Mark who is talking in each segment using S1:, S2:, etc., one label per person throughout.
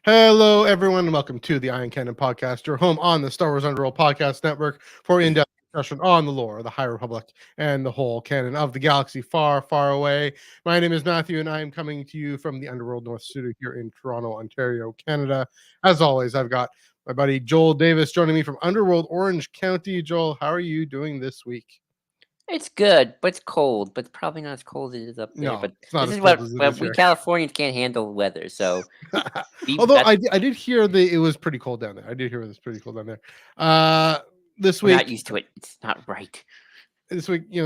S1: Hello, everyone, and welcome to the Iron Canon Podcast, your home on the Star Wars Underworld Podcast Network for in-depth discussion on the lore of the High Republic and the whole canon of the galaxy far, far away. My name is Matthew, and I am coming to you from the Underworld North Studio here in Toronto, Ontario, Canada. As always, I've got my buddy Joel Davis joining me from Underworld, Orange County. Joel, how are you doing this week?
S2: It's good, but it's cold. But it's probably not as cold as it is up there.
S1: No,
S2: But
S1: it's not
S2: this
S1: as
S2: is
S1: cold
S2: what
S1: as it
S2: well,
S1: is
S2: we
S1: here.
S2: Californians can't handle the weather. So
S1: Although
S2: that's,
S1: I did hear that it was pretty cold down there. I did hear it was pretty cold down there. This
S2: we're not
S1: week,
S2: used to it. It's not right.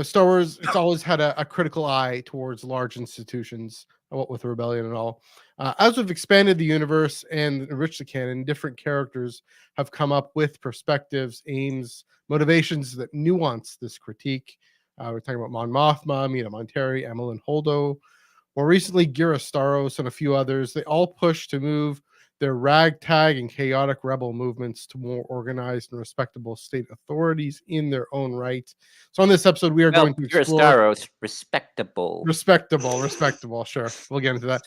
S1: Star Wars, it's always had a critical eye towards large institutions, what with the rebellion and all. As we've expanded the universe and enriched the canon, different characters have come up with perspectives, aims, motivations that nuance this critique. We're talking about Mon Mothma, Mina Bonteri, Amilyn Holdo. More recently, Ghirra Starros and a few others. They all push to move their ragtag and chaotic rebel movements to more organized and respectable state authorities in their own right. So on this episode, we are going to
S2: Ghirra
S1: explore
S2: Starros, respectable.
S1: respectable. Sure, we'll get into that.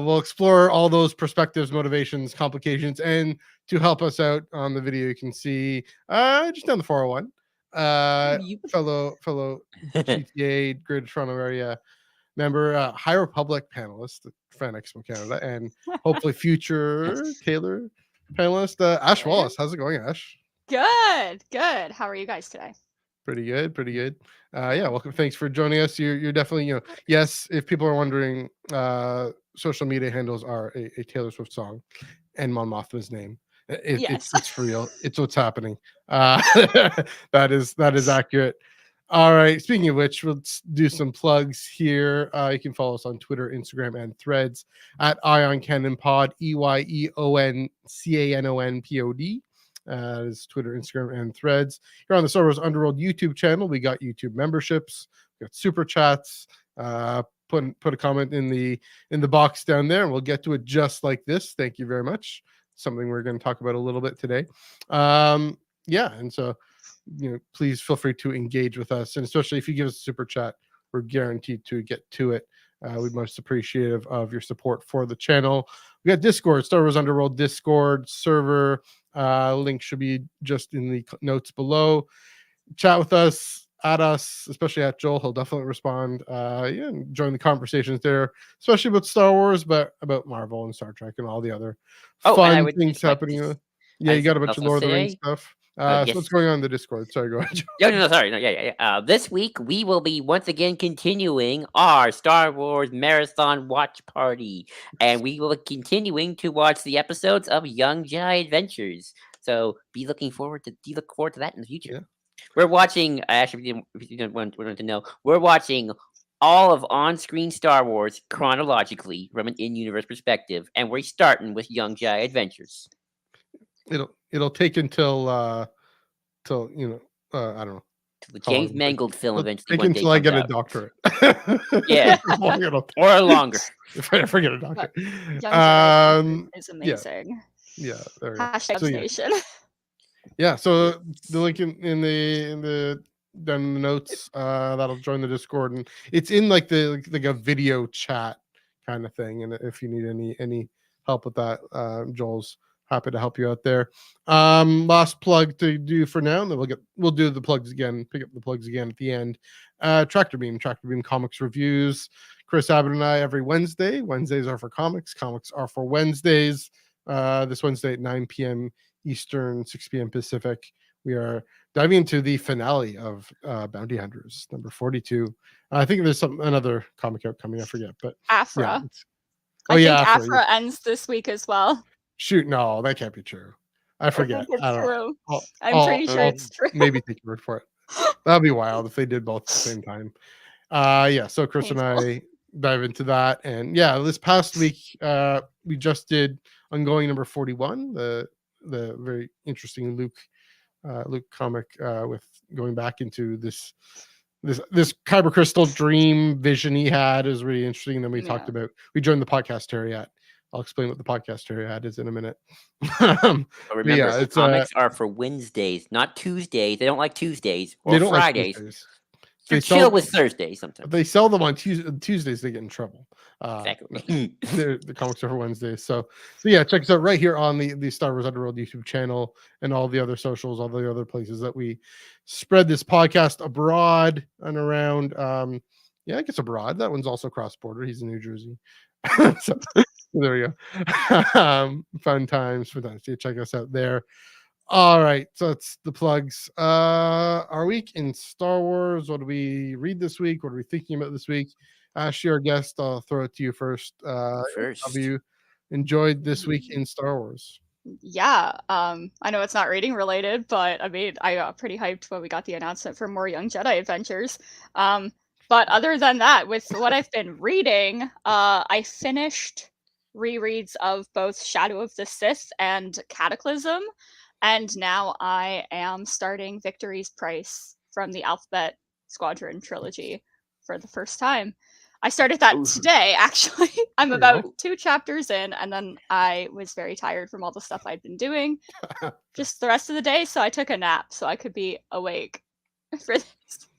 S1: We'll explore all those perspectives, motivations, complications, and to help us out on the video, you can see just down the 401, fellow GTA Greater Toronto Area member, High Republic panelist at Fan Expo Canada, and hopefully future Taylor panelist, Ash Wallace. How's it going, Ash?
S3: Good. How are you guys today?
S1: Pretty good. Yeah, welcome. Thanks for joining us. You're definitely, yes, if people are wondering, social media handles are a Taylor Swift song and Mon Mothma's name.
S3: Yes.
S1: It's for real. It's what's happening. That is accurate. All right. Speaking of which, we'll do some plugs here. You can follow us on Twitter, Instagram, and Threads at Ion Canon Pod, EYEONCANONPOD. Is Twitter, Instagram, and Threads. Here on the Star Wars Underworld YouTube channel, we got YouTube memberships, we got super chats. Put a comment in the box down there, and we'll get to it just like this. Thank you very much. Something we're going to talk about a little bit today. And so please feel free to engage with us, and especially if you give us a super chat, we're guaranteed to get to it. We're most appreciative of your support for the channel. We got Discord, Star Wars Underworld Discord server. Link should be just in the notes below. Chat with us, at us, especially at Joel. He'll definitely respond. And join the conversations there, especially about Star Wars, but about Marvel and Star Trek and all the other fun things happening. You got a bunch of Lord of the Rings stuff. So what's going on in the Discord? Sorry, go ahead.
S2: This week we will be once again continuing our Star Wars marathon watch party, and we will be continuing to watch the episodes of Young Jedi Adventures. So look forward to that in the future. Yeah. We're watching. Actually, if you want to know, we're watching all of on-screen Star Wars chronologically from an in-universe perspective, and we're starting with Young Jedi Adventures.
S1: It'll take until I don't know.
S2: The James Mangold film eventually.
S1: Take until I get a doctorate.
S2: Yeah, or longer.
S1: If I ever get a doctorate.
S3: Is amazing.
S1: Yeah. There we
S3: go. Station.
S1: Yeah. So the link in the down in the notes, that'll join the Discord, and it's in like a video chat kind of thing. And if you need any help with that, Joel's happy to help you out there. Last plug to do for now, and then we'll do the plugs again, pick up the plugs again at the end. Tractor Beam Comics Reviews. Chris Abbott and I every Wednesday. Wednesdays are for comics are for Wednesdays. This Wednesday at 9 p.m. Eastern, 6 p.m. Pacific, we are diving into the finale of Bounty Hunters number 42. I think there's another comic out coming, I forget, but
S3: Afra. I think Afra ends this week as well.
S1: Shoot, no, that can't be true. I forget.
S3: I don't know. I'm pretty sure it's true.
S1: Maybe take your word for it. That'd be wild if they did both at the same time. So Chris and I dive into that, and this past week we just did ongoing number 41, the very interesting Luke comic with going back into this kyber crystal dream vision he had is really interesting. And then we joined the podcast Terry. I'll explain what the podcast Terry is in a minute.
S2: Remember, comics are for Wednesdays, not Tuesdays. They don't like Tuesdays or Fridays. You're chill with Thursday sometimes.
S1: They sell them on Tuesdays. They get in trouble.
S2: Exactly.
S1: The comics are for Wednesdays. So yeah, check us out right here on the Star Wars Underworld YouTube channel and all the other socials, all the other places that we spread this podcast abroad and around. Yeah, I guess abroad. That one's also cross border. He's in New Jersey. So there we go. Fun times. So check us out there. All right, so it's the plugs. Our week in Star Wars. What do we read this week? What are we thinking about this week? Ashley, our guest, I'll throw it to you first. Have you enjoyed this week in Star Wars?
S3: Yeah, I know it's not reading related, but I mean, I got pretty hyped when we got the announcement for more Young Jedi Adventures. But other than that, with what I've been reading, I finished rereads of both Shadow of the Sith and Cataclysm. And now I am starting Victory's Price from the Alphabet Squadron trilogy for the first time. I started that today, actually. I'm about 2 chapters in, and then I was very tired from all the stuff I'd been doing just the rest of the day, so I took a nap so I could be awake for this.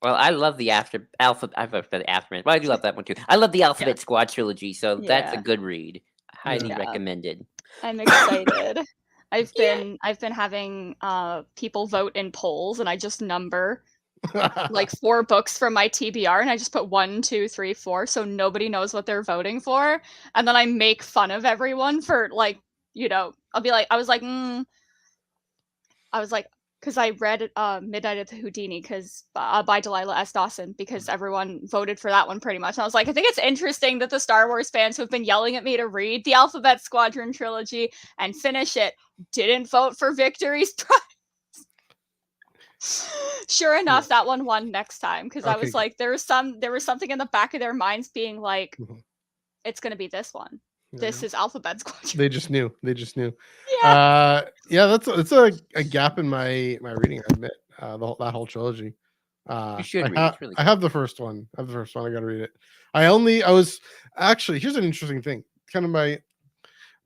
S2: Well, I love the Alphabet. I've read the Aftermath, but I do love that one too. I love the Alphabet Squad trilogy, so that's a good read. Highly recommended.
S3: I'm excited. I've been having people vote in polls, and I just number like 4 books from my TBR, and I just put 1, 2, 3, 4, so nobody knows what they're voting for, and then I make fun of everyone for like, I'll be like, I was like, because I read Midnight at the Houdini by Delilah S. Dawson, because everyone voted for that one pretty much. And I was like, I think it's interesting that the Star Wars fans who have been yelling at me to read the Alphabet Squadron trilogy and finish it didn't vote for Victory's Prize. Sure enough, that one won next time, because I was like, there was something in the back of their minds being like, it's going to be this one. This is Alphabet Squadron.
S1: They just knew.
S3: Yeah.
S1: That's a gap in my reading. I admit that whole trilogy.
S2: You should read it. It's really
S1: I have the first one. I got to read it. I was actually, here's an interesting thing. Kind of my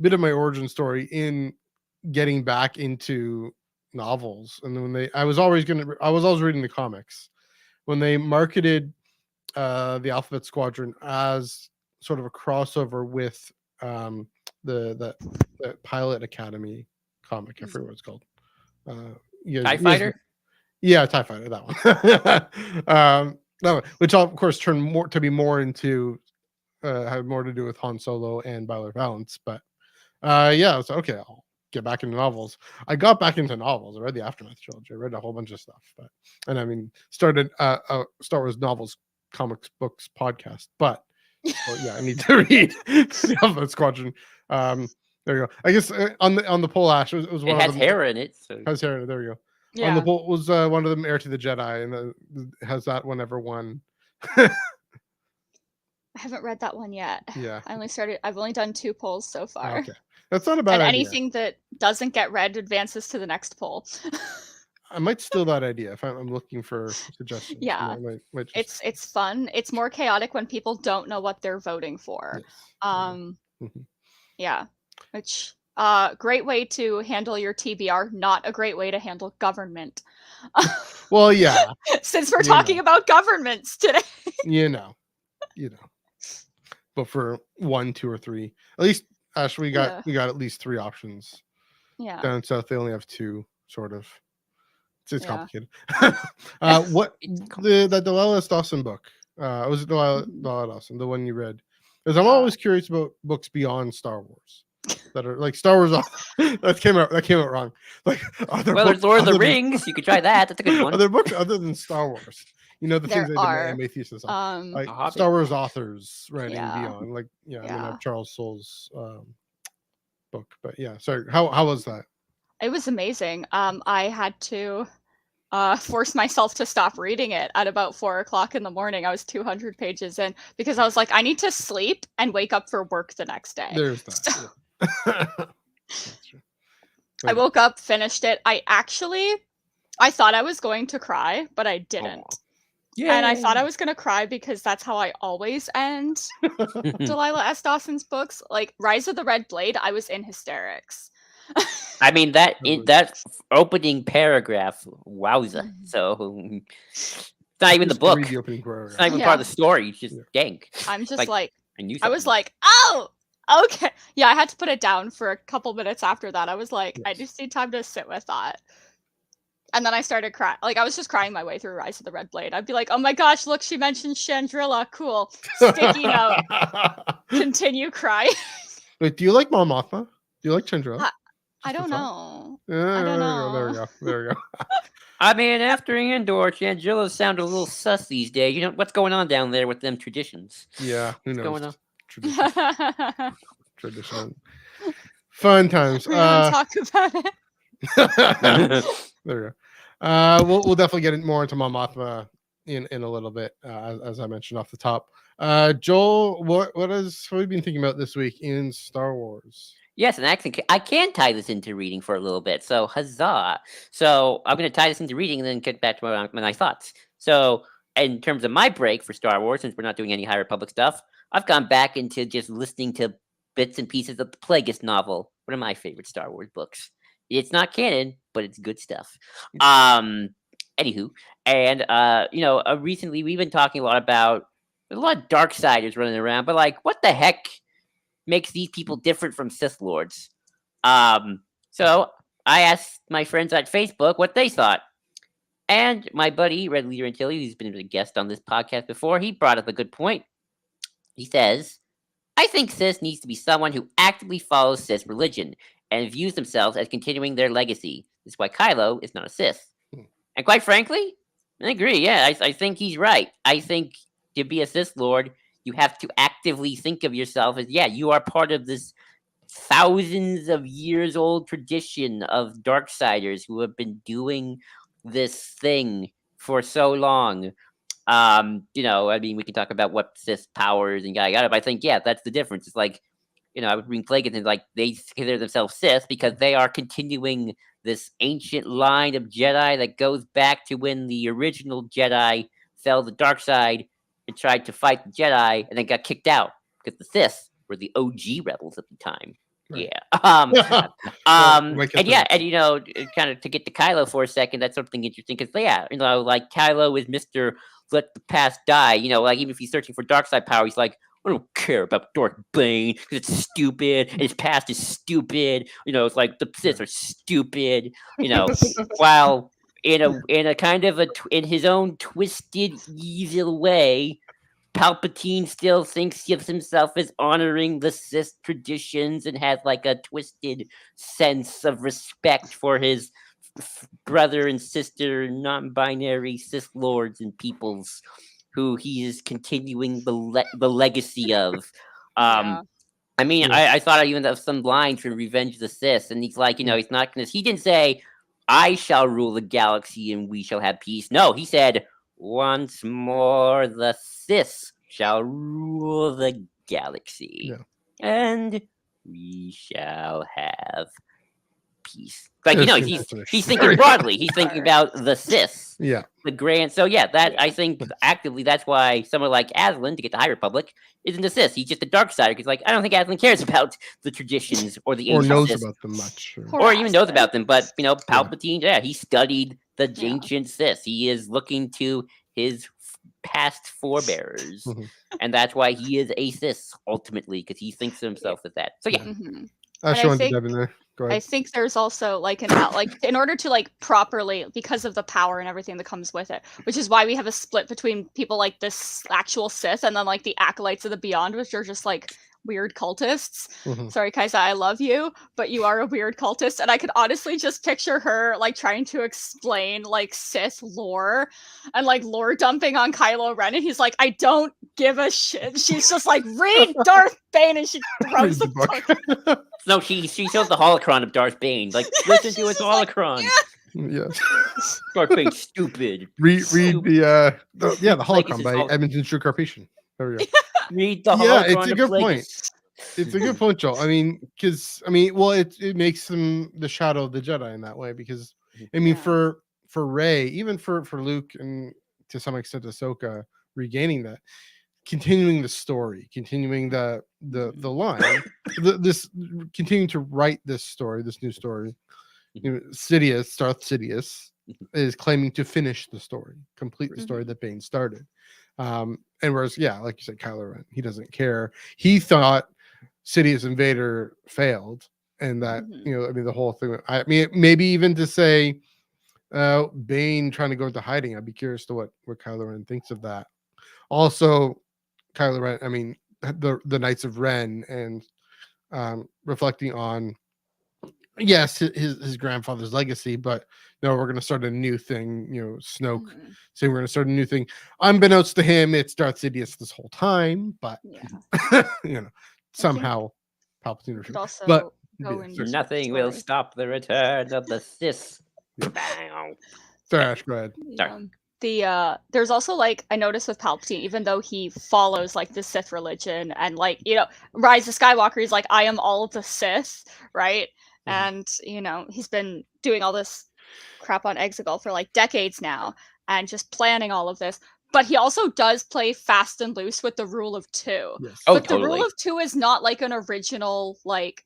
S1: bit of my origin story in getting back into novels. And when I was always reading the comics when they marketed the Alphabet Squadron as sort of a crossover with the Pilot Academy comic. I forget what it's called.
S2: TIE Fighter?
S1: Yeah, TIE Fighter, that one. That one, which of course turned more into had more to do with Han Solo and Byler Valance. But yeah, so okay, I'll get back into novels. I got back into novels. I read the Aftermath trilogy. I read a whole bunch of stuff, started a Star Wars novels, comics, books podcast. But well, yeah, I need to read the Alphabet Squadron. There you go. I guess on the poll, Ash, it was one of them.
S2: It has hair in it. So.
S1: Has hair in it. There you go.
S3: Yeah.
S1: On the poll was one of them, Heir to the Jedi, and has that one ever won?
S3: I haven't read that one yet.
S1: Yeah.
S3: I've only done 2 polls so far.
S1: Okay. That's not a bad idea.
S3: And anything that doesn't get read advances to the next poll.
S1: I might steal that idea if I'm looking for suggestions.
S3: Yeah.
S1: Might
S3: it's fun. It's more chaotic when people don't know what they're voting for.
S1: Yes.
S3: Yeah. Which great way to handle your TBR, not a great way to handle government.
S1: Well, yeah.
S3: Since we're talking about governments today.
S1: You know. But for 1, 2, or 3, at least, Ash, we got at least 3 options.
S3: Yeah.
S1: Down south, they only have 2, sort of. It's complicated. That Delilah Dawson book? Was it Delilah Dawson, the one you read? Because I'm always curious about books beyond Star Wars that are like Star Wars. that came out wrong. Like
S2: there's Lord of the Rings. You could try that. That's a good one.
S1: Other books other than Star Wars. The
S3: there
S1: things I made thesis on, like Star Wars authors writing beyond, like Charles Soule's book. But yeah, sorry. How was that?
S3: It was amazing. I had to force myself to stop reading it at about 4:00 in the morning. I was 200 pages in because I was like, I need to sleep and wake up for work the next day.
S1: There's that.
S3: So,
S1: That's true.
S3: I woke up, finished it. I thought I was going to cry, but I didn't. And I thought I was going to cry because that's how I always end Delilah S. Dawson's books. Like Rise of the Red Blade, I was in hysterics.
S2: I mean that opening paragraph, wowza! So It's not even the
S1: Just read
S2: book.
S1: the opening quote.
S2: It's not even part of the story. It's just dank.
S3: I'm just like
S2: I knew
S3: I was
S2: something.
S3: like, oh, okay. Yeah, I had to put it down for a couple minutes after that. I was like, I
S1: Yes.
S3: just need time to sit with that. And then I started crying. Like, I was just crying my way through Rise of the Red Blade. I'd be like, oh my gosh, look, she mentioned Chandrilla. Cool. Sticky note. Continue crying.
S1: Wait, do you like Mon Mothma? Do you like Chandrilla?
S3: I
S1: Just a
S3: don't
S1: thought.
S3: know.
S1: Yeah,
S3: I don't
S1: There we
S3: know.
S1: go. There we go.
S2: I mean, after Andor, Chandrilla sound a little sus these days. You know what's going on down there with them traditions?
S1: Yeah, who
S2: What's
S1: knows?
S2: going on?
S1: Tradition. Fun times.
S3: We don't talk about it.
S1: There we go. We'll definitely get more into Mon Mothma in a little bit, as I mentioned off the top. Joel, what have you been thinking about this week in Star Wars?
S2: Yes, and actually, I can tie this into reading for a little bit. So, huzzah! So, I'm going to tie this into reading and then get back to my thoughts. So, in terms of my break for Star Wars, since we're not doing any High Republic stuff, I've gone back into just listening to bits and pieces of the Plagueis novel, one of my favorite Star Wars books. It's not canon, but it's good stuff. Anywho, and recently we've been talking a lot about there's a lot of Darksiders running around, but like, what the heck makes these people different from Sith Lords? So I asked my friends at Facebook what they thought. And my buddy, Red Leader Antilli, who's been a guest on this podcast before, he brought up a good point. He says, I think Sith needs to be someone who actively follows Sith religion and views themselves as continuing their legacy. This is why Kylo is not a Sith. And quite frankly, I agree. Yeah, I think he's right. I think to be a Sith Lord, you have to actively think of yourself as, yeah, you are part of this thousands of years old tradition of Darksiders who have been doing this thing for so long. I mean, we can talk about what Sith powers and yada, but I think, yeah, that's the difference. It's like, I would bring Plagueis and like they consider themselves Sith because they are continuing this ancient line of Jedi that goes back to when the original Jedi fell the dark side and tried to fight the Jedi and then got kicked out because the Sith were the OG rebels at the time.
S1: Right.
S2: Yeah. And yeah, and kind of to get to Kylo for a second, that's something interesting because like Kylo is Mr. Let the past die. Like even if he's searching for dark side power, he's like, I don't care about Dark Bane because it's stupid and his past is stupid. It's like the Sith are stupid. While in a kind of in his own twisted, evil way, Palpatine still thinks of himself as honoring the Sith traditions and has like a twisted sense of respect for his brother and sister, non-binary Sith lords and peoples who he is continuing the legacy of.
S3: Yeah.
S2: I mean, I thought I even have some lines from Revenge of the Sith, and he's like, he's not gonna. He didn't say, "I shall rule the galaxy and we shall have peace." No, he said, "Once more, the Sith shall rule the galaxy, and we shall have peace." Like, he's thinking broadly. He's thinking about the Sith.
S1: Yeah.
S2: The grand. So yeah, I think actively that's why someone like Aslan to get the High Republic isn't a Sith. He's just a dark sider because, like, I don't think Aslan cares about the traditions or the ancient
S1: knows
S2: Sith,
S1: about them much,
S2: or even knows about them. But Palpatine, he studied the ancient Sith. He is looking to his past forebearers, and that's why he is a Sith ultimately because he thinks of himself as that. So yeah.
S3: I think there's also like in order to like properly, because of the power and everything that comes with it, which is why we have a split between people like this actual Sith and then like the acolytes of the Beyond, which are just like weird cultists. Sorry, Kaisa, I love you, but you are a weird cultist, and I could honestly just picture her like trying to explain like Sith lore and like lore dumping on Kylo Ren, and he's like, I don't give a shit. She's just like, read Darth Bane, and she throws the book.
S2: No, she shows the holocron of Darth Bane. Like, listen to his holocron.
S1: Yes.
S2: Darth Bane's stupid.
S1: Read the holocron by Edmonton Drew Carpathian. There we go.
S2: Read the holocron.
S1: Yeah, it's a good point. It's a good point, Joel. I mean, it makes them the shadow of the Jedi in that way because I mean, for Rey, even for Luke, and to some extent Ahsoka regaining that, continuing the story, continuing the line, continuing to write this story, this new story. Darth Sidious is claiming to finish the story, complete the story that Bane started. And whereas, like you said, Kylo Ren, he doesn't care. He thought Sidious Invader failed, and that the whole thing. I mean, maybe even to say Bane trying to go into hiding. I'd be curious to what Kylo Ren thinks of that. Also, Kylo Ren. I mean, the Knights of Ren, and reflecting on yes his grandfather's legacy, but no, we're going to start a new thing. Snoke saying we're going to start a new thing. Unbeknownst to him, it's Darth Sidious this whole time, but somehow Palpatine
S3: could also
S1: but
S3: go into
S2: nothing will stop the return of the Sith. Bang.
S1: Sorry, Ash, go ahead.
S3: There's also like I noticed with Palpatine, even though he follows like the Sith religion and like Rise of Skywalker, he's like I am all of the Sith, right? And he's been doing all this crap on Exegol for like decades now and just planning all of this. But he also does play fast and loose with the rule of 2.
S1: Yes.
S3: But the rule of 2 is not like an original like.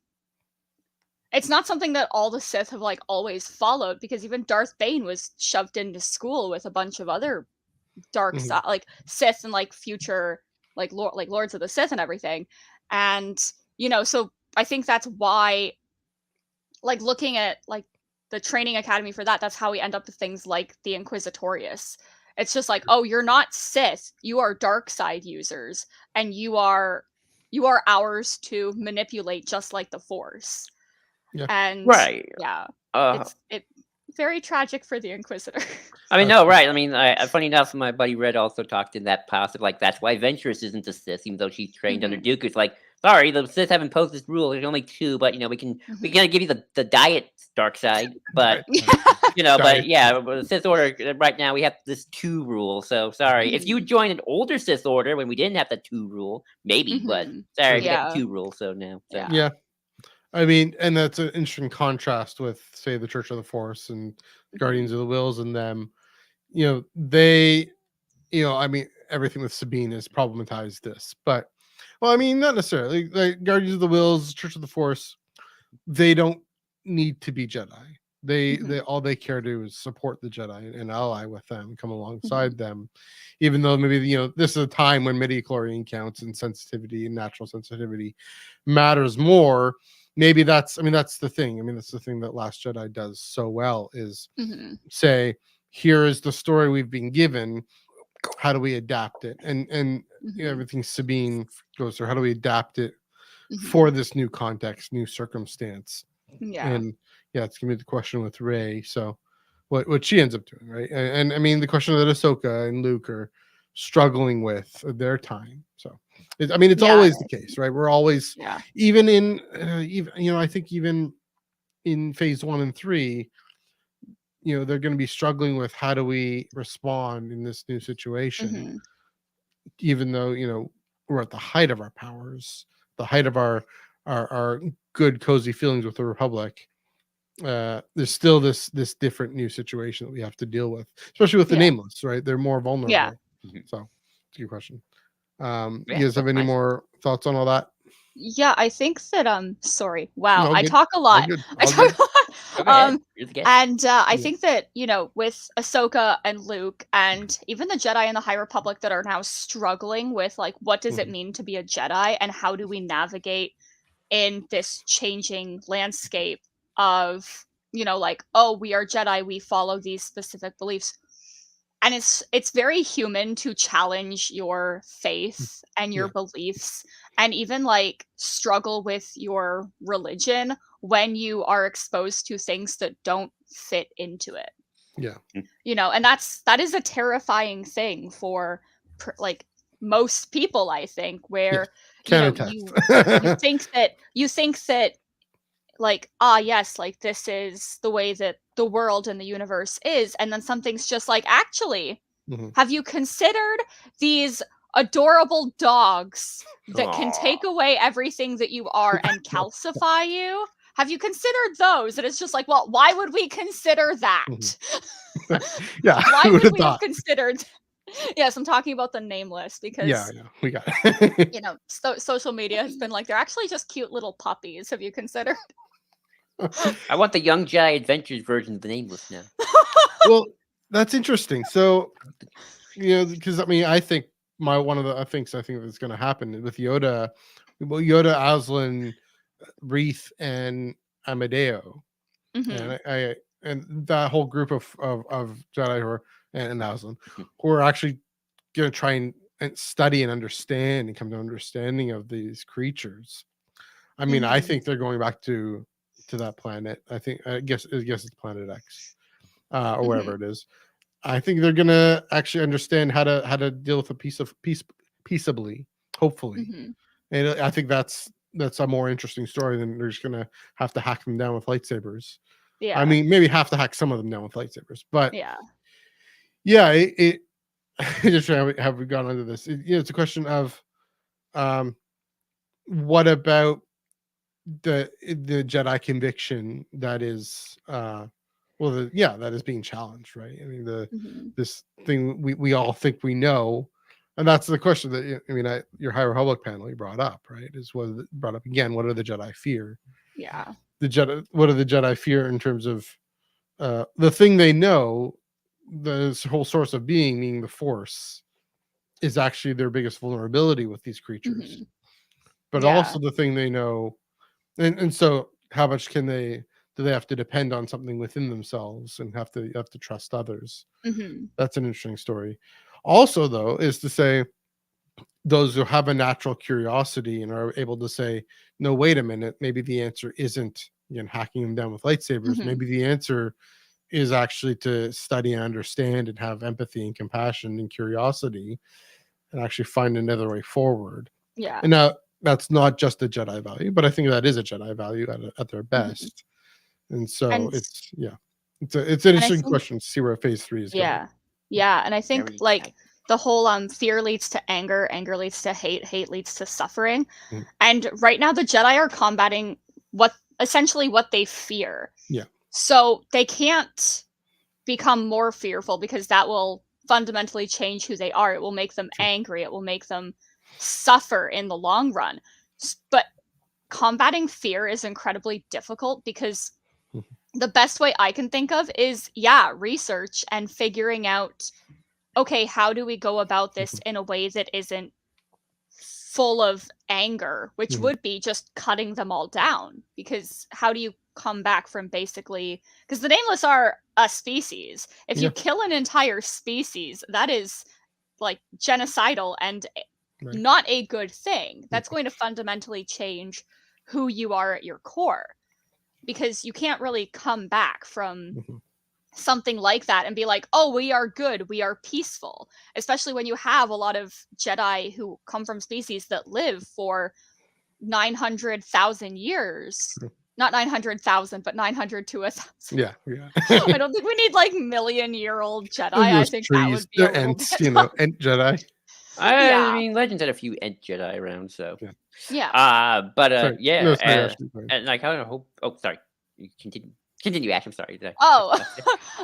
S3: It's not something that all the Sith have like always followed, because even Darth Bane was shoved into school with a bunch of other dark side, like Sith and like future like Lords of the Sith and everything. And so I think that's why, like looking at like the training academy for that's how we end up with things like the Inquisitorius. It's just like, oh, you're not Sith, you are dark side users, and you are ours to manipulate, just like the Force.
S1: Yeah.
S3: And it's very tragic for the Inquisitor.
S2: I mean, no, right. I mean, funny enough, my buddy Red also talked in that passage, like, that's why Ventress isn't a Sith, even though she's trained under Dooku. It's like, sorry, the Sith haven't imposed this rule. There's only 2, but, we can give you the diet dark side, but, but the Sith Order, right now, we have this 2 rule, so sorry. If you join an older Sith Order when we didn't have the 2 rule, maybe, but sorry, we got 2 rules, so now. So.
S1: Yeah. I mean, and that's an interesting contrast with, say, the Church of the Force and Guardians of the Wills and them. They, I mean, everything with Sabine has problematized this, but, well, I mean, not necessarily. Like Guardians of the Wills, Church of the Force, they don't need to be Jedi. They all they care to do is support the Jedi and ally with them, come alongside them, even though maybe this is a time when midichlorian counts and sensitivity and natural sensitivity matters more. Maybe that's the thing. I mean, that's the thing that Last Jedi does so well is say, here is the story we've been given. How do we adapt it? And everything Sabine goes through. How do we adapt it for this new context, new circumstance?
S3: Yeah.
S1: And it's gonna be the question with Rey. So what she ends up doing, right? And I mean, the question that Ahsoka and Luke are struggling with their time. So it's always the case, right? We're always even in I think even in phase 1 and 3, they're going to be struggling with how do we respond in this new situation, even though we're at the height of our powers, the height of our good cozy feelings with the Republic. There's still this different new situation that we have to deal with, especially with the Nameless, right? They're more vulnerable. So it's a good question. You guys have any more thoughts on all that?
S3: Yeah, I think that sorry. Wow,
S1: No,
S3: I talk a lot. I talk a lot. And I think that, with Ahsoka and Luke and even the Jedi in the High Republic that are now struggling with like what does it mean to be a Jedi and how do we navigate in this changing landscape of, like, oh, we are Jedi, we follow these specific beliefs. And it's very human to challenge your faith and your beliefs and even like struggle with your religion when you are exposed to things that don't fit into it.
S1: Yeah.
S3: And that is a terrifying thing for like most people, I think, where you think that like, yes, like this is the way that the world and the universe is, and then something's just like, actually, have you considered these adorable dogs that can take away everything that you are and calcify you? Have you considered those? And it's just like, well, why would we consider that?
S1: Why
S3: would we have considered? Yes, I'm talking about the Nameless because
S1: we got it.
S3: social media has been like, they're actually just cute little puppies. Have you considered?
S2: I want the Young Jedi Adventures version of the Nameless now.
S1: Well, that's interesting. So, because I mean, I think one of the things I think that's going to happen with Yoda, well, Yoda, Aslan, Reith, and Amadeo,
S3: Mhm.
S1: and that whole group of Jedi and Aslan,
S2: Mhm.
S1: who are actually going to try and study and understand and come to understanding of these creatures. I mean, I
S3: Mhm.
S1: think they're going back to that planet. I guess it's Planet X, or wherever
S3: Mhm.
S1: it is. I think they're gonna actually understand how to deal with peaceably, hopefully.
S3: Mhm.
S1: And I think that's a more interesting story than they're just gonna have to hack them down with lightsabers. I
S3: Yeah.
S1: mean, maybe have to hack some of them down with lightsabers, but
S3: Yeah.
S1: yeah, it just have we gone into this? It's a question of um, what about the Jedi conviction that is that is being challenged, right? I mean,
S3: Mhm.
S1: this thing we all think we know, and that's the question that your High Republic panel you brought up, right? Is brought up again? What do the Jedi fear?
S3: Yeah.
S1: What do the Jedi fear in terms of the thing they know? The whole source of being, meaning the Force, is actually their biggest vulnerability with these creatures,
S3: Mhm.
S1: but
S3: Yeah.
S1: also the thing they know. And so how much do they have to depend on something within themselves and have to trust others?
S3: Mhm.
S1: That's an interesting story. Also, though, is to say those who have a natural curiosity and are able to say, no, wait a minute, maybe the answer isn't hacking them down with lightsabers.
S3: Mhm.
S1: Maybe the answer is actually to study and understand and have empathy and compassion and curiosity and actually find another way forward.
S3: Yeah.
S1: And now that's not just a Jedi value, but I think that is a Jedi value at their
S3: Mhm.
S1: best. And so
S3: And
S1: it's an
S3: and I
S1: interesting
S3: think
S1: question to see where phase 3 is going.
S3: yeah. Yeah, and I think
S2: Very
S3: like
S2: exciting.
S3: the whole fear leads to anger, anger leads to hate, hate leads to suffering.
S1: Mm.
S3: And right now the Jedi are combating what they fear.
S1: Yeah.
S3: So they can't become more fearful because that will fundamentally change who they are. It will make them
S1: True.
S3: angry. It will make them suffer in the long run. But combating fear is incredibly difficult because
S1: Mhm.
S3: the best way I can think of is, research and figuring out, okay, how do we go about this
S1: Mhm.
S3: in a way that isn't full of anger, which
S1: Mhm.
S3: would be just cutting them all down? Because how do you come back from basically, because the nameless are a species. If you
S1: Yeah.
S3: kill an entire species, that is like genocidal and
S1: Right.
S3: not a good thing. That's
S1: Mhm.
S3: going to fundamentally change who you are at your core, because you can't really come back from
S1: Mhm.
S3: something like that and be like, oh, we are good, we are peaceful. Especially when you have a lot of Jedi who come from species that live for 900,000 years.
S1: True.
S3: Not 900,000, but 900 to 1,000.
S1: Yeah. Yeah.
S3: I don't think we need like million-year-old Jedi.
S1: And
S3: I
S1: those
S3: think that
S1: trees,
S3: would be a
S1: they're
S3: little
S1: ents,
S3: bit.
S1: Ent Jedi.
S2: I
S3: Yeah.
S2: mean, Legends had a few Ent Jedi around, so.
S1: Yeah.
S3: Yeah.
S2: But
S1: Sorry. No, sorry,
S2: yeah,
S1: Ashley. Sorry.
S2: and I kind of hope. Oh, sorry. You continue, Ash. I'm sorry. Did I cut
S3: Oh,
S2: you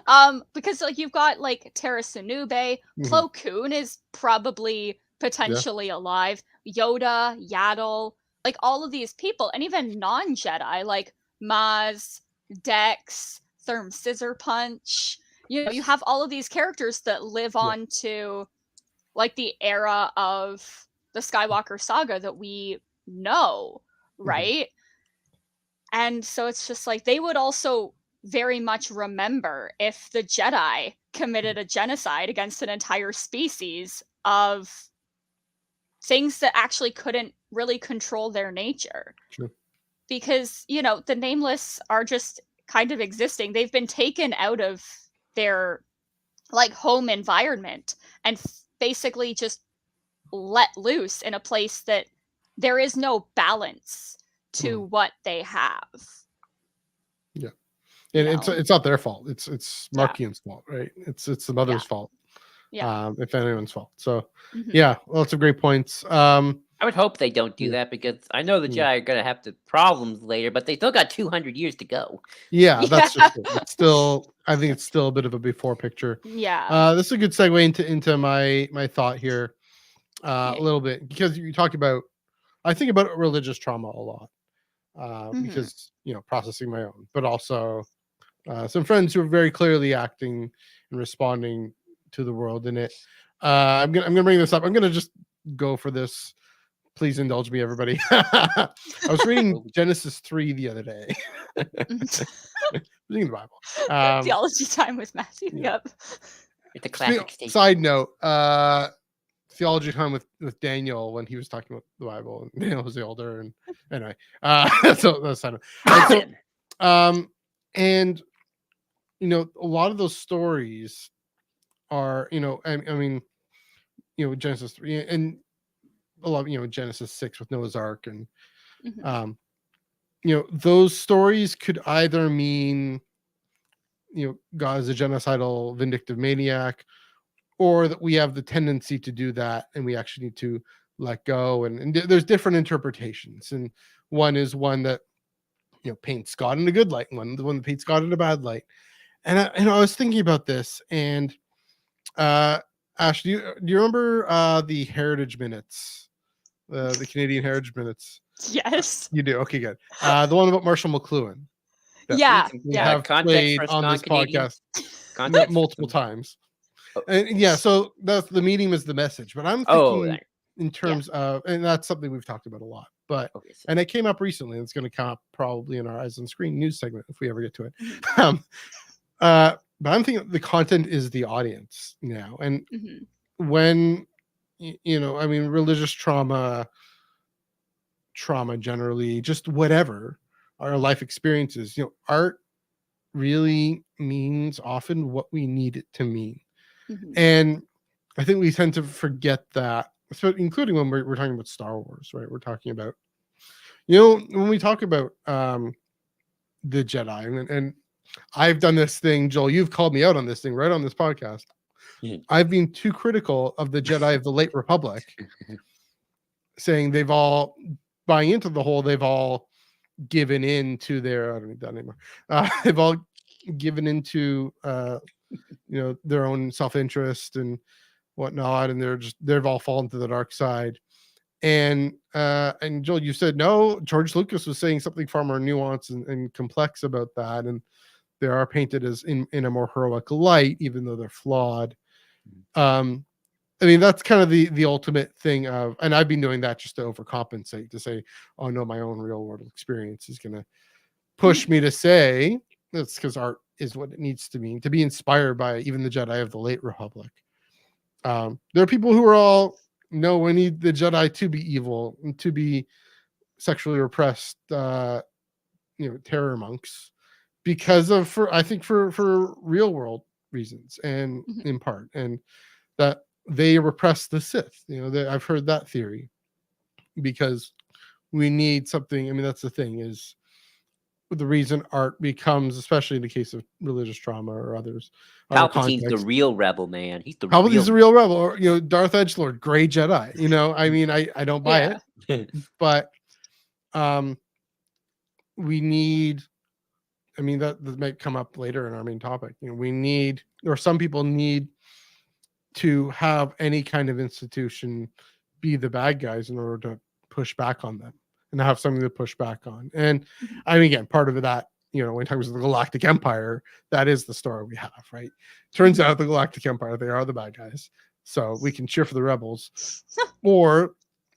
S2: off there?
S3: because like you've got like Terra Sunube,
S1: Mhm.
S3: Plo Koon is probably
S1: Yeah.
S3: potentially alive, Yoda, Yaddle, like all of these people, and even non-Jedi like Maz, Dex, Therm Scissor Punch. You have all of these characters that live
S1: Yeah.
S3: on to like the era of the Skywalker saga that we know,
S1: Mhm.
S3: right? And so it's just like they would also very much remember if the Jedi committed a genocide against an entire species of things that actually couldn't really control their nature.
S1: True.
S3: Because, the nameless are just kind of existing. They've been taken out of their like home environment and basically just let loose in a place that there is no balance to
S1: Mhm.
S3: what they have,
S1: Yeah.
S3: you
S1: And
S3: know?
S1: it's not their fault. It's
S3: Yeah.
S1: Markian's fault, right? It's the
S3: Yeah.
S1: mother's fault.
S3: Yeah.
S1: If anyone's fault. So
S3: Mhm.
S1: yeah, lots of great points.
S2: I would hope they don't do
S1: Yeah.
S2: that because I know the
S1: Mm.
S2: Jedi are gonna have the problems later, but they still got 200 years to go.
S1: Yeah,
S3: Yeah.
S1: that's just it. It's still, I think it's still a bit of a before picture.
S3: Yeah.
S1: This is a good segue into my thought here, a
S3: Yeah.
S1: little bit, because you talked about, I think about religious trauma a lot. because processing my own, but also some friends who are very clearly acting and responding to the world in it. I'm gonna bring this up. I'm gonna just go for this. Please indulge me, everybody. I was reading Genesis 3 the other day. Reading the Bible.
S3: Theology time with Matthew. Yep.
S2: It's a classic statement.
S1: Side note, theology time with Daniel when he was talking about the Bible, and Daniel was the older, and anyway, so that's kind of and a lot of those stories are I mean Genesis 3 and a lot of Genesis 6 with Noah's Ark, and those stories could either mean God is a genocidal vindictive maniac, or that we have the tendency to do that and we actually need to let go, and there's different interpretations, and one is one that paints God in a good light, and one that paints God in a bad light. And I was thinking about this, and Ash, do you remember the Heritage Minutes, the Canadian Heritage Minutes?
S3: Yes,
S1: you do. Okay, good. The one about Marshall McLuhan.
S3: Yeah,
S1: we have played on this podcast multiple times. And so that's the medium is the message, but I'm thinking in terms of, and that's something we've talked about a lot, but and it came up recently, and it's going to come up probably in our Eyes on Screen news segment if we ever get to it. But I'm thinking the content is the audience now, and when I mean, religious trauma generally, just whatever our life experiences, art really means often what we need it to mean. And I think we tend to forget that, including when we're talking about Star Wars, right? We're talking about, when we talk about the Jedi, and I've done this thing, Joel, you've called me out on this thing right on this podcast. I've been too critical of the Jedi of the late Republic, saying they've all, buying into the whole, they've all given in to their, I don't need that anymore. They've all given into their own self-interest and whatnot, and they've all fallen to the dark side. And Joel, you said no, George Lucas was saying something far more nuanced and complex about that, and they are painted as in a more heroic light, even though they're flawed. I mean, that's kind of the ultimate thing of, and I've been doing that just to overcompensate, to say, oh no, my own real world experience is going to push me to say that's because art is what it needs to mean, to be inspired by even the Jedi of the late Republic. There are people who are all, no, we need the Jedi to be evil and to be sexually repressed, terror monks, because of, I think for real world reasons, and in part, and that they repress the Sith. I've heard that theory, because we need something. I mean, that's the thing, is the reason art becomes, especially in the case of religious trauma or others.
S2: Palpatine's the real rebel, man. He's the
S1: Palpatine's the real rebel, or Darth Edgelord, gray Jedi. I mean, I don't buy it, but we need. I mean, that might come up later in our main topic. We need, or some people need, to have any kind of institution be the bad guys in order to push back on them and have something to push back on. And I mean, again, part of that, when times of the Galactic Empire, that is the story we have, right? Turns out the Galactic Empire, they are the bad guys. So we can cheer for the rebels, or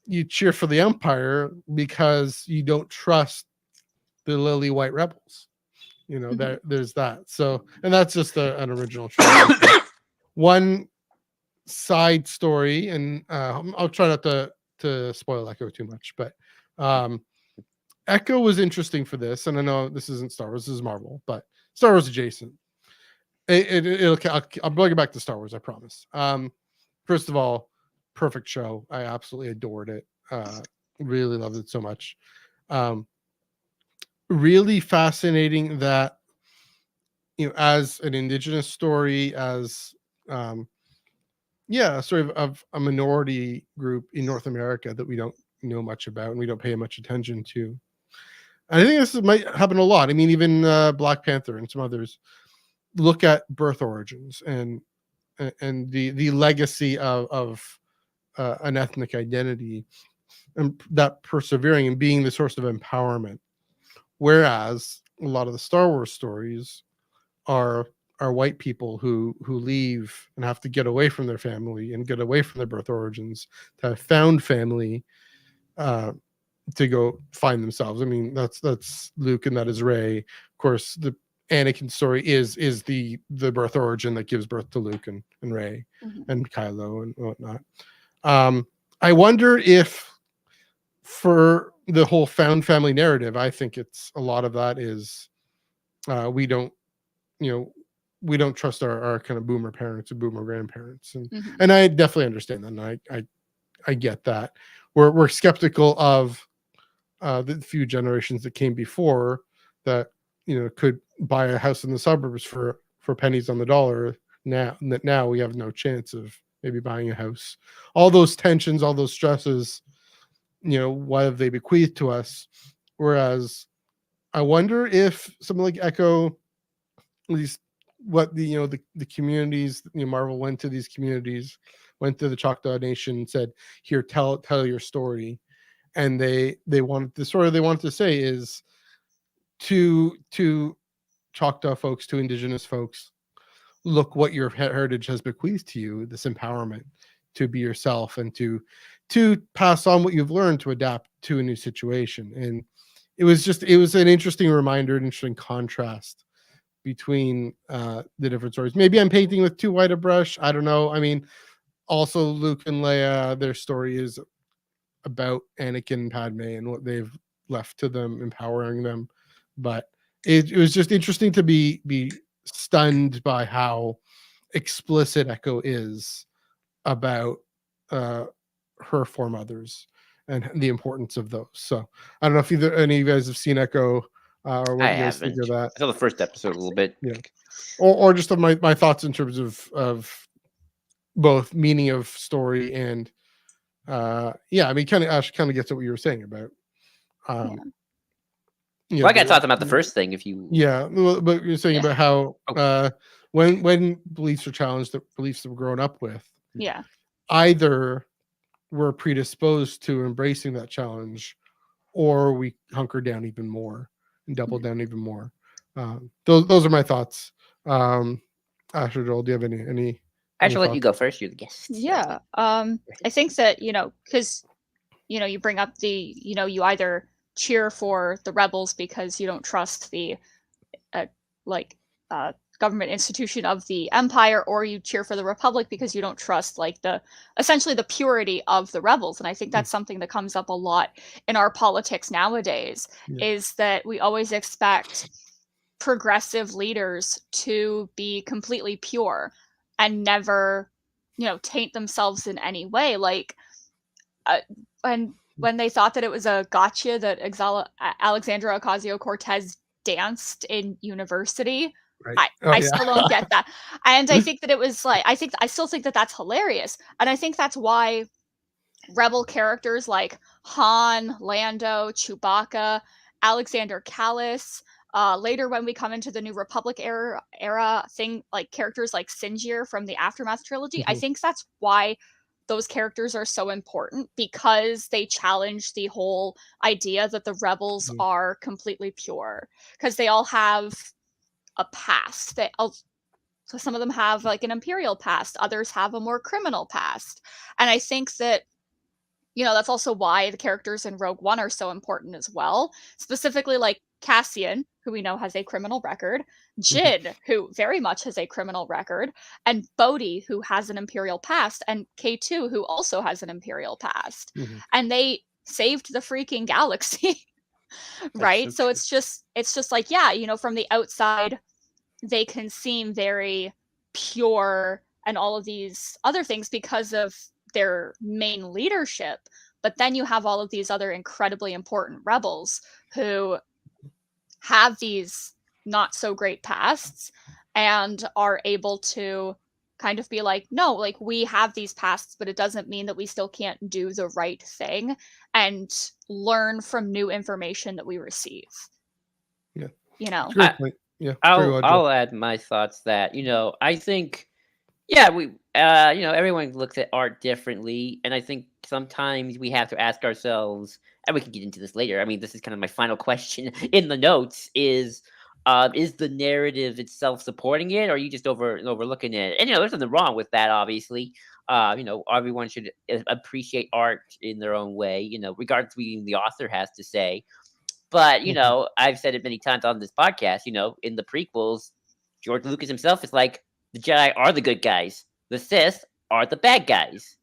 S1: you cheer for the Empire because you don't trust the lily white rebels. There's that. So, and that's just an original trilogy. One side story, and I'll try not to spoil Echo too much, but Echo was interesting for this, and I know this isn't Star Wars, this is Marvel, but Star Wars adjacent. I'll bring it back to Star Wars, I promise. First of all, perfect show. I absolutely adored it. Really loved it so much. Really fascinating that as an indigenous story, as sort of a minority group in North America that we don't know much about and we don't pay much attention to. And I think this might happen a lot. I mean, even Black Panther and some others look at birth origins and the legacy of an ethnic identity, and that persevering and being the source of empowerment. Whereas a lot of the Star Wars stories are white people who leave and have to get away from their family and get away from their birth origins to have found family, to go find themselves. I mean, that's Luke and that is Rey. Of course, the Anakin story is the birth origin that gives birth to Luke and Rey and Kylo and whatnot. I wonder if for the whole found family narrative, I think it's a lot of that is we don't trust our kind of boomer parents or boomer grandparents, and I definitely understand that, and I get that. We're skeptical of the few generations that came before that could buy a house in the suburbs for pennies on the dollar. Now we have no chance of maybe buying a house. All those tensions, all those stresses, what have they bequeathed to us? Whereas I wonder if something like Echo, at least what the communities, Marvel went to these communities, went to the Choctaw Nation, said, here, tell your story. And they wanted the story they wanted to say is to Choctaw folks, to Indigenous folks, look what your heritage has bequeathed to you, this empowerment to be yourself and to pass on what you've learned to adapt to a new situation. And it was an interesting reminder, an interesting contrast between the different stories. Maybe I'm painting with too white a brush. I don't know. I mean, also Luke and Leia, their story is about Anakin and Padme and what they've left to them, empowering them. But it was just interesting to be stunned by how explicit Echo is about her foremothers and the importance of those. So I don't know if any of you guys have seen Echo or what you guys think of that.
S2: I saw the first episode a little bit.
S1: Yeah. Or just of my thoughts in terms of both meaning of story and I mean, Ash kind of gets at what you were saying about.
S2: I got to talk about the first thing. If you,
S1: but you're saying about how when beliefs are challenged, the beliefs that we're growing up with, either we're predisposed to embracing that challenge, or we hunker down even more and double down even more. Those are my thoughts. Ash or Joel, do you have any?
S2: Actually, let you go first. You're the guest.
S3: Yeah. I think that, because, you bring up the, you either cheer for the rebels because you don't trust the, government institution of the empire, or you cheer for the republic because you don't trust, essentially the purity of the rebels. And I think that's something that comes up a lot in our politics nowadays, is that we always expect progressive leaders to be completely pure and never, taint themselves in any way. When they thought that it was a gotcha that Alexandra Ocasio-Cortez danced in university, right. I still don't get that. And I think that it was I still think that that's hilarious. And I think that's why rebel characters like Han, Lando, Chewbacca, Alexander Callis, later when we come into the New Republic era thing, like characters like Sinjir from the Aftermath trilogy, I think that's why those characters are so important, because they challenge the whole idea that the rebels are completely pure, because they all have a past. So some of them have an imperial past, others have a more criminal past. And I think that that's also why the characters in Rogue One are so important as well. Specifically, like Cassian, who we know has a criminal record, Jin, who very much has a criminal record, and Bodhi, who has an imperial past, and K2, who also has an imperial past. And they saved the freaking galaxy, right? So it's just from the outside, they can seem very pure and all of these other things because of their main leadership. But then you have all of these other incredibly important rebels who have these not so great pasts and are able to kind of be like, no, we have these pasts, but it doesn't mean that we still can't do the right thing and learn from new information that we receive.
S2: I'll add my thoughts that, I think Yeah, everyone looks at art differently, and I think sometimes we have to ask ourselves, and we can get into this later. I mean, this is kind of my final question in the notes: is the narrative itself supporting it, or are you just overlooking it? And there's nothing wrong with that, obviously. Everyone should appreciate art in their own way, regardless of what the author has to say. But
S1: Mhm.
S2: I've said it many times on this podcast. In the prequels, George Lucas himself is like, the Jedi are the good guys, the Sith are the bad guys.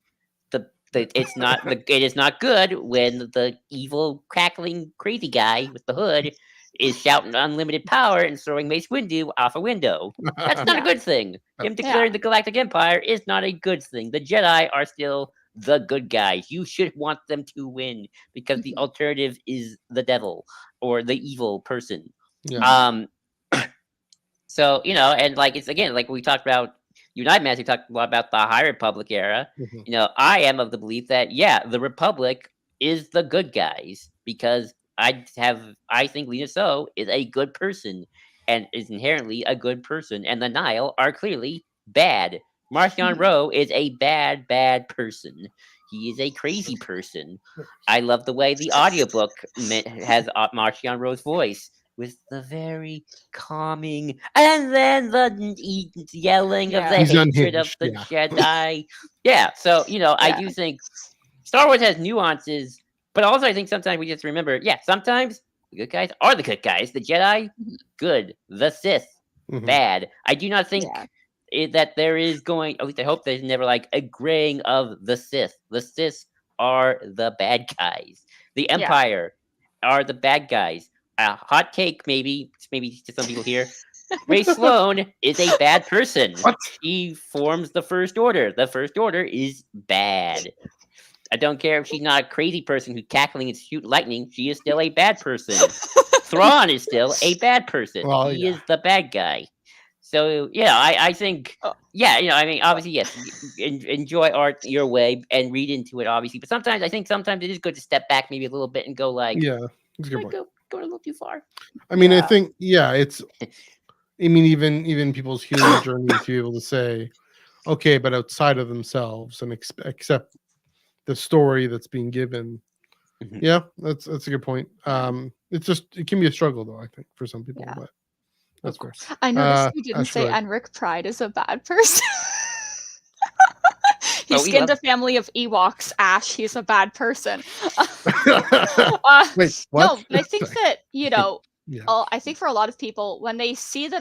S2: It is not good when the evil crackling crazy guy with the hood is shouting unlimited power and throwing Mace Windu off a window. That's not a
S3: Yeah.
S2: good thing. Him
S3: Yeah.
S2: declaring the Galactic Empire is not a good thing. The Jedi are still the good guys. You should want them to win because the
S3: Mhm.
S2: alternative is the devil or the evil person.
S1: Yeah.
S3: Mhm.
S2: Um, so and like it's again like we talked about. You and I, Matt, we talked a lot about the High Republic era.
S1: Mhm.
S2: I am of the belief that the Republic is the good guys because I think Lena So is a good person and is inherently a good person, and the Nile are clearly bad. Marcion
S3: Mhm.
S2: Rowe is a bad person. He is a crazy person. I love the way the audiobook has Marcion Rowe's voice with the very calming, and then the yelling of the
S3: Yeah.
S1: He's
S2: hatred of
S1: unhinged.
S2: the
S1: Yeah.
S2: Jedi. Yeah, so I
S3: Yeah.
S2: do think Star Wars has nuances, but also I think sometimes we just remember, sometimes the good guys are the good guys, the Jedi
S3: Mhm.
S2: good, the Sith
S1: Mhm.
S2: bad. I do not
S3: Yeah.
S2: think that there is going. At least I hope there's never like a graying of the Sith. The Sith are the bad guys. The
S3: Yeah.
S2: Empire are the bad guys. A hot take, maybe to some people here. Ray Sloan is a bad person.
S1: What?
S2: She forms the First Order. The First Order is bad. I don't care if she's not a crazy person who's cackling and shoot lightning. She is still a bad person. Thrawn is still a bad person.
S1: Well,
S2: He
S1: yeah.
S2: is the bad guy. So I think
S3: Oh,
S2: I mean obviously yes, enjoy art your way and read into it obviously, but sometimes it is good to step back maybe a little bit and go like,
S1: Yeah. That's a good
S2: like
S1: point.
S2: go a little too far.
S1: I mean, I
S3: yeah.
S1: think it's. I mean, even people's healing journeys to be able to say, okay, but outside of themselves and accept the story that's being given.
S2: Mhm.
S1: Yeah, that's a good point.
S3: Yeah.
S1: It can be a struggle though, I think, for some people,
S3: Yeah.
S1: but that's fair.
S3: I noticed you didn't say
S1: Asteroid.
S3: Enric Pride is a bad person. He
S2: But we
S3: skinned
S2: love
S3: a family of Ewoks. Ash, he's a bad person. uh,
S1: Wait, what?
S3: no, but I think that
S1: Yeah,
S3: I think for a lot of people, when they see that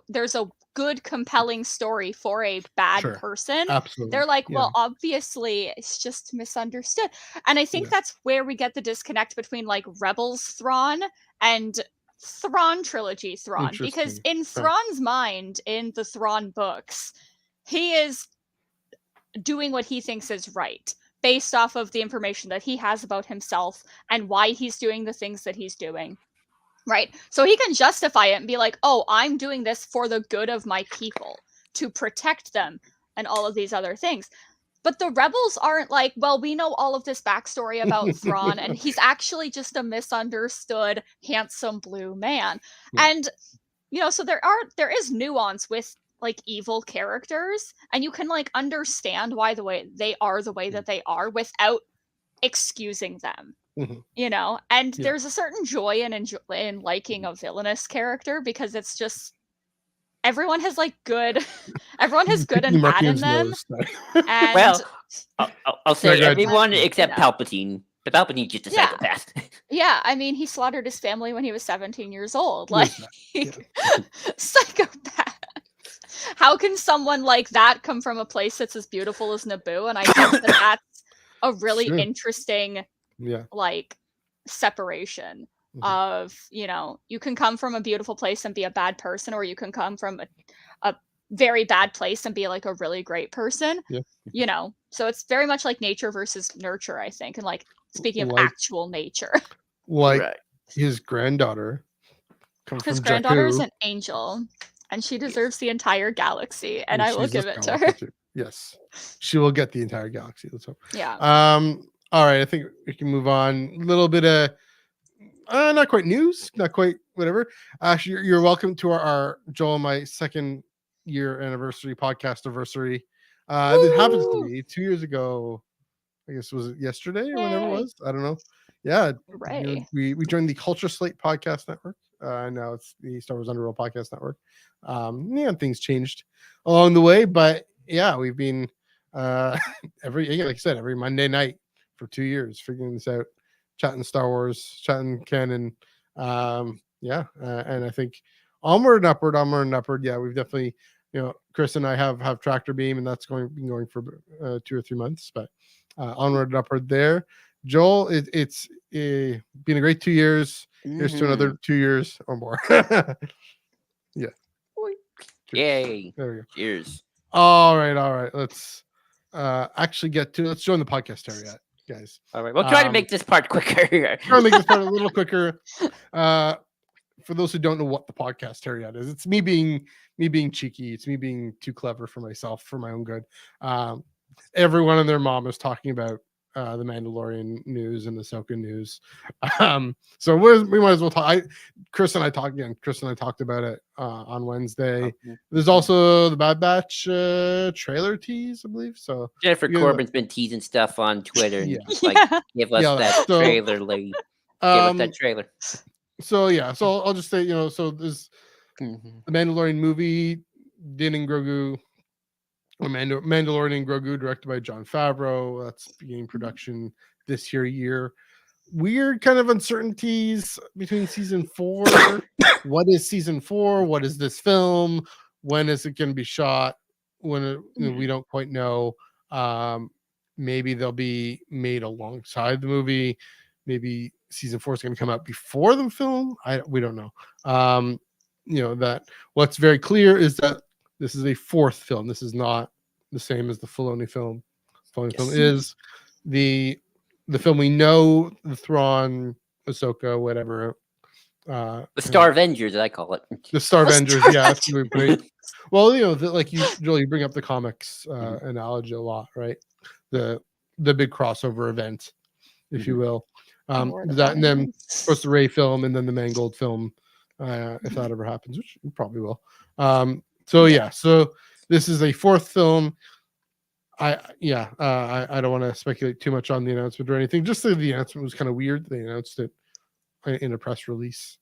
S3: there's a good, compelling story for a bad
S1: sure,
S3: person,
S1: absolutely.
S3: they're like,
S1: Yeah,
S3: well, obviously, it's just misunderstood. And I think
S1: yeah,
S3: that's where we get the disconnect between like Rebels Thrawn and Thrawn trilogy Thrawn, because
S1: interesting.
S3: in
S1: Huh.
S3: Thrawn's mind, in the Thrawn books, he is doing what he thinks is right based off of the information that he has about himself and why he's doing the things that he's doing. Right. So he can justify it and be like, oh, I'm doing this for the good of my people, to protect them and all of these other things. But the rebels aren't like, well, we know all of this backstory about Thrawn, and he's actually just a misunderstood, handsome blue man.
S1: Yeah.
S3: And so there is nuance with like evil characters, and you can like understand why the way that they are without excusing them.
S1: Mhm.
S3: And
S1: Yeah.
S3: there's a certain joy in liking a villainous character, because it's just everyone has like good everyone has good
S1: Picking
S3: and bad in
S1: Markion's
S3: them.
S1: nose.
S3: And
S2: well. I'll
S1: Yeah,
S2: say
S1: go ahead.
S2: everyone
S3: and
S2: except Palpatine. But Palpatine's just a
S3: yeah.
S2: psychopath.
S3: Yeah, I mean, he slaughtered his family when he was 17 years old.
S1: There's
S3: Like,
S1: that. Yeah.
S3: psychopath. How can someone like that come from a place that's as beautiful as Naboo? And I think that that's a really
S1: True.
S3: interesting,
S1: Yeah.
S3: like, separation
S1: Mhm.
S3: of, you can come from a beautiful place and be a bad person, or you can come from a very bad place and be like a really great person.
S1: Yeah.
S3: So it's very much like nature versus nurture, I think. And like, speaking of
S1: Like
S3: actual nature,
S1: like
S2: Right.
S1: his granddaughter comes
S3: his
S1: from
S3: granddaughter is
S1: Jakku,
S3: an angel, and she deserves the entire galaxy, and
S1: and
S3: I will
S1: she's this
S3: give it to
S1: galaxy
S3: her.
S1: too. Yes, she will get the entire galaxy. Let's hope.
S3: Yeah.
S1: All right, I think we can move on. A little bit of not quite news, not quite whatever. You're welcome to our Joel, my second year anniversary podcast anniversary. It happens to be 2 years ago. I guess was it yesterday or whenever it
S3: Yay.
S1: was. I don't know. Yeah,
S3: Hooray.
S1: we joined the Culture Slate podcast network. Now it's the Star Wars Underworld podcast network. Things changed along the way, but yeah, we've been like I said, every Monday night for 2 years figuring this out, chatting Star Wars, chatting canon. And I think onward and upward. Yeah, we've definitely, Chris and I have Tractor Beam, and that's been going for 2 or 3 months, but onward and upward there. Joel, it's been a great 2 years. Here's to another 2 years or more. Yeah.
S2: Yay.
S1: There we go.
S2: Cheers.
S1: All right. Let's let's join the podcast, Harriet, guys.
S2: All right. We'll try to make this part quicker.
S1: Try to make this part a little quicker. For those who don't know what the podcast Harriet is, it's me being cheeky. It's me being too clever for myself, for my own good. Everyone and their mom is talking about the Mandalorian news and the Ahsoka news. So we might as well talk. Chris and I talked about it on Wednesday. There's also the Bad Batch trailer tease, I believe. So
S2: Jennifer Corbin's been teasing stuff on Twitter. And give us that trailer, lady. Give us that trailer.
S1: So I'll just say, so there's the Mandalorian movie, Din and Grogu. Mandalorian and Grogu, directed by Jon Favreau. That's beginning production this year. Weird kind of uncertainties between season 4. What is season 4? What is this film? When is it going to be shot? We don't quite know. Maybe they'll be made alongside the movie. Maybe season 4 is going to come out before the film. We don't know. That what's very clear is that this is a 4th film. This is not the same as the Filoni film. Film is the film we know, the Thrawn, Ahsoka, whatever.
S2: The Star Avengers, I call it.
S1: The Star Avengers, yeah. That's great. Well, like you bring up the comics analogy a lot, right? The big crossover event, if you will. That, and then of course the Rey film, and then the Mangold film, if that ever happens, which it probably will. So this is a 4th film. I don't want to speculate too much on the announcement or anything. Just that the announcement was kind of weird. They announced it in a press release.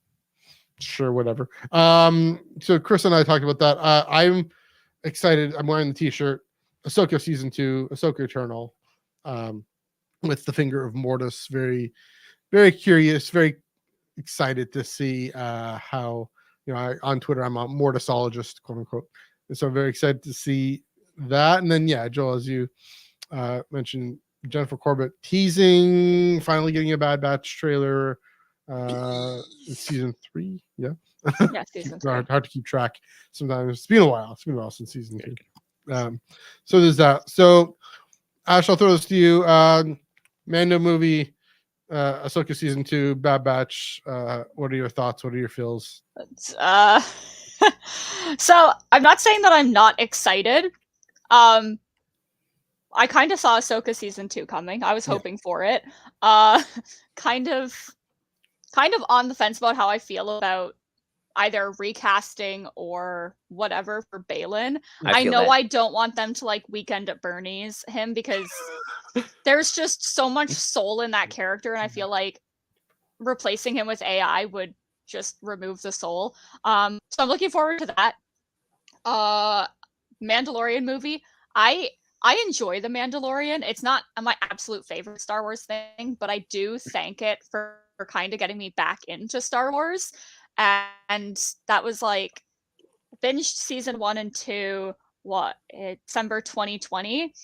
S1: Sure, whatever. So Chris and I talked about that. I'm excited. I'm wearing the T-shirt. Ahsoka season 2, Ahsoka Eternal, with the finger of Mortis. Very, very curious. Very excited to see how. On Twitter, I'm a mortisologist, quote unquote. And so I'm very excited to see that. And then, Joel, as you mentioned, Jennifer Corbett teasing, finally getting a Bad Batch trailer. Season 3, yeah.
S3: Season 3.
S1: Hard to keep track sometimes. It's been a while since season 2. So there's that. So, Ash, I'll throw this to you. Mando movie, Ahsoka season 2, Bad Batch. What are your thoughts? What are your feels?
S3: So I'm not saying that I'm not excited. I kind of saw Ahsoka season 2 coming. I was hoping for it. Kind of on the fence about how I feel about either recasting or whatever for Balin. I know I don't want them to Weekend at Bernie's him, because there's just so much soul in that character, and I feel like replacing him with AI would just remove the soul. So I'm looking forward to that. Mandalorian movie. I enjoy The Mandalorian. It's not my absolute favorite Star Wars thing, but I do thank it for kind of getting me back into Star Wars. And that was binged season 1 and 2, December 2020.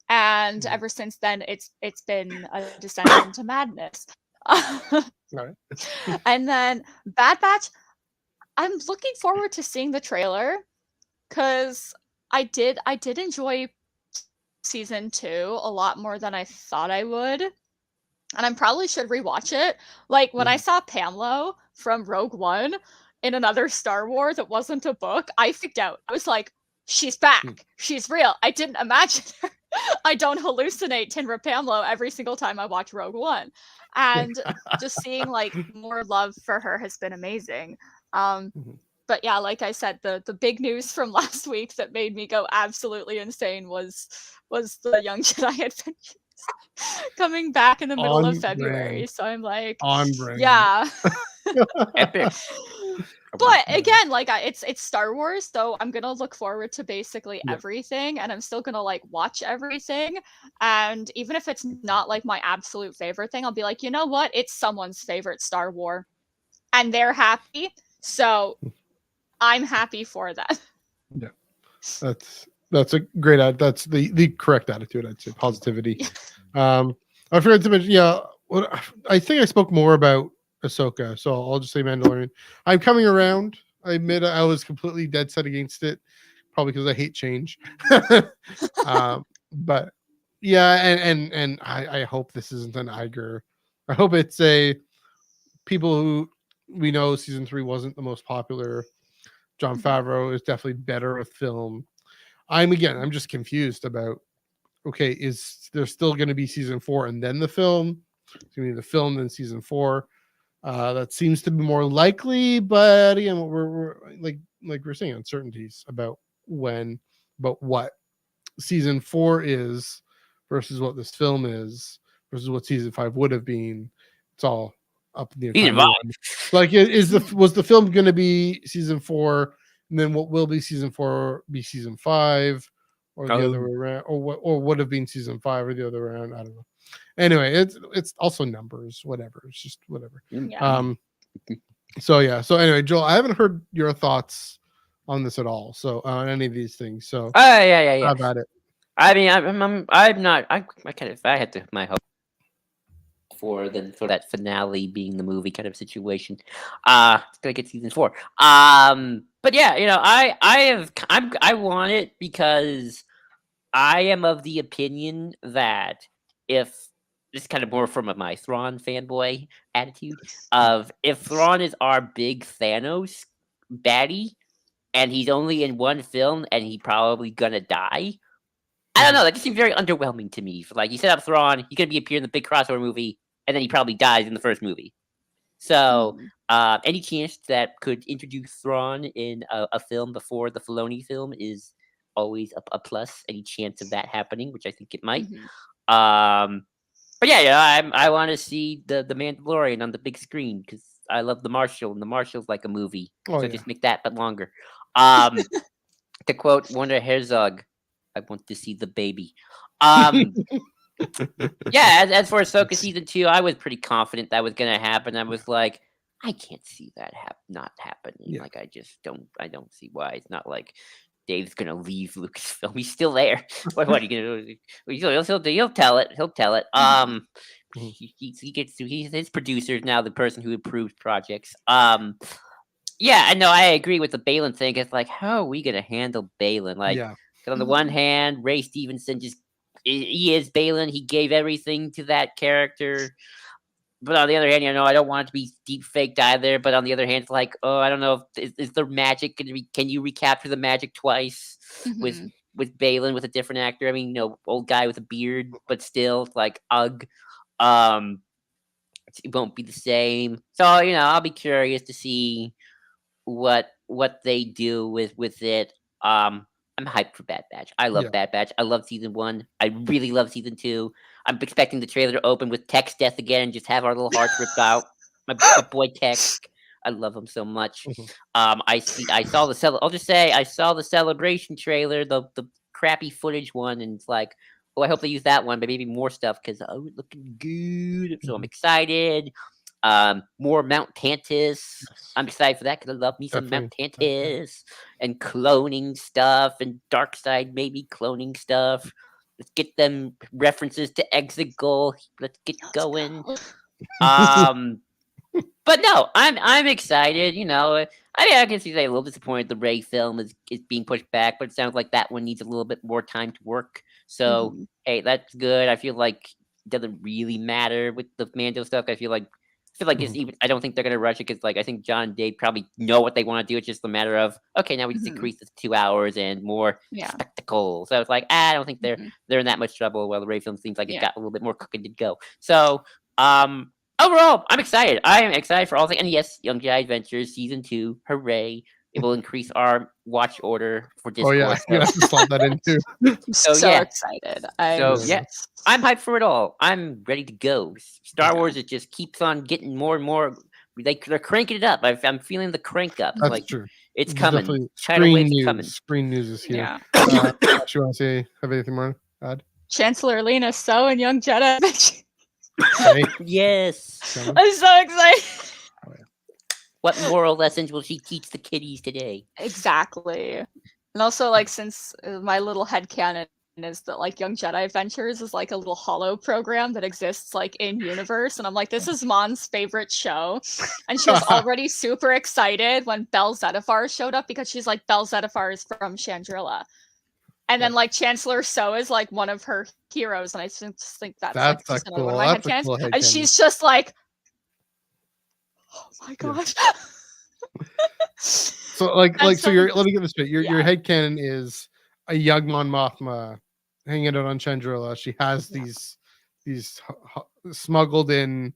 S3: And ever since then, it's been a descent into madness.
S1: Right.
S3: And then Bad Batch, I'm looking forward to seeing the trailer, because I did enjoy season 2 a lot more than I thought I would, and I probably should rewatch it. When I saw Pamlo from Rogue One in another Star Wars that wasn't a book, I freaked out. I was like, she's back. She's real. I didn't imagine her. I don't hallucinate Tinra Pamlo every single time I watch Rogue One. And just seeing more love for her has been amazing. but yeah, like I said, the big news from last week that made me go absolutely insane was the Young Jedi Adventures coming back in the middle of
S1: On
S3: February.
S1: brand.
S3: So I'm like,
S1: On brand.
S3: yeah.
S2: Epic.
S3: But again, like it's Star Wars, so I'm gonna look forward to basically
S1: Yeah.
S3: everything, and I'm still gonna like watch everything. And even if it's not like my absolute favorite thing, I'll be like, you know what? It's someone's favorite Star Wars, and they're happy, so I'm happy for that.
S1: Yeah, that's a great that's the correct attitude. I'd say positivity. I forgot to mention. Yeah, I think I spoke more about Ahsoka, so I'll just say Mandalorian. I'm coming around. I admit I was completely dead set against it, probably because I hate change. But yeah, and I hope this isn't an Iger. I hope it's a people who we know season 3 wasn't the most popular. John Favreau is definitely better with film. I'm just confused about, okay, is there still going to be season 4 and then the film? It's going to be the film then season 4. That seems to be more likely, but again, we're like we're saying, uncertainties about when, but what season 4 is versus what this film is versus what season 5 would have been. It's all up in the air. Like, was the film going to be season 4, and then what will be season 4 be season 5, or the other way around, or would have been season 5 or the other way around? I don't know. Anyway, it's also numbers, whatever. It's just whatever.
S3: Yeah.
S1: So yeah. So anyway, Joel, I haven't heard your thoughts on this at all. So on any of these things. So
S2: yeah.
S1: how about it?
S2: I mean, I'm not. I kind of. I had to my hope for that finale being the movie kind of situation. It's gonna get season 4. But yeah, I want it because I am of the opinion that if this is kind of more from my Thrawn fanboy attitude of if Thrawn is our big Thanos baddie and he's only in one film and he probably gonna die. I don't know. That just seems very underwhelming to me. Like, you set up Thrawn, he's gonna be appearing in the big crossover movie, and then he probably dies in the first movie. So, any chance that could introduce Thrawn in a film before the Filoni film is always a plus. Any chance of that happening, which I think it might. But yeah, I want to see the Mandalorian on the big screen because I love the Marshal, and the Marshal's like a movie. Just make that but longer. To quote Werner Herzog, I want to see the baby. Yeah, as for Ahsoka season 2, I was pretty confident that was gonna happen. I was like, I can't see that not happening.
S1: Yeah.
S2: Like, I don't see why. It's not like Dave's gonna leave Lucasfilm. He's still there. What are you gonna do? He'll tell it. He'll tell it. He gets to his producer is now the person who approves projects. Yeah, I know. I agree with the Balin thing. It's like, how are we gonna handle Balin? Like, 'cause on the one hand, Ray Stevenson he is Balin. He gave everything to that character. But on the other hand, I don't want it to be deep faked either. But on the other hand, it's like, oh, I don't know if is the magic going to be? Can you recapture the magic twice with Balin with a different actor? I mean, old guy with a beard, but still, it's like, ugh. It won't be the same. So I'll be curious to see what they do with it. I'm hyped for Bad Batch. I love Bad Batch. I love season 1. I really love season 2. I'm expecting the trailer to open with Tech's death again and just have our little hearts ripped out. My boy Tech. I love him so much. I saw the Celebration trailer, the crappy footage one, and it's like, oh, I hope they use that one, but maybe more stuff because it's looking good. So I'm excited. More Mount Tantus. I'm excited for that because I love me some Mount Tantus and cloning stuff and Darkseid maybe cloning stuff. Let's get them references to Exit Goal. Let's get going. But no, I'm excited. I can see a little disappointed the Ray film is being pushed back, but it sounds like that one needs a little bit more time to work. So hey, that's good. I feel like it doesn't really matter with the Mando stuff. I feel like it's even. I don't think they're gonna rush it because, I think John and Dave probably know what they want to do. It's just a matter of, okay, now we just increase this 2 hours and more spectacle. So it's like, I don't think they're in that much trouble. While the Ray film seems like it got a little bit more cooking to go. So overall, I'm excited. I am excited for all things. And yes, Young Jedi Adventures season 2, hooray! It will increase our watch order for
S1: Oh
S2: Discord.
S1: yeah, you have to slot that in too.
S3: I'm
S2: So,
S3: so
S2: yeah.
S3: excited.
S2: So,
S1: yeah.
S2: I'm hyped for it all. I'm ready to go. Star
S3: Yeah.
S2: Wars, it just keeps on getting more and more. They're cranking it up. I'm feeling the crank up.
S1: That's
S2: Like
S1: true.
S2: it's
S1: There's
S2: coming.
S1: definitely
S2: Tidal waves
S1: news.
S2: coming.
S1: Screen news is here.
S3: Yeah.
S1: Josh, you want to have anything more to add?
S3: Chancellor Lena So and Young Jedi.
S1: Okay.
S2: Yes.
S3: I'm so excited.
S2: What moral lessons will she teach the kiddies today?
S3: Exactly. And also, like, since my little headcanon is that, like, Young Jedi Adventures is, like, a little holo program that exists, like, in universe. And I'm like, this is Mon's favorite show. And she was already super excited when Bel Zettifar showed up because she's like, Bel Zettifar is from Chandrilla. And then, like, Chancellor So is, like, one of her heroes. And I just think that's like,
S1: That's
S3: just
S1: a
S3: another
S1: cool.
S3: one of my
S1: That's a
S3: headcanons.
S1: cool
S3: And
S1: headcanon.
S3: she's just like, oh my
S1: Yeah.
S3: gosh.
S1: So like so your let me get this straight. Your
S3: Yeah.
S1: headcanon is a young Mon Mothma hanging out on Chandrilla. She has these smuggled in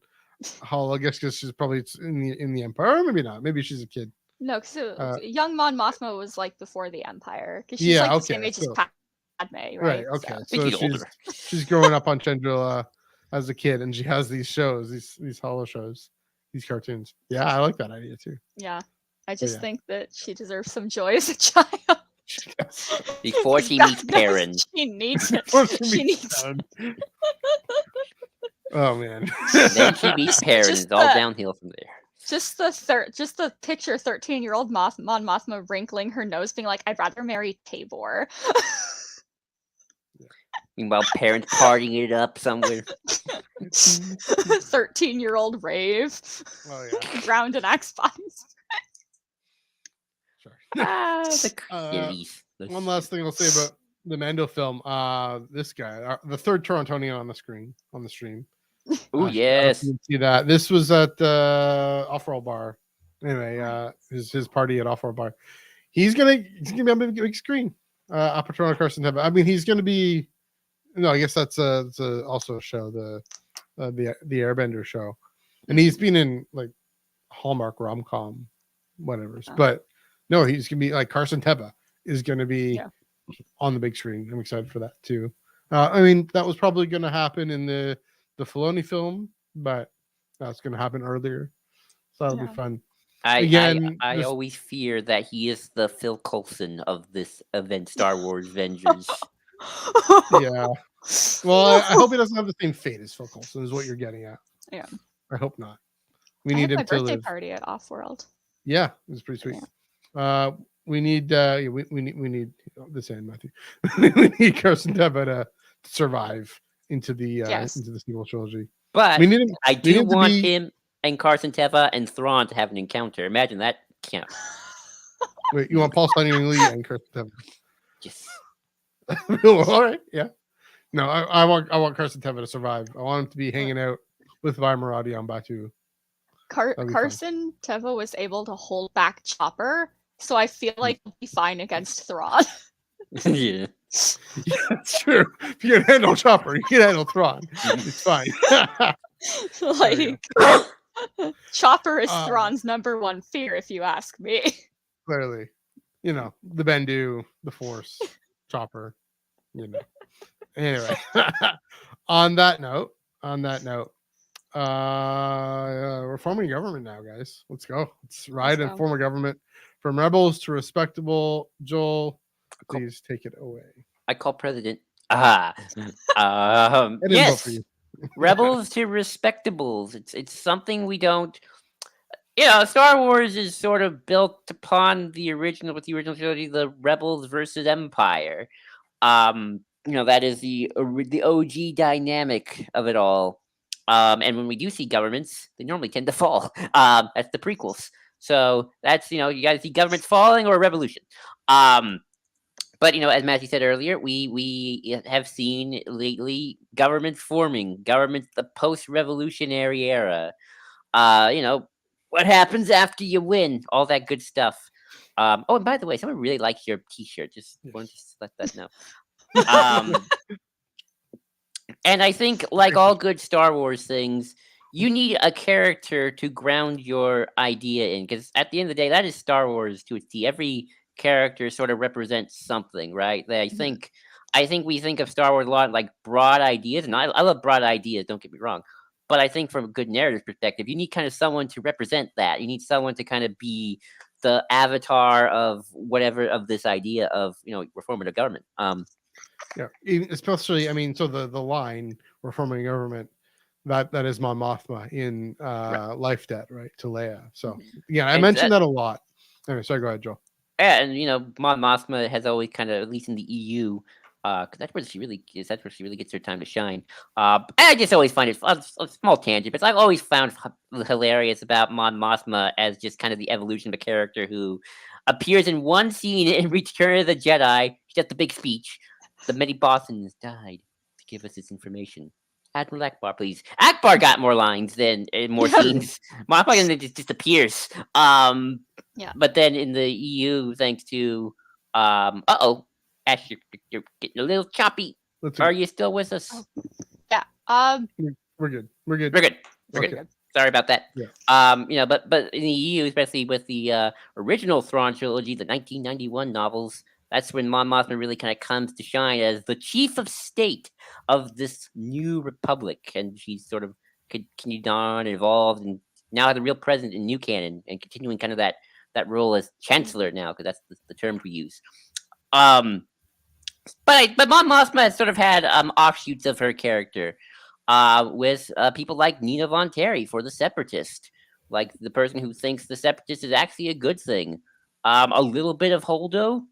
S1: I guess because she's probably in the Empire, or maybe not. Maybe she's a kid.
S3: No, because young Mon Mothma was like before the Empire, because she's
S1: Yeah,
S3: like the
S1: okay,
S3: same age
S1: so-
S3: as Padme, right?
S1: Okay.
S2: Think
S1: So
S2: she's older.
S1: she's growing up on Chandrilla as a kid, and she has these shows, these holo shows, these cartoons. Yeah, I like that idea too.
S3: Yeah, I just
S1: yeah.
S3: think that she deserves some joy as a child.
S1: Yes.
S2: Before she meets Perrin.
S3: She needs it.
S1: Before
S3: She needs.
S1: Perrin. Oh man.
S2: Then she meets Perrin. It's all downhill from there.
S3: Just the picture 13-year-old Mon Mothma wrinkling her nose, being like, "I'd rather marry Tabor."
S2: Meanwhile, Perrin's partying it up somewhere.
S3: 13-year-old rave.
S1: Oh yeah.
S3: Drowned in Axe Spies.
S1: Sure.
S2: The kiddies.
S1: One last thing I'll say about the Mando film. This guy, the third Torontonian on the stream.
S2: Oh yes.
S1: You can see that. This was at the Off-World Bar. Anyway, his party at Off-World Bar. He's gonna be on the big screen. Patrona Carson. I mean, he's gonna be. No, I guess that's also a show, the Airbender show, and he's been in like Hallmark rom-com, whatever. But no, he's gonna be like Carson Teva is gonna be on the big screen. I'm excited for that too. I mean, that was probably gonna happen in the Filoni film, but that's gonna happen earlier, so that'll be fun.
S2: I always fear that he is the Phil Coulson of this event, Star Wars Avengers.
S1: Yeah. Well, I hope he doesn't have the same fate as Phil Coulson, is what you're getting at.
S3: Yeah.
S1: I hope not.
S3: I
S1: We need
S3: had
S1: him
S3: my
S1: to
S3: birthday
S1: live.
S3: party at Off-World.
S1: Yeah, it was pretty sweet. We need we need this end, Matthew. We need Carson Teva to survive into the sequel trilogy.
S2: But
S1: we need him,
S2: I do want him and Carson Teva and Thrawn to have an encounter. Imagine that camp.
S1: Wait, you want Paul Simon Lee and Carson Teva?
S2: Yes.
S1: All right, yeah. No, I want Carson Teva to survive. I want him to be hanging out with Vimarati on Batu.
S3: Carson Teva was able to hold back Chopper, so I feel like he'll be fine against Thrawn.
S2: Yeah.
S1: That's true. If you can handle Chopper, you can handle Thrawn. It's fine.
S3: Like Chopper is Thrawn's number one fear, if you ask me.
S1: Clearly, the Bendu, the Force, Chopper. Anyway, on that note, we're forming a government now, guys. Let's go. Let's ride and form a government from rebels to respectable. Joel, please take it away.
S2: I call president.
S1: I didn't vote for
S2: Yes.
S1: you.
S2: Rebels to respectables. It's something we don't. Star Wars is sort of built upon the original trilogy, the Rebels versus Empire. That is the OG dynamic of it all. And when we do see governments, they normally tend to fall. That's the prequels. So that's, you guys see governments falling or a revolution. But, as Matthew said earlier, we have seen lately governments forming, the post-revolutionary era. What happens after you win, all that good stuff. And by the way, someone really likes your T-shirt. Just wanted to let that know. And I think, like all good Star Wars things, you need a character to ground your idea in, because at the end of the day, that is Star Wars to its T. Every character sort of represents something, right? I think we think of Star Wars a lot like broad ideas, and I love broad ideas. Don't get me wrong, but I think from a good narrative perspective, you need kind of someone to represent that. You need someone to kind of be the avatar of whatever of this idea of reforming the government.
S1: Yeah, especially, I mean, so the line reforming government, that is Mon Mothma in Life Debt, right, to Leia. So yeah, I mentioned that a lot. Anyway, sorry, go ahead, Joel.
S2: Yeah, and Mon Mothma has always kind of, at least in the EU, because that's where she really is. That's where she really gets her time to shine. I just always find it a small tangent, but I've always found hilarious about Mon Mothma as just kind of the evolution of a character who appears in one scene in Return of the Jedi. She does the big speech. The many Bothans died to give us this information. Admiral Akbar, please. Akbar got more lines than more scenes. Mothma just appears.
S3: Yeah.
S2: But then in the EU, thanks to Ash, you're getting a little choppy. Are you still with us?
S3: Oh. Yeah.
S1: We're good. We're good.
S2: We're good. We're
S1: Okay.
S2: good. Sorry about that.
S1: Yeah.
S2: But in the EU, especially with the original Thrawn trilogy, the 1991 novels, that's when Mon Mothma really kind of comes to shine as the chief of state of this new republic, and she's sort of continued on and evolved, and now has a real presence in new canon and continuing kind of that role as chancellor now, because that's the term we use. But Mon Mothma has sort of had offshoots of her character with people like Mina Bonteri for the Separatist, like the person who thinks the Separatist is actually a good thing. A little bit of Holdo.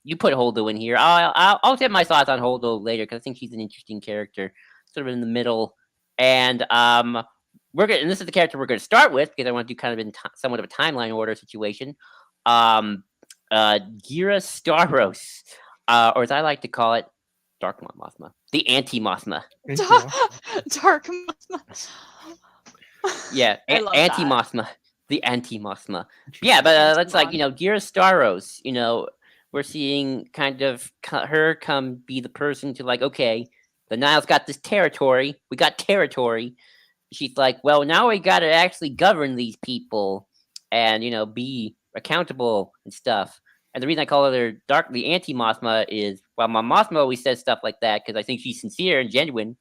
S2: You put Holdo in here. I'll get my thoughts on Holdo later, because I think she's an interesting character, sort of in the middle. And and this is the character we're going to start with, because I want to do kind of in somewhat of a timeline order situation. Ghirra Starros, or as I like to call it, Dark Mon Mothma, the anti-Mothma.
S3: Dark Mothma.
S2: Yeah, anti-Mothma, the anti-Mothma. Yeah, but that's like, Ghirra Starros, we're seeing kind of her come be the person to, like, okay, the Nile's got this territory. We got territory. She's like, well, now we got to actually govern these people and, be accountable and stuff. And the reason I call her the anti-Mothma is, well, Mon Mothma always says stuff like that because I think she's sincere and genuine,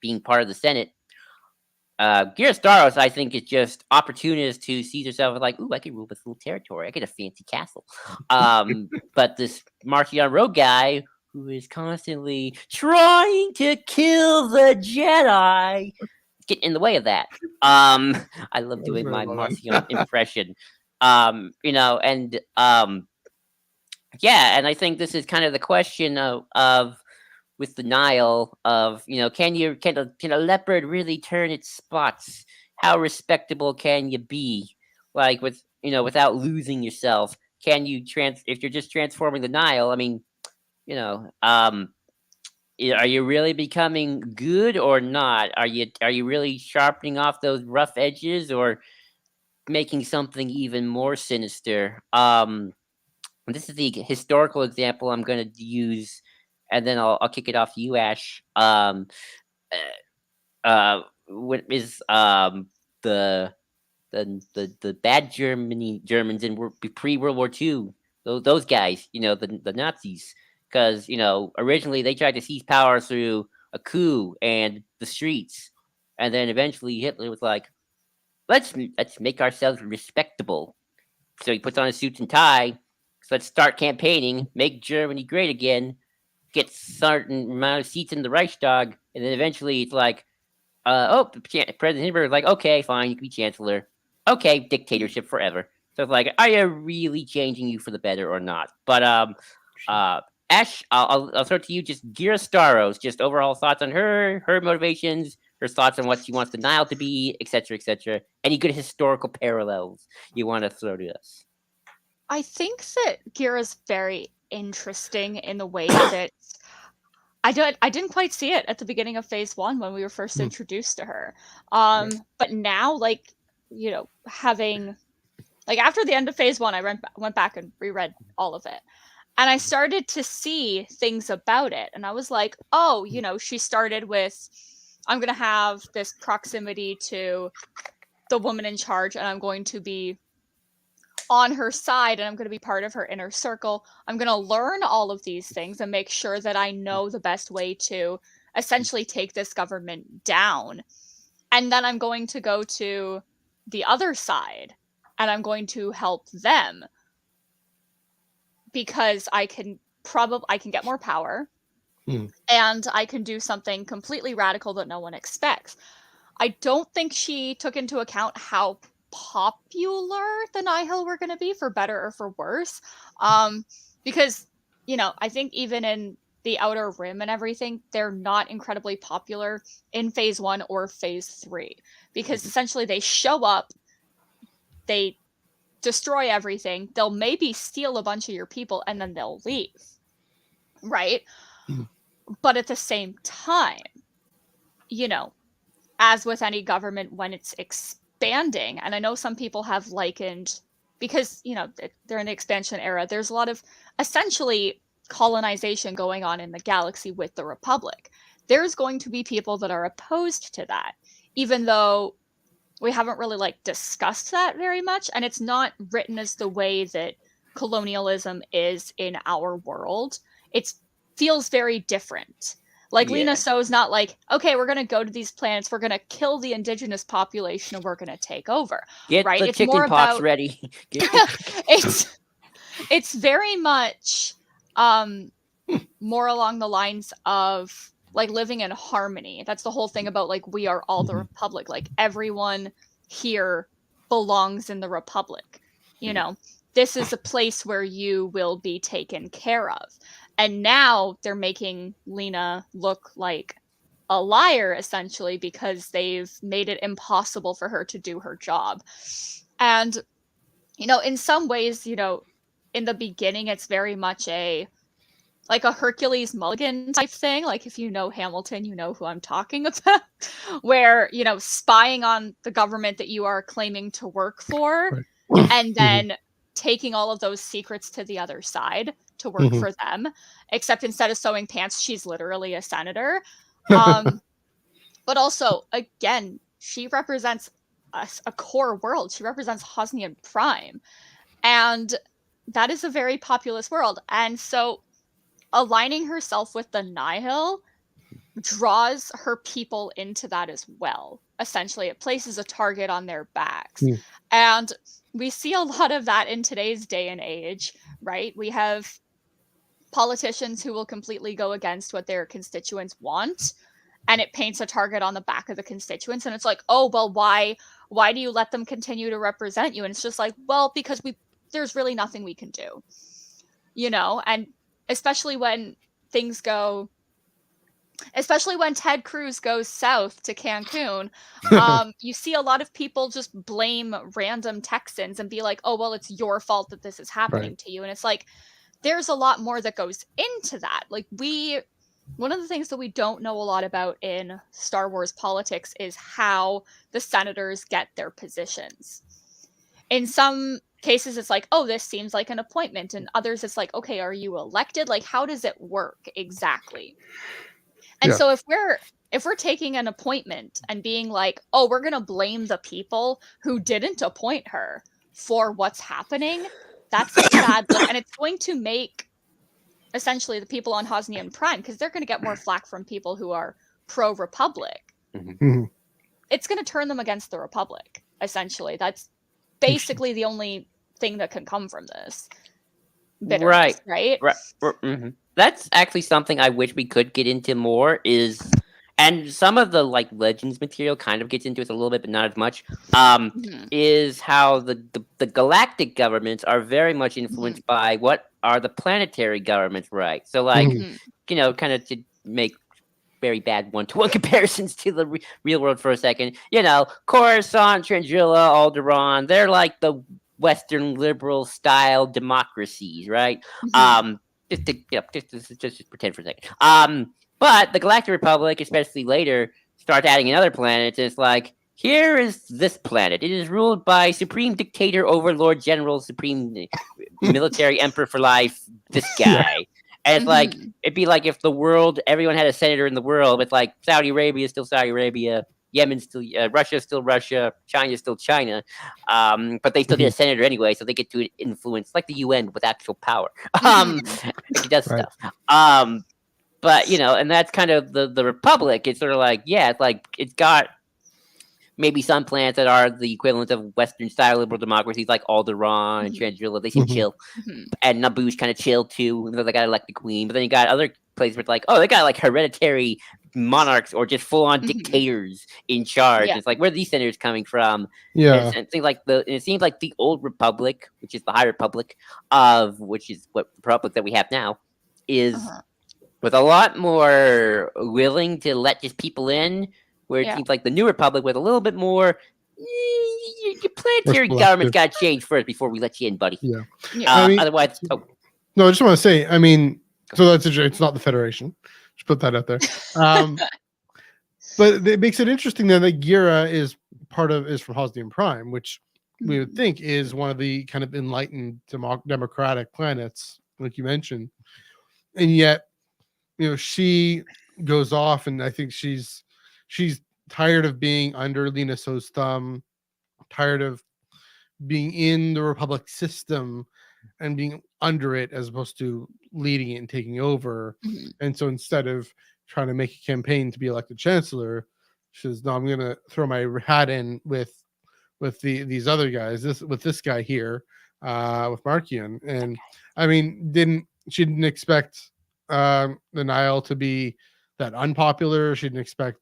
S2: being part of the Senate. Ghirra Starros, I think, is just opportunist who sees herself as like, ooh, I can rule this little territory. I get a fancy castle. But this Marcion Rogue guy who is constantly trying to kill the Jedi, get in the way of that. I love doing my Marcion impression. And and I think this is kind of the question of with the Nile of, can a leopard really turn its spots? How respectable can you be? Like without losing yourself? Can you if you're just transforming the Nile? I mean, are you really becoming good or not? Are you really sharpening off those rough edges or making something even more sinister? This is the historical example I'm going to use, and then I'll kick it off to you, Ash. What is the bad Germans in pre-World War II? Those guys, the Nazis. Because, originally they tried to seize power through a coup and the streets. And then eventually Hitler was like, let's make ourselves respectable. So he puts on a suit and tie. So let's start campaigning, make Germany great again, get certain amount of seats in the Reichstag. And then eventually it's like, President Hindenburg is like, okay, fine, you can be chancellor. Okay, dictatorship forever. So it's like, are you really changing you for the better or not? But Ash, I'll throw it to you. Just Ghirra Starros, just overall thoughts on her motivations, her thoughts on what she wants the Nile to be, etc., etc. Any good historical parallels you want to throw to us?
S3: I think that Ghirra's very interesting in the way that I didn't quite see it at the beginning of Phase 1 when we were first introduced to her. But now, having after the end of Phase 1, I went back and reread all of it. And I started to see things about it. And I was like, oh, she started with I'm going to have this proximity to the woman in charge, and I'm going to be on her side, and I'm going to be part of her inner circle. I'm going to learn all of these things and make sure that I know the best way to essentially take this government down. And then I'm going to go to the other side, and I'm going to help them because I can get more power, and I can do something completely radical that no one expects. I don't think she took into account how popular the Nihil were going to be, for better or for worse. Because, I think even in the Outer Rim and everything, they're not incredibly popular in Phase 1 or Phase 3. Because essentially they show up, they destroy everything, they'll maybe steal a bunch of your people, and then they'll leave. Right? But at the same time, as with any government, when it's expanding, and I know some people have likened, because, they're in the expansion era, there's a lot of essentially colonization going on in the galaxy with the Republic. There's going to be people that are opposed to that, even though we haven't really discussed that very much, and it's not written as the way that colonialism is in our world. It feels very different. Lena So's not okay, we're going to go to these planets, we're going to kill the indigenous population, and we're going to take over.
S2: Get
S3: right?
S2: the
S3: It's
S2: chicken
S3: more
S2: pox
S3: about
S2: ready.
S3: it's very much more along the lines of living in harmony. That's the whole thing about we are all the Republic. Everyone here belongs in the Republic. This is a place where you will be taken care of. And now they're making Lena look like a liar, essentially, because they've made it impossible for her to do her job. And, in some ways, in the beginning, it's very much a Hercules Mulligan type thing. If you know Hamilton, you know who I'm talking about. Where, spying on the government that you are claiming to work for, and then taking all of those secrets to the other side to work for them, except instead of sewing pants, she's literally a senator. But also, again, she represents a core world. She represents Hosnian Prime, and that is a very populous world. And so aligning herself with the Nihil draws her people into that as well. Essentially, it places a target on their backs. And we see a lot of that in today's day and age, right? We have politicians who will completely go against what their constituents want, and it paints a target on the back of the constituents, and it's oh, well, why do you let them continue to represent you? And it's just well, because there's really nothing we can do, and especially when Ted Cruz goes south to Cancun, you see a lot of people just blame random Texans and be oh, well, it's your fault that this is happening to you. And it's there's a lot more that goes into that. One of the things that we don't know a lot about in Star Wars politics is how the senators get their positions. In some cases, it's oh, this seems like an appointment. And others, it's okay, are you elected? How does it work exactly? And so if we're taking an appointment and being oh, we're going to blame the people who didn't appoint her for what's happening, that's a bad look. And it's going to make essentially the people on Hosnian Prime, because they're going to get more flack from people who are pro-Republic. It's going to turn them against the Republic, essentially. That's basically the only thing that can come from this. Bitterness, right?
S2: That's actually something I wish we could get into more, and some of the Legends material kind of gets into it a little bit, but not as much. Is how the galactic governments are very much influenced by what are the planetary governments, right? So kind of to make very bad one-to-one comparisons to the real world for a second. Coruscant, Trandrilla, Alderaan, they're the Western liberal style democracies, right? Just pretend for a second. But the Galactic Republic, especially later, starts adding in other planets. And it's here is this planet. It is ruled by Supreme Dictator, Overlord, General, Supreme Military Emperor for life, this guy. And it's like
S3: Mhm.
S2: it'd be like if the world, everyone had a senator in the world, with like Saudi Arabia is still Saudi Arabia, Yemen's still Russia is still Russia, China is still China, but they still get a
S1: Mhm.
S2: senator anyway, so they get to influence like the UN with actual power.
S3: Mhm.
S2: She does
S1: Right.
S2: stuff. But and that's kind of the republic. It's sort of like it's like it's got maybe some planets that are the equivalent of Western style liberal democracies, like Alderaan and
S3: Mhm.
S2: Transilla. They seem
S1: Mhm.
S2: chill,
S3: Mhm.
S2: and Naboo's kind of chill too, even though they got to elect the queen. But then you got other places where it's like, oh, they got like hereditary monarchs or just full on
S3: Mhm.
S2: dictators in charge.
S3: Yeah.
S2: It's like, where are these senators coming from?
S1: Yeah.
S2: And it seems like the old republic, which is the High Republic, of which is what the republic that we have now, is
S3: Uh-huh.
S2: with a lot more willing to let just people in. Where it
S3: Yeah.
S2: seems like the New Republic with a little bit more. Your
S1: More
S2: planetary government's
S1: selective.
S2: got to change first before we let you in, buddy.
S1: Yeah.
S3: Yeah.
S1: I mean,
S2: Otherwise,
S1: no, I just want to say, I mean, so it's not the Federation. Just put that out there. But it makes it interesting then that Ghirra is from Hosnian Prime, which we would think is one of the kind of enlightened democratic planets, like you mentioned, and yet she goes off, and I think she's tired of being under Lina So's thumb, tired of being in the Republic system and being under it as opposed to leading it and taking over.
S3: Mhm.
S1: And so instead of trying to make a campaign to be elected chancellor, she says, "No, I'm going to throw my hat in with these other guys. This guy here, with Markian." And I mean, she didn't expect the Nile to be that unpopular. She didn't expect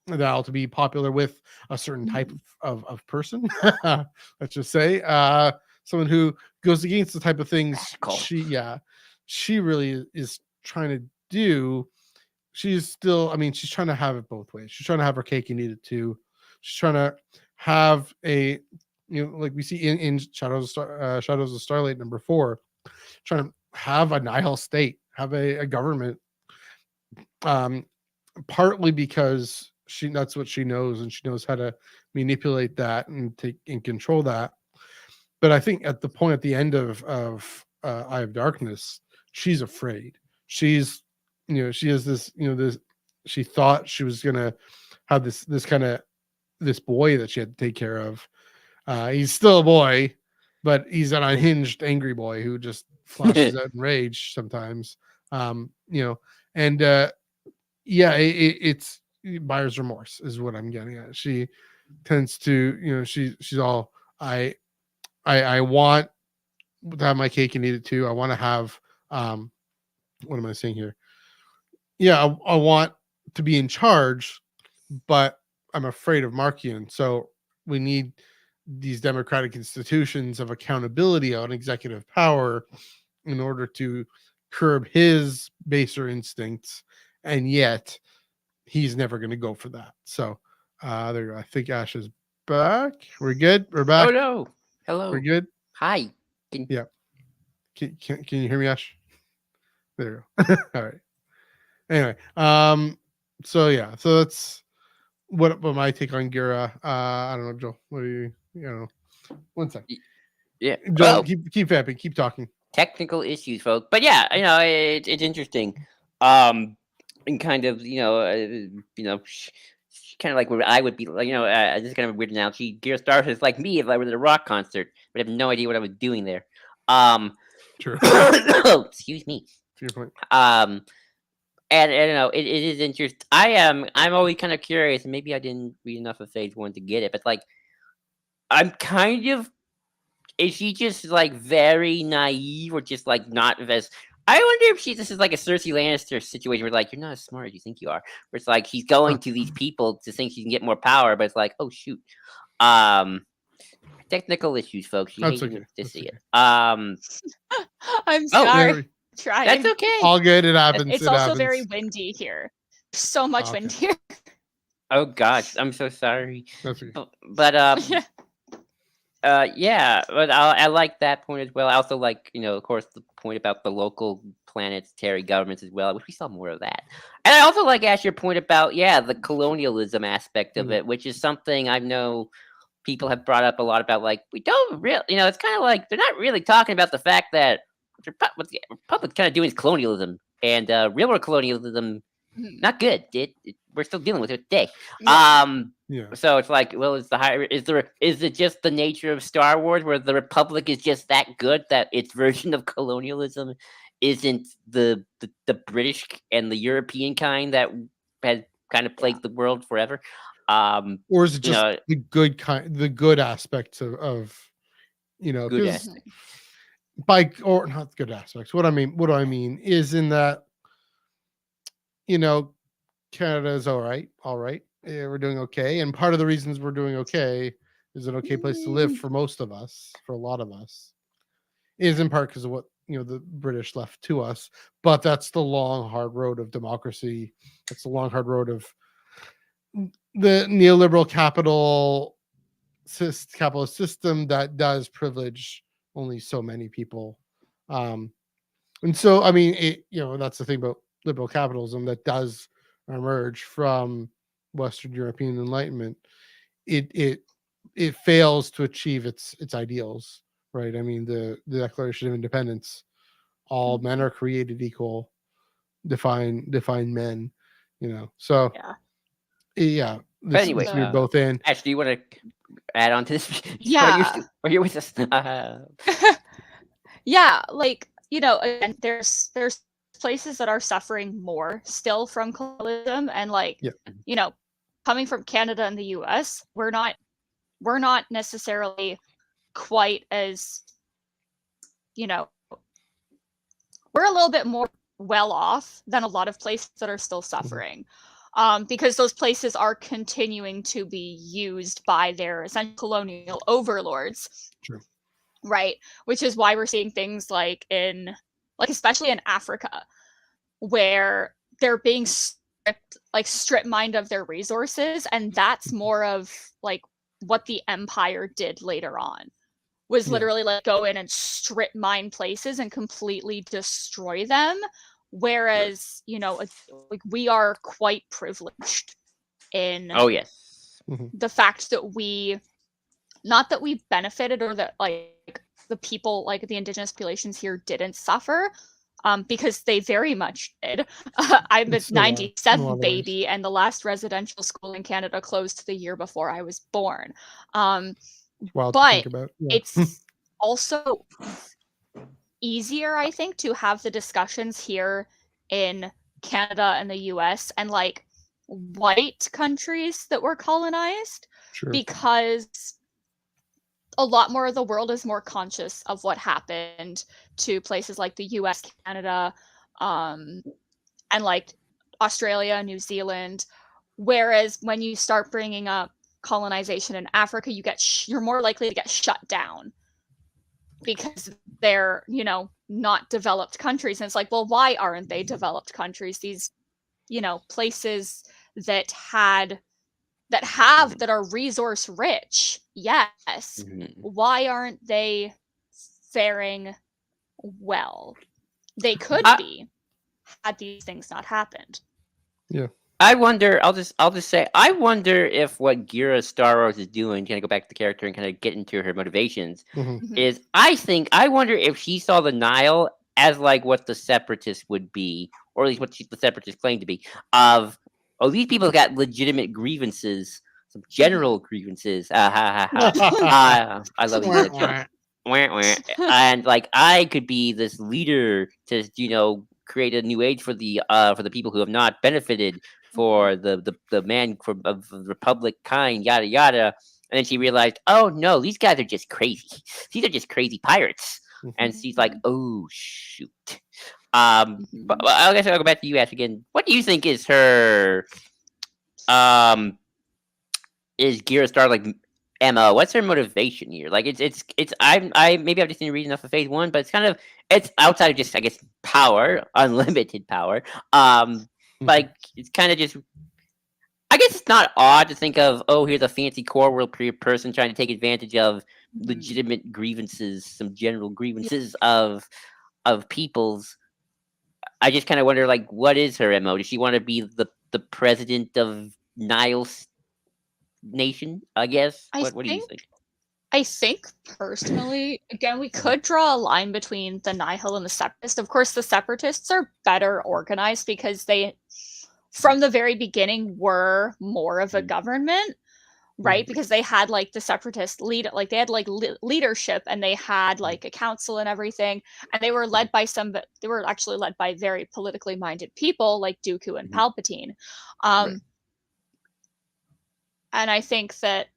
S1: the Nile to be popular with a certain type of person. Let's just say someone who goes against the type of things she really is trying to do. She's still, I mean, she's trying to have it both ways. She's trying to have her cake and eat it too. She's trying to have a, like we see in Shadows of Starlight #4, trying to have a Nihil state, have a government, partly because that's what she knows, and she knows how to manipulate that and take and control that. But I think at the end of Eye of Darkness, she's afraid. She's, she has this, this. She thought she was gonna have this kind of this boy that she had to take care of. He's still a boy, but he's an unhinged, angry boy who just flashes out in rage sometimes. And it's buyer's remorse is what I'm getting at. She tends to, she's all I want to have my cake and eat it too. I want to have what am I saying here? Yeah, I want to be in charge, but I'm afraid of Markian. So we need these democratic institutions of accountability on executive power in order to curb his baser instincts, and yet he's never going to go for that. So there you go. I think Ash is back. We're good. We're back.
S2: Oh no! Hello.
S1: We're good.
S2: Hi.
S1: Yeah. Can you hear me, Ash? There you go. All right. Anyway, so yeah, so that's what my take on Ghirra. I don't know, Joel. What do you? One sec.
S2: Yeah.
S1: Joel,
S2: Well,
S1: keep fapping, keep talking.
S2: technical issues, folks. But yeah, it's interesting. And kind of, kind of like where I would be, like, this is kind of a weird analogy. Ghirra Starros is like me if I were at a rock concert, but I have no idea what I was doing there.
S1: True.
S2: Excuse me.
S1: To your point.
S2: And it is interesting. I'm always kind of curious, and maybe I didn't read enough of Phase 1 to get it, but like, I'm kind of, is she just like very naive or just like not as, I wonder if this is like a Cersei Lannister situation where like, you're not as smart as you think you are. Where it's like she's going to these people to think she can get more power, but it's like, oh shoot. Technical issues, folks. You
S1: That's
S2: hate
S1: okay.
S2: to see it.
S3: I'm
S2: Oh,
S3: sorry. Trying.
S2: That's okay.
S1: All good. It happens.
S3: It's
S1: it
S3: also
S1: happens.
S3: very windy here. So much wind here.
S2: Oh gosh, I'm so sorry.
S1: That's okay.
S2: But
S3: Yeah.
S2: but I like that point as well. I also like, of course, the point about the local planetary governments as well. I wish we saw more of that. And I also like, Ash, your point about, the colonialism aspect of it, which is something I know people have brought up a lot about. Like, we don't really, it's kind of like they're not really talking about the fact that what the Republic's kind of doing is colonialism, and real world colonialism,
S3: Mhm.
S2: not good. We're still dealing with it today.
S3: Yeah.
S1: Yeah.
S2: So it's like, well, is it just the nature of Star Wars where the Republic is just that good that its version of colonialism isn't the British and the European kind that has kind of plagued the world forever?
S1: Or is it
S2: You
S1: just
S2: know,
S1: the good aspects of
S2: good
S1: because
S2: aspect.
S1: or not good aspects. What do I mean is in that Canada is all right. Yeah, we're doing okay, and part of the reasons we're doing okay is an okay place to live for most of us, for a lot of us, is in part because of what the British left to us. But that's the long, hard road of democracy. That's the long, hard road of the neoliberal capitalist system that does privilege only so many people. And so, I mean, that's the thing about liberal capitalism that does emerge from Western European Enlightenment. It fails to achieve its ideals, right? I mean, the Declaration of Independence, all men are created equal, define men, So
S3: Yeah.
S1: yeah,
S2: But
S1: this
S2: anyway,
S1: we're both in.
S2: Ash, do you want to add on to this?
S3: Yeah.
S2: Are you with us?
S3: Yeah, like, again, there's places that are suffering more still from colonialism, and like,
S1: Yeah.
S3: Coming from Canada and the US, we're not necessarily quite as, we're a little bit more well off than a lot of places that are still suffering. Because those places are continuing to be used by their essential colonial overlords.
S1: True.
S3: Right, which is why we're seeing things like especially in Africa, where they're being strip mined of their resources, and that's more of like what the empire did later on, was literally like go in and strip mine places and completely destroy them, whereas like we are quite privileged in
S2: Oh yes.
S3: the fact that not that we benefited, or that like the people, like the indigenous populations here, didn't suffer, because they very much did. I'm a
S1: It's still are, in a lot
S3: 97
S1: of ways.
S3: baby, and the last residential school in Canada closed the year before I was born.
S1: Wild to
S3: But
S1: think about. Yeah.
S3: it's also easier, I think, to have the discussions here in Canada and the US and like white countries that were colonized,
S1: Sure.
S3: because a lot more of the world is more conscious of what happened to places like the US, Canada, and like Australia, New Zealand. Whereas when you start bringing up colonization in Africa, you're more likely to get shut down because they're, not developed countries. And it's like, well, why aren't they developed countries? These, places that are resource rich, yes. Why aren't they faring well? They could be, had these things not happened.
S1: Yeah.
S2: I wonder. I'll just say. I wonder if what Ghirra Starros is doing, kind of go back to the character and kind of get into her motivations, is I wonder if she saw the Nile as like what the Separatists would be, or at least what the Separatists claim to be. These people got legitimate grievances, some general grievances. I love these jokes. And like I could be this leader to create a new age for the people who have not benefited, for the man of the Republic kind, yada yada. And then she realized, oh no, these guys are just crazy. These are just crazy pirates. And she's like, oh shoot. But I guess I'll go back to you, Ash, again. What do you think is her is Ghirra Star like MO? What's her motivation here? Like it's I maybe I've just been reading enough of phase one, but it's outside of just, I guess, power, unlimited power. Like it's kind of just, I guess it's not odd to think of, oh, here's a fancy core world person trying to take advantage of legitimate grievances, some general grievances of people's. I just kind of wonder, like, what is her MO? Does she want to be the president of Nile nation? I guess. What do you think?
S3: I think personally, again, we could draw a line between the Nihil and the Separatists. Of course, the Separatists are better organized because they, from the very beginning, were more of a government, right? Because they had like the Separatist they had like leadership, and they had like a council and everything, and they were led by they were actually led by very politically minded people like Dooku and Palpatine. And I think that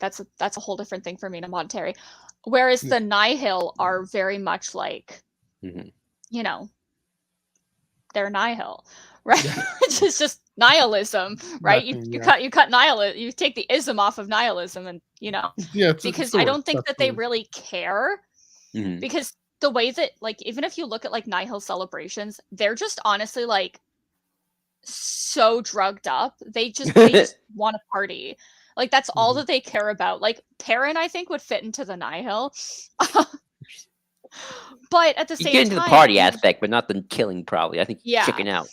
S3: that's a whole different thing for Mina Bonteri. Whereas the Nihil are very much like, you know, they're Nihil, right? Which is just nihilism, right? You cut nihilism, you take the ism off of nihilism, and because I don't think that they really care, because the way that, like, even if you look at like Nihil celebrations, they're just honestly like so drugged up. They just want to party. Like, that's all that they care about. Like, Perrin, I think, would fit into the Nihil. But at the same time,
S2: you get into the party aspect, but not the killing, probably. I think chicken out.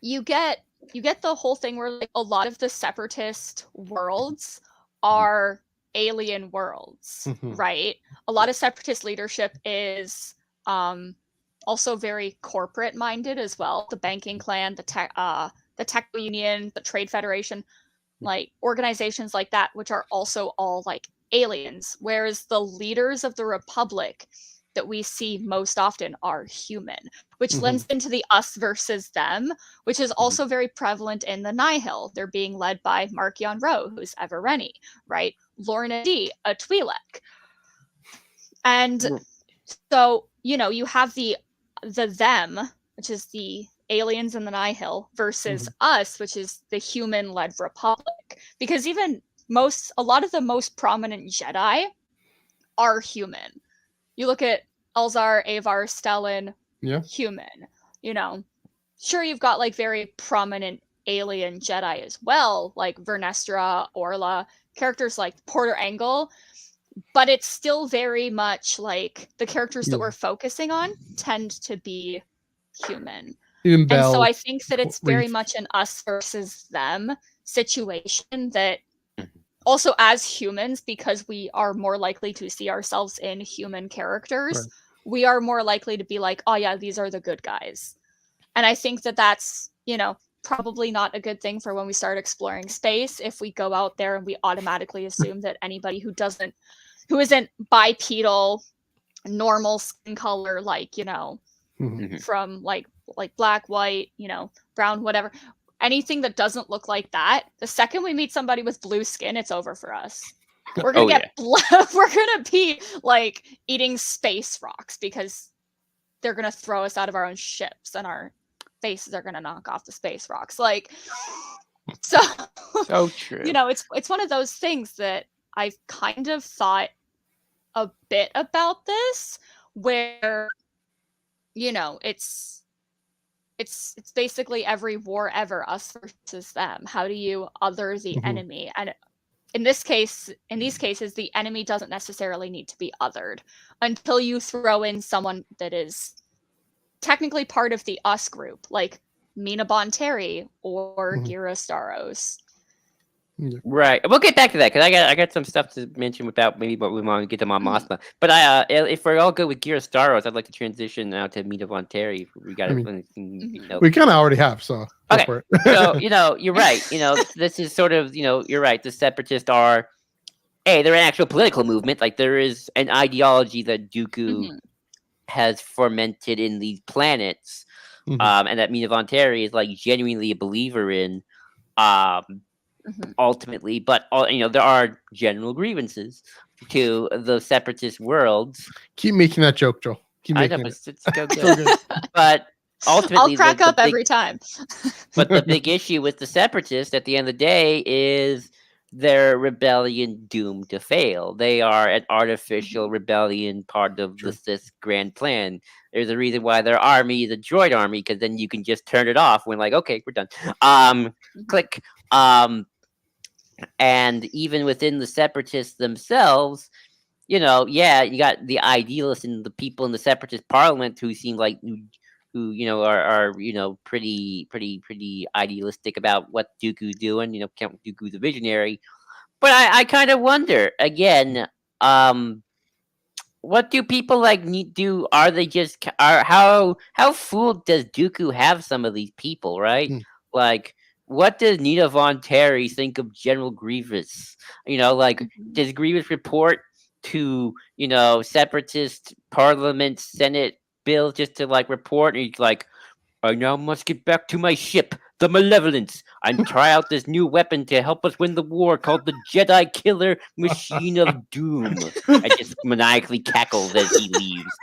S3: You get the whole thing where like a lot of the Separatist worlds are alien worlds, right? A lot of Separatist leadership is also very corporate minded as well. The banking clan, the tech union, the trade federation, like organizations like that, which are also all like aliens, whereas the leaders of the Republic that we see most often are human, which lends into the us versus them, which is also very prevalent in the Nihil. They're being led by Markion Ro, who's Evereni, right? Lorna D, a Twi'lek. And so, you have the them, which is the aliens in the Nihil, versus us, which is the human-led Republic. Because even a lot of the most prominent Jedi are human. You look at Elzar, Avar, Stellan, human. Sure, you've got like very prominent alien Jedi as well, like Vernestra, Orla, characters like Porter Engle, but it's still very much like the characters that we're focusing on tend to be human. And so I think that it's very much an us versus them situation, that also as humans, because we are more likely to see ourselves in human characters, we are more likely to be like, oh yeah, these are the good guys. And I think that that's, probably not a good thing for when we start exploring space, if we go out there and we automatically assume that anybody who isn't bipedal, normal skin color, like, from like black, white, brown, whatever, anything that doesn't look like that, the second we meet somebody with blue skin, it's over for us. We're gonna we're gonna be like eating space rocks, because they're gonna throw us out of our own ships, and our faces are gonna knock off the space rocks. Like, so
S2: true.
S3: It's one of those things that I've kind of thought a bit about this, where it's basically every war ever, us versus them. How do you other the enemy? And in these cases, the enemy doesn't necessarily need to be othered until you throw in someone that is technically part of the us group, like Mina Bonteri or Ghirra Starros.
S2: Right. We'll get back to that, because I got some stuff to mention about maybe what we want to get to Mon Mothma. But if we're all good with Ghirra Starros, I'd like to transition now to Mina Bonteri. We got
S1: we kind of already have, so
S2: okay. So you're right. This is sort of you're right. The Separatists are they're an actual political movement. Like, there is an ideology that Dooku has fermented in these planets, and that Mina Bonteri is like genuinely a believer in. Ultimately, but there are general grievances to the Separatist worlds.
S1: Keep making that joke, Joe.
S2: I know, but it's so good. But ultimately,
S3: I'll crack up every time.
S2: But the big issue with the Separatists at the end of the day is their rebellion doomed to fail. They are an artificial rebellion, part of the Sith grand plan. There's a reason why their army is a droid army, because then you can just turn it off when, like, okay, we're done. Click. And even within the Separatists themselves, you got the idealists and the people in the Separatist parliament who seem like who are pretty idealistic about what Dooku's doing. Count Dooku's a visionary, But I kind of wonder again. What do people like need do? Are they just are how fooled does Dooku have some of these people? Right,
S1: Mm.
S2: like what does Nina Bonteri think of General Grievous? Like
S3: Mhm.
S2: does Grievous report to separatist Parliament Senate bills just to like report? And he's like, I now must get back to my ship, the Malevolence, and try out this new weapon to help us win the war called the Jedi Killer Machine of Doom. I just maniacally cackles as he leaves.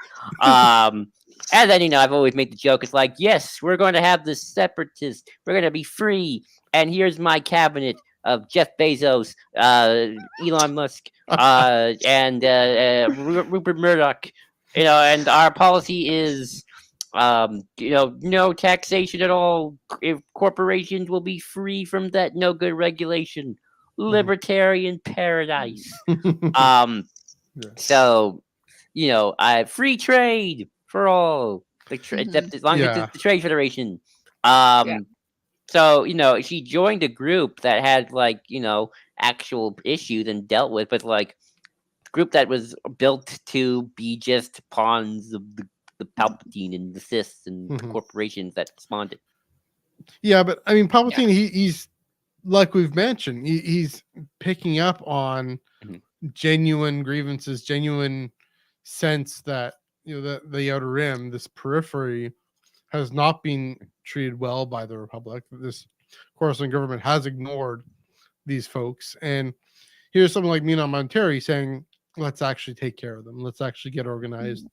S2: And then, I've always made the joke. It's like, yes, we're going to have the separatists. We're going to be free. And here's my cabinet of Jeff Bezos, Elon Musk, and Rupert Murdoch. And our policy is no taxation at all. If corporations will be free from that no good regulation. Libertarian paradise.
S1: Yes.
S2: So, I free trade for all.
S3: Mhm.
S2: As long as
S1: Yeah.
S2: it's the Trade Federation.
S3: Yeah.
S2: So, she joined a group that had like, actual issues and dealt with, but like group that was built to be just pawns of the Palpatine and the Sith and the
S1: Mhm.
S2: corporations that spawned it.
S1: Yeah, but I mean,
S3: Yeah.
S1: Palpatine, he's like we've mentioned, he's picking up on
S2: Mhm.
S1: genuine grievances, genuine sense that the Outer Rim, this periphery, has not been treated well by the Republic. This Coruscant government has ignored these folks, and here's someone like Mina Bonteri saying, "Let's actually take care of them. Let's actually get organized."
S3: Mhm.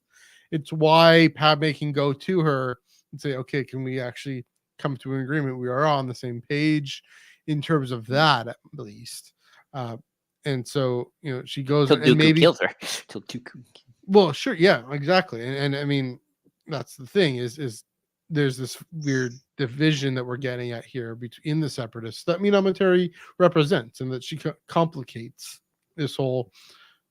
S1: It's why Padme can go to her and say, "Okay, can we actually come to an agreement? We are on the same page in terms of that, at least." Uh, and so she goes
S2: Till
S1: and
S2: Dooku
S1: maybe,
S2: kills her. Till Dooku.
S1: well, sure, yeah, exactly, and I mean that's the thing is there's this weird division that we're getting at here between the separatists that Mina Bonteri represents, and that she complicates this whole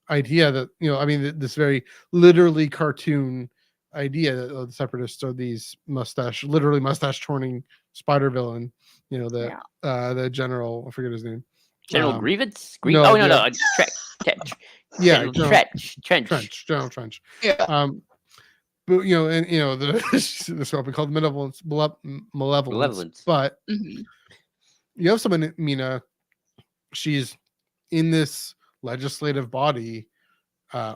S1: idea that I mean this very literally cartoon idea that the separatists are these literally mustache twirling spider villain,
S3: Yeah.
S1: the general, I forget his name.
S2: General Grievous?
S1: No,
S2: Oh no
S1: the
S2: no.
S1: yeah,
S2: General Trench.
S1: General Trench.
S3: Yeah.
S1: But and this what we call malevolence.
S2: Malevolence.
S1: But
S3: Mhm.
S1: you have someone, Mina, she's in this legislative body. uh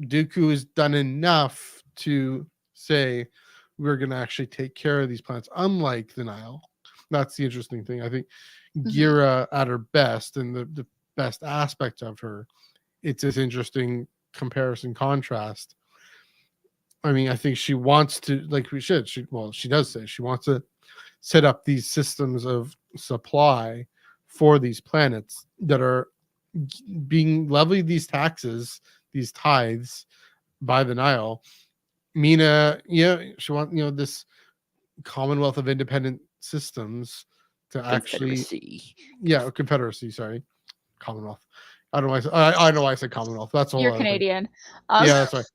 S1: Dooku has done enough to say we're going to actually take care of these planets, unlike the Nile. That's the interesting thing. I think
S3: Mhm.
S1: Ghirra at her best, and the best aspect of her, it's this interesting comparison contrast. I mean, I think she wants to, like we should, she does say she wants to set up these systems of supply for these planets that are being levied these taxes, these tithes by the Nile. Mina, she wants this Commonwealth of Independent Systems to actually,
S2: Confederacy.
S1: Confederacy. Sorry, Commonwealth. I don't know why I know why I said Commonwealth. That's a whole
S3: You're
S1: other thing.
S3: Canadian.
S1: Yeah, that's right.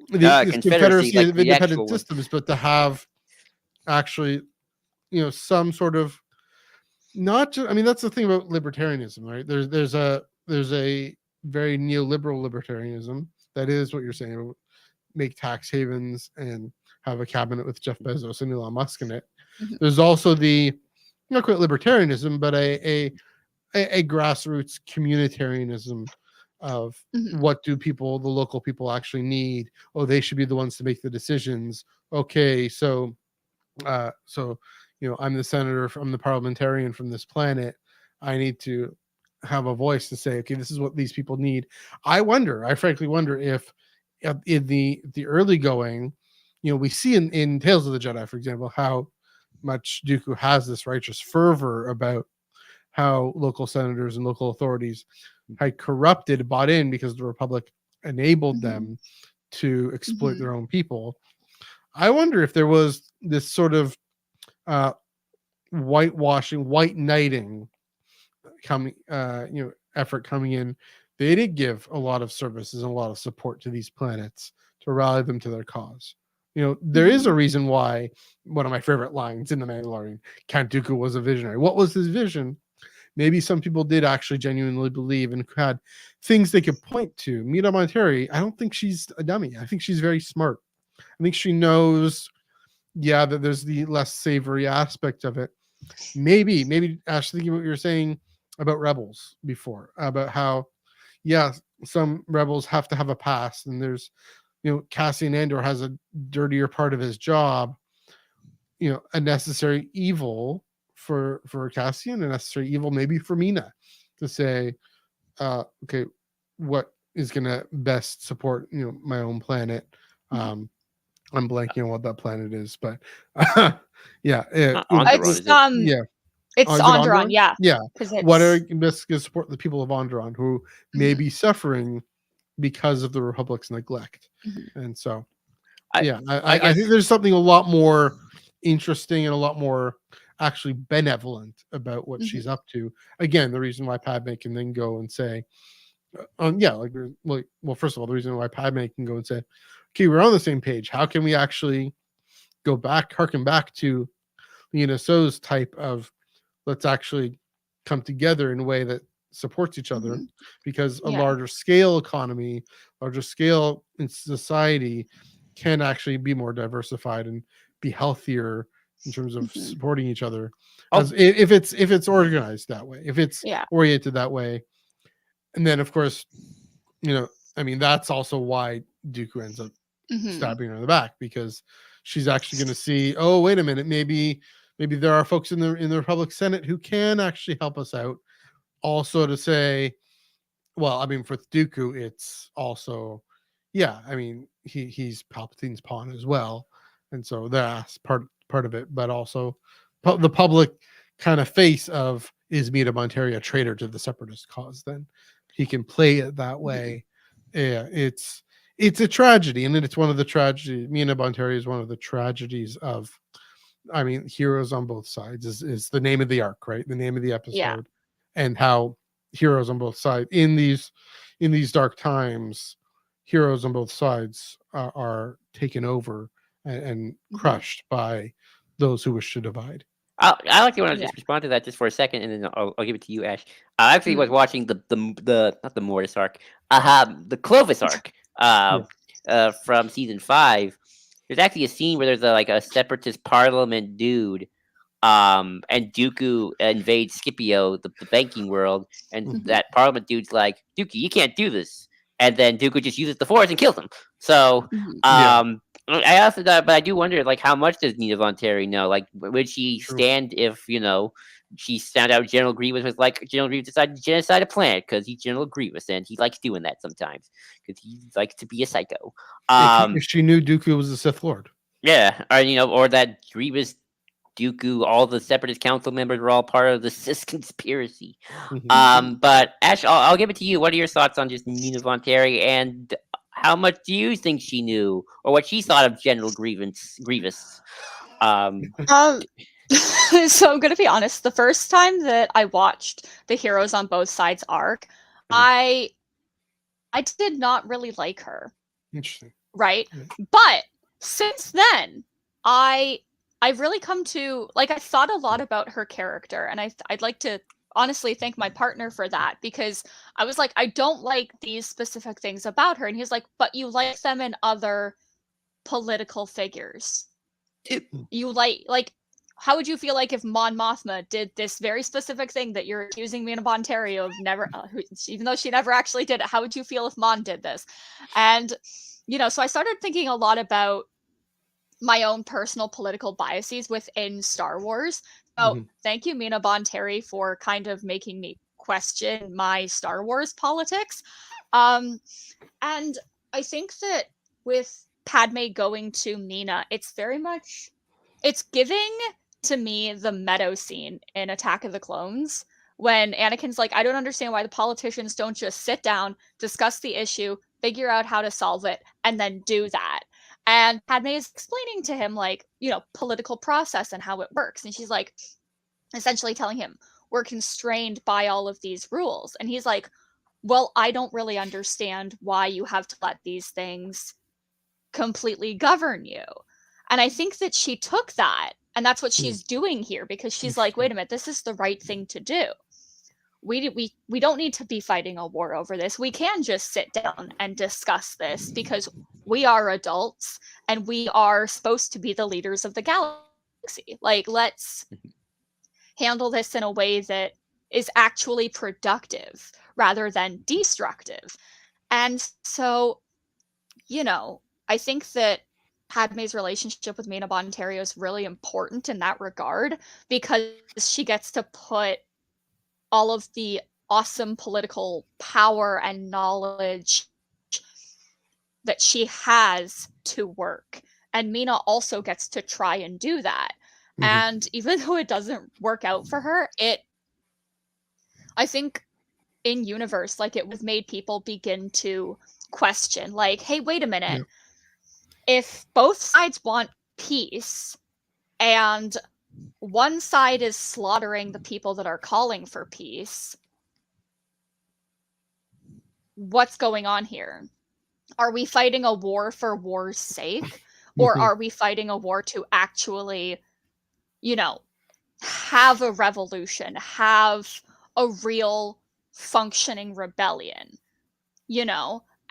S1: This
S2: Confederacy,
S1: Confederacy
S2: like
S1: of
S2: the actual
S1: Independent
S2: one.
S1: Systems, but to have actually, some sort of, not just. I mean, that's the thing about libertarianism, right? There's a very neoliberal libertarianism that is what you're saying. Make tax havens and have a cabinet with Jeff Bezos and Elon Musk in it.
S3: Mhm.
S1: There's also the, not quite libertarianism, but a grassroots communitarianism of
S3: Mhm.
S1: what do the local people actually need. Oh, they should be the ones to make the decisions. Okay, so I'm the senator, I'm the parliamentarian from this planet. I need to have a voice to say, okay, this is what these people need. I frankly wonder if in the early going, we see in Tales of the Jedi, for example, how much Dooku has this righteous fervor about how local senators and local authorities had bought in because the Republic enabled
S3: Mhm.
S1: them to exploit
S3: Mhm.
S1: their own people. I wonder if there was this sort of uh, whitewashing, white knighting coming, effort coming in. They did give a lot of services and a lot of support to these planets to rally them to their cause. There is a
S3: Mhm.
S1: reason why one of my favorite lines in The Mandalorian, Count Dooku was a visionary. What was his vision? maybe some people did actually genuinely believe and had things they could point to. Mina Bonteri, I don't think she's a dummy. I think she's very smart. I think she knows, that there's the less savory aspect of it. Maybe Ash, thinking what you were saying about rebels before, about how, some rebels have to have a past, and there's, Cassian Andor has a dirtier part of his job, a necessary evil for Cassian, a necessary evil maybe for Mina, to say, okay, what is gonna best support my own planet. I'm blanking on what that planet is, but
S3: It's it's
S1: is it
S3: Onderon,
S1: Onderon?
S3: yeah.
S1: Yeah.
S3: Because
S1: What are
S3: it's
S1: best to support the people of Onderon who may be suffering because of the Republic's neglect? And so, I think there's something a lot more interesting and a lot more actually benevolent about what she's up to. Again, the reason why Padme can then go and say, well, first of all, the reason why Padme can go and say, okay, we're on the same page. How can we actually harken back to Lena So's type of, let's actually come together in a way that supports each other, because a larger scale economy, larger scale in society can actually be more diversified and be healthier in terms of supporting each other, as if it's organized that way, if it's oriented that way. And then, of course, that's also why Dooku ends up stabbing her in the back, because she's actually going to see, oh, wait a minute, maybe there are folks in the Republic Senate who can actually help us out. Also to say, well, for Dooku, it's also, he's Palpatine's pawn as well, and so that's part of it. But also, the public kind of face of, is Mina Bonteri a traitor to the Separatist cause? Then he can play it that way. Yeah, it's a tragedy, and it's one of the tragedies. Mina Bonteri is one of the tragedies of, heroes on both sides is the name of the arc, right? The name of the episode, and how heroes on both sides in these dark times, heroes on both sides are taken over and crushed by those who wish to divide.
S2: I actually want to just respond to that just for a second, and then I'll give it to you, Ash. I actually was watching the not the Mortis arc, the Clovis arc, from season 5. There's actually a scene where there's a separatist parliament dude, and Dooku invades Scipio, the banking world, and that parliament dude's like, Dooku, you can't do this, and then Dooku just uses the Force and kills him. So, I also thought, but I do wonder, how much does Mina Bonteri know? Would she stand if she found out General Grievous was General Grievous decided to genocide a planet because he's General Grievous and he likes doing that sometimes because he likes to be a psycho.
S1: If she knew Dooku was a Sith Lord,
S2: or that Grievous, Dooku, all the Separatist Council members were all part of the Sith conspiracy. But Ash, I'll give it to you. What are your thoughts on just Mina Bonteri, and how much do you think she knew, or what she thought of General Grievous?
S3: So I'm gonna be honest. The first time that I watched the Heroes on Both Sides arc, I did not really like her.
S1: Interesting,
S3: right? But since then, I've really come to I thought a lot about her character, and I'd like to honestly thank my partner for that, because I was like, I don't like these specific things about her, and he's like, but you like them in other political figures. You like how would you feel if Mon Mothma did this very specific thing that you're accusing Mina Bonteri of never, even though she never actually did it? How would you feel if Mon did this? And so I started thinking a lot about my own personal political biases within Star Wars. So thank you, Mina Bonteri, for kind of making me question my Star Wars politics. And I think that with Padme going to Mina, it's giving to me the Meadow scene in Attack of the Clones, when Anakin's like, I don't understand why the politicians don't just sit down, discuss the issue, figure out how to solve it, and then do that. And Padme is explaining to him, political process and how it works. And she's essentially telling him, we're constrained by all of these rules. And he's like, well, I don't really understand why you have to let these things completely govern you. And I think that she took that, and that's what she's doing here, because she's like, wait a minute, this is the right thing to do. we don't need to be fighting a war over this. We can just sit down and discuss this because we are adults and we are supposed to be the leaders of the galaxy. Like, let's handle this in a way that is actually productive rather than destructive. And so, I think that Padme's relationship with Mina Bonteri is really important in that regard because she gets to put all of the awesome political power and knowledge that she has to work. And Mina also gets to try and do that. And even though it doesn't work out for her, I think in universe, like, it was made people begin to question, like, hey, wait a minute. If both sides want peace and one side is slaughtering the people that are calling for peace, what's going on here? Are we fighting a war for war's sake? Or are we fighting a war to actually, have a revolution, have a real functioning rebellion,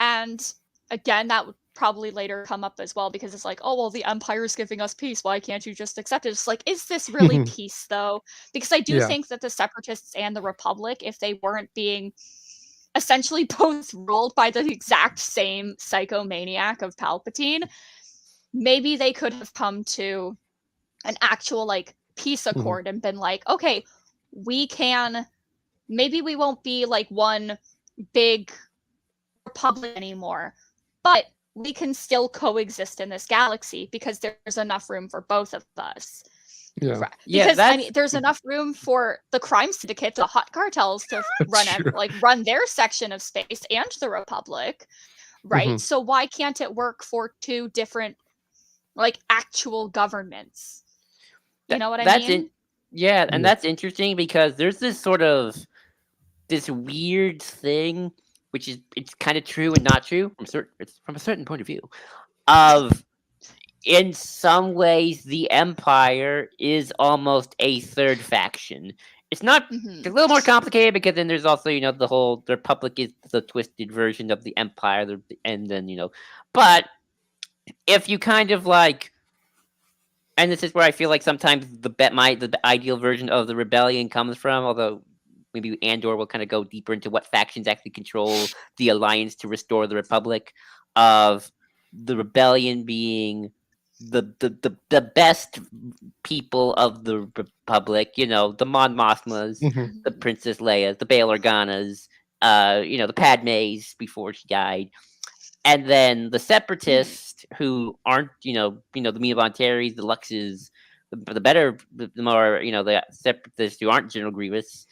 S3: And again, that would probably later come up as well because it's like, oh, well, the Empire's giving us peace. Why can't you just accept it? It's like, is this really peace, though? Because I do think that the Separatists and the Republic, if they weren't being essentially both ruled by the exact same psychomaniac of Palpatine, maybe they could have come to an actual, like, peace accord and been like, okay, maybe we won't be like one big republic anymore, but we can still coexist in this galaxy because there's enough room for both of us.
S1: Yeah.
S3: Because there's enough room for the crime syndicate, the hot cartels to run their section of space and the Republic, right? So why can't it work for two different, like, actual governments? You know what I mean?
S2: And that's interesting because there's this sort of this weird thing, which is, it's kind of true and not true from a certain point of view, of in some ways the Empire is almost a third faction. It's not it's a little more complicated because then there's also, the Republic is the twisted version of the Empire, and then, but if you kind of like, and this is where I feel like sometimes the ideal version of the rebellion comes from, although maybe Andor will kind of go deeper into what factions actually control the alliance to restore the Republic, of the rebellion being the best people of the Republic, the Mon Mothmas, the Princess Leia, the Bail Organas, the Padmes before she died. And then the Separatists, who aren't, the Mina Bonteris, the Luxes, the more, the Separatists who aren't General Grievous,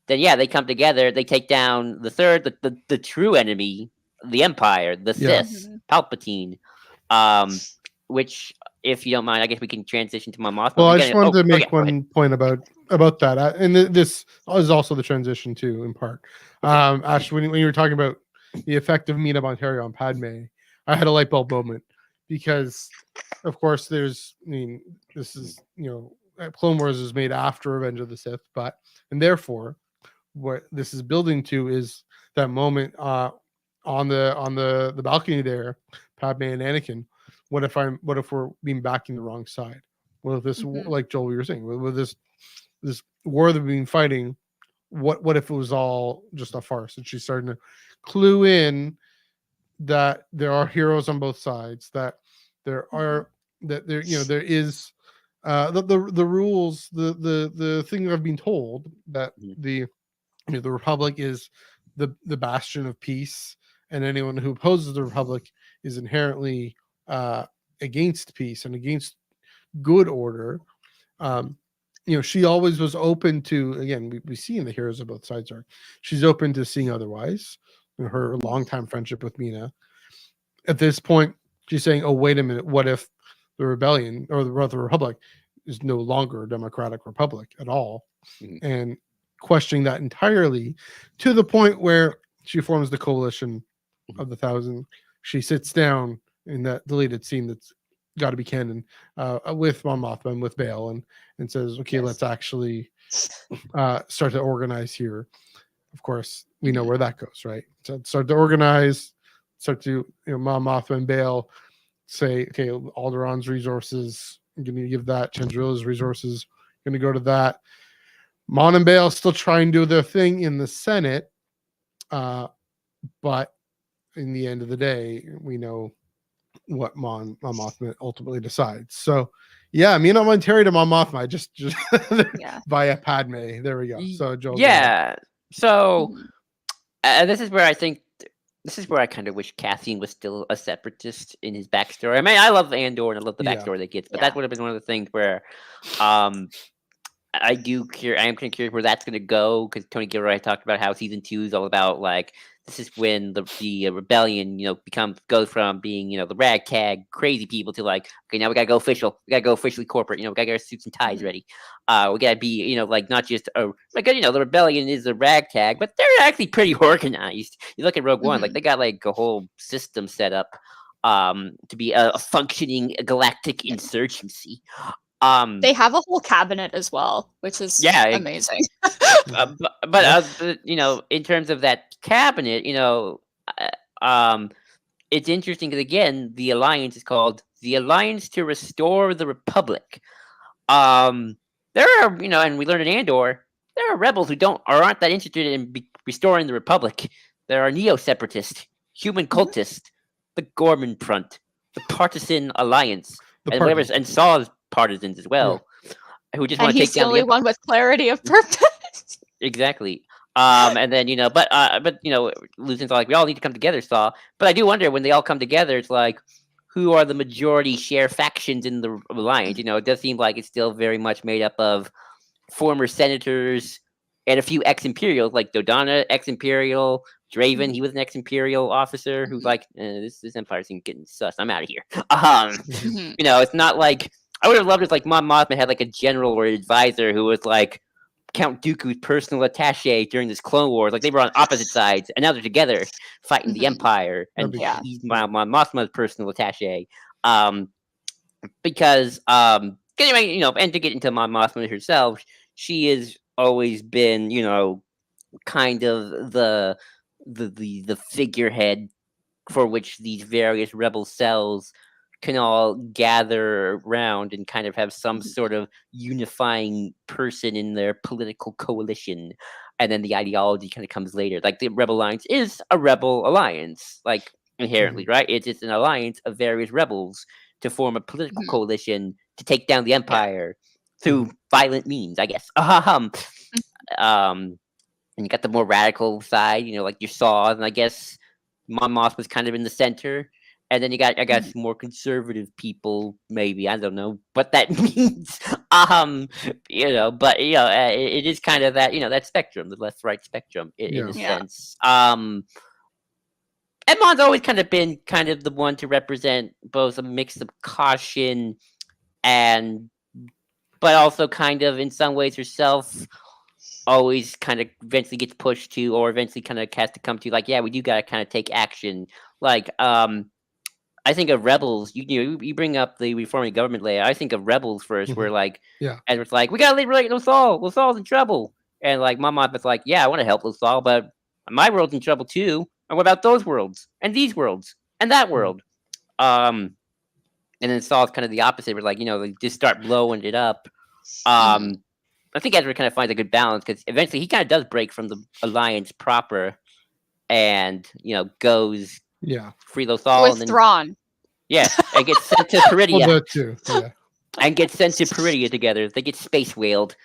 S2: then they come together, they take down the true enemy, the Empire, the Sith, Palpatine, which, if you don't mind, I guess we can transition to Mon Mothma.
S1: Well, I just wanted to make one point about that, and this is also the transition too, in part. Ash, when you were talking about the effect of Mina Bonteri on Padme, I had a light bulb moment because, of course, this is, Clone Wars is made after Revenge of the Sith, and therefore, what this is building to is that moment on the balcony there, Padme and Anakin. What if we're being backing the wrong side? What if this, like Joel, you were saying, with this war that we've been fighting, what if it was all just a farce? And she's starting to clue in that there are heroes on both sides, that there is the rules, the thing I've been told, that the Republic is the bastion of peace, and anyone who opposes the Republic is inherently against peace and against good order. She always was open to, again, we see in the heroes of both sides she's open to seeing otherwise. Her longtime friendship with Mina. At this point, she's saying, oh, wait a minute, what if the rebellion or the Republic is no longer a democratic republic at all? And questioning that entirely, to the point where she forms the coalition of the Thousand. She sits down in that deleted scene that's got to be canon, with Mon Mothma and with Bail, and says, okay, let's actually start to organize here. of course, we know where that goes, right? So start to organize, start to, Mon Mothma and Bail say, okay, Alderaan's resources, I'm going to give that. Chandrilla's resources, going to go to that. Mon and Bail still try and do their thing in the Senate, but in the end of the day, we know what Mon Mothma ultimately decides. So, yeah, Mina Bonteri to Mon Mothma, just via Padme. There we go. So, Joel,
S2: yeah. So, this is where I think. This is where I kind of wish Cassian was still a separatist in his backstory. I mean, I love Andor and I love the backstory that gets, but that would have been one of the things where, I am kind of curious where that's going to go, because Tony Gilroy talked about how season 2 is all about, like, this is when the rebellion, goes from being, the ragtag crazy people to, like, okay, now we gotta go official, we gotta go officially corporate, we gotta get our suits and ties ready. We gotta be, like, not just the rebellion is a ragtag, but they're actually pretty organized. You look at Rogue One, like, they got like a whole system set up to be a functioning galactic insurgency.
S3: They have a whole cabinet as well, which is amazing.
S2: But in terms of that cabinet, it's interesting because, again, the alliance is called the Alliance to Restore the Republic. There are, and we learned in Andor, there are rebels who aren't that interested in restoring the Republic. There are neo-separatists, human cultists, the Gorman Front, the Partisan Alliance, and Saw's partisans as well, who just want to take down
S3: the only one with clarity of purpose.
S2: Exactly. And then Lucian's like, we all need to come together, Saw. But I do wonder, when they all come together, it's like, who are the majority share factions in the alliance? It does seem like it's still very much made up of former senators and a few ex-Imperials, like Dodonna, ex-Imperial, Draven, he was an ex-Imperial officer who's like, this Empire seems getting sus. I'm out of here. It's not like, I would have loved if, like, Mon Mothma had, like, a general or an advisor who was, like, Count Dooku's personal attaché during this Clone Wars. Like, they were on opposite sides, and now they're together fighting the Empire, and he's Mon Mothma's personal attaché. Because, anyway, and to get into Mon Mothma herself, she has always been, kind of the figurehead for which these various rebel cells can all gather around and kind of have some sort of unifying person in their political coalition. And then the ideology kind of comes later. Like, the Rebel Alliance is a rebel alliance, like, inherently, right? It's just an alliance of various rebels to form a political coalition to take down the Empire through violent means, I guess. And you got the more radical side, like your Saw, and I guess Mon Mothma was kind of in the center. And then you got, I guess, more conservative people, maybe. I don't know what that means. But it is kind of that, that spectrum, the left-right spectrum, in a sense. And Mon's always kind of been kind of the one to represent both a mix of caution but also kind of, in some ways, herself always kind of eventually gets pushed to, or eventually kind of has to come to, like, yeah, we do got to kind of take action. Like, I think of Rebels. You bring up the reforming government layer. I think of Rebels first, where, like, Edward's like, we gotta liberate Lothal. Lothal's in trouble, and, like, my mom was like, yeah, I want to help Lothal, but my world's in trouble too. And what about those worlds and these worlds and that world? And then Saul's kind of the opposite. We're like, they just start blowing it up. I think Edward kind of finds a good balance, because eventually he kind of does break from the Alliance proper, and goes free Lothal
S3: with
S2: and then,
S3: Thrawn.
S2: Yeah, and gets sent to Peridia.
S1: Well, that too. Yeah.
S2: And gets sent to Peridia together. They get space whaled.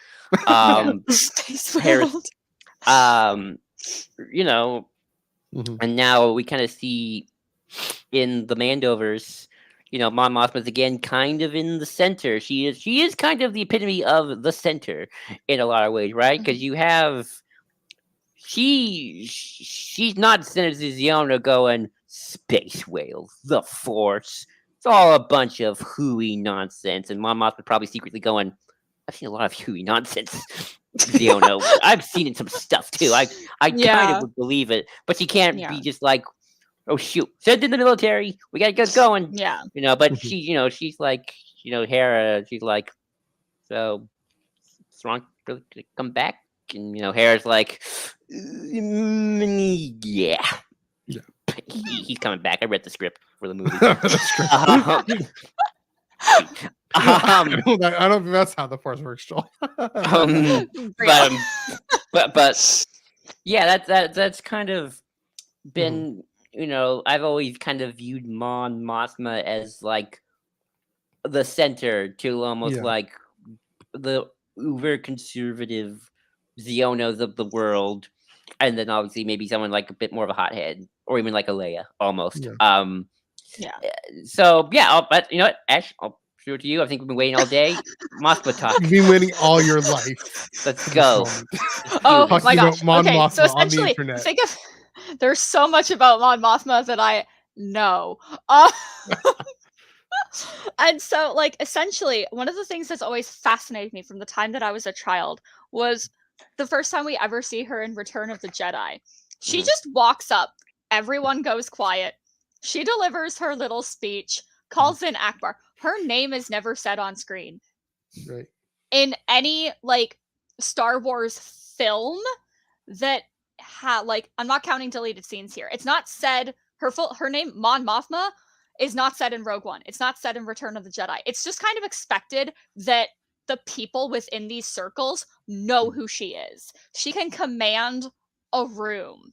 S3: Space whaled.
S2: And now we kind of see in the Mandoverse, Mon Mothma's again kind of in the center. She is kind of the epitome of the center in a lot of ways, right? Because you have she's not Senator Ziona going space whales, the Force. It's all a bunch of hooey nonsense, and Mon Mothma probably secretly going, I've seen a lot of hooey nonsense. Ziona, I've seen in some stuff too. I kind of would believe it, but she can't be just like, oh shoot, sent in the military, we gotta get going.
S3: Yeah.
S2: But she's like, Hera, she's like, so Thrawn really come back? And Hera's like, Yeah.
S1: Yeah.
S2: He's coming back. I read the script for the movie.
S1: I don't think that's how the Force works, Joel.
S2: But yeah, that's kind of been, I've always kind of viewed Mon Mothma as like the center to almost like the uber conservative Xionos of the world, and then obviously maybe someone like a bit more of a hothead, or even like a Leia almost.
S3: Yeah.
S2: So yeah, but you know what, Ash, I'll show it to you. I think we've been waiting all day. Mothma talk.
S1: You've been waiting all your life.
S2: Let's go.
S3: Oh
S1: Talking
S3: my gosh.
S1: about Mon
S3: Okay,
S1: Mothma
S3: so
S1: on the
S3: essentially,
S1: internet.
S3: think of there's so much about Mon Mothma that I know. And so, like, essentially, one of the things that's always fascinated me from the time that I was a child was the first time we ever see her in Return of the Jedi. She just walks up, everyone goes quiet. She delivers her little speech, calls in Akbar. Her name is never said on screen.
S1: Right.
S3: In any like Star Wars film that like, I'm not counting deleted scenes here. It's not said her name Mon Mothma is not said in Rogue One. It's not said in Return of the Jedi. It's just kind of expected that the people within these circles know who she is. She can command a room.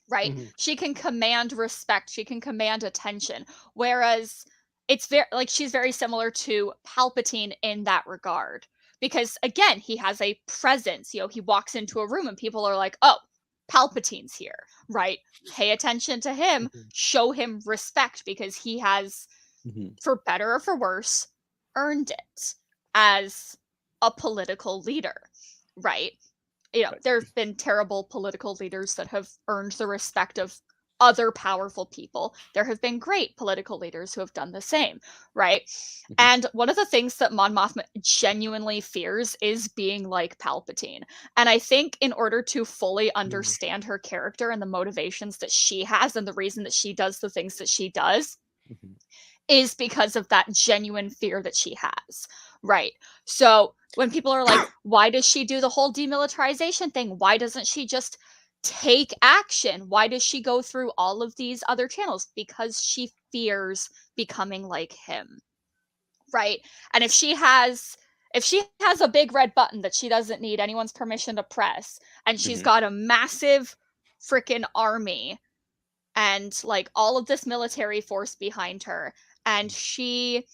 S3: Right? She can command respect. She can command attention. Whereas it's very like she's very similar to Palpatine in that regard. Because again, he has a presence. He walks into a room and people are like, "Oh, Palpatine's here." Right? Pay attention to him, show him respect because he has, for better or for worse, earned it as a political leader. Right? There have been terrible political leaders that have earned the respect of other powerful people. There have been great political leaders who have done the same, right? And one of the things that Mon Mothma genuinely fears is being like Palpatine. And I think in order to fully understand her character and the motivations that she has and the reason that she does the things that she does is because of that genuine fear that she has, right? So when people are like, why does she do the whole demilitarization thing? Why doesn't she just take action? Why does she go through all of these other channels? Because she fears becoming like him, right? And if she has a big red button that she doesn't need anyone's permission to press, and she's got a massive freaking army and like all of this military force behind her, and she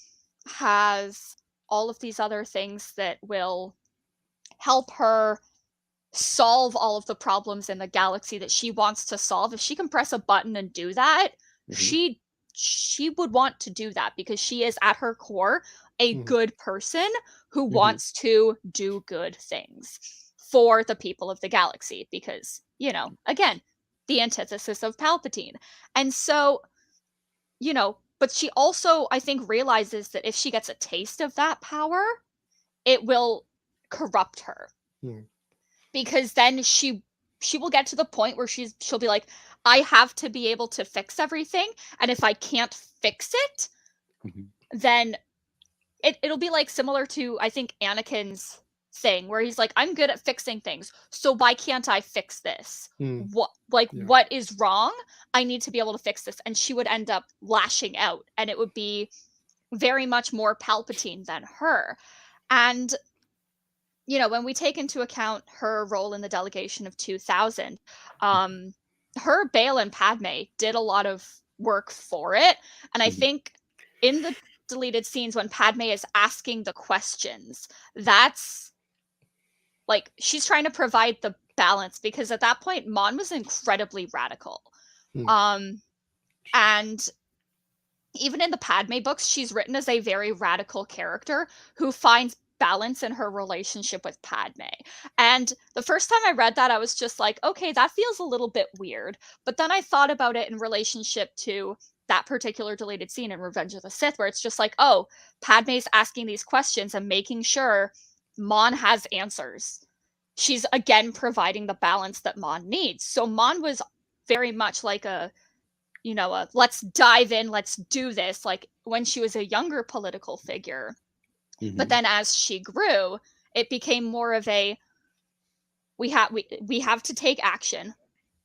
S3: has all of these other things that will help her solve all of the problems in the galaxy that she wants to solve. If she can press a button and do that, she would want to do that because she is at her core a good person who wants to do good things for the people of the galaxy because, again, the antithesis of Palpatine. And so, but she also, I think, realizes that if she gets a taste of that power, it will corrupt her. Because then she will get to the point where she'll be like, I have to be able to fix everything, and if I can't fix it, then it'll be like similar to, I think, Anakin's thing where he's like, I'm good at fixing things, so why can't I fix this? What is wrong? I need to be able to fix this. And she would end up lashing out, and it would be very much more Palpatine than her. And when we take into account her role in the delegation of 2000, her, Bail, and Padme did a lot of work for it. And I think in the deleted scenes when Padme is asking the questions, that's like she's trying to provide the balance, because at that point Mon was incredibly radical. And even in the Padme books, she's written as a very radical character who finds balance in her relationship with Padme. And the first time I read that, I was just like, okay, that feels a little bit weird. But then I thought about it in relationship to that particular deleted scene in Revenge of the Sith, where it's just like, oh, Padme's asking these questions and making sure Mon has answers. She's again providing the balance that Mon needs. So Mon was very much like a let's dive in, let's do this, like when she was a younger political figure. But then as she grew, it became more of a, we have to take action,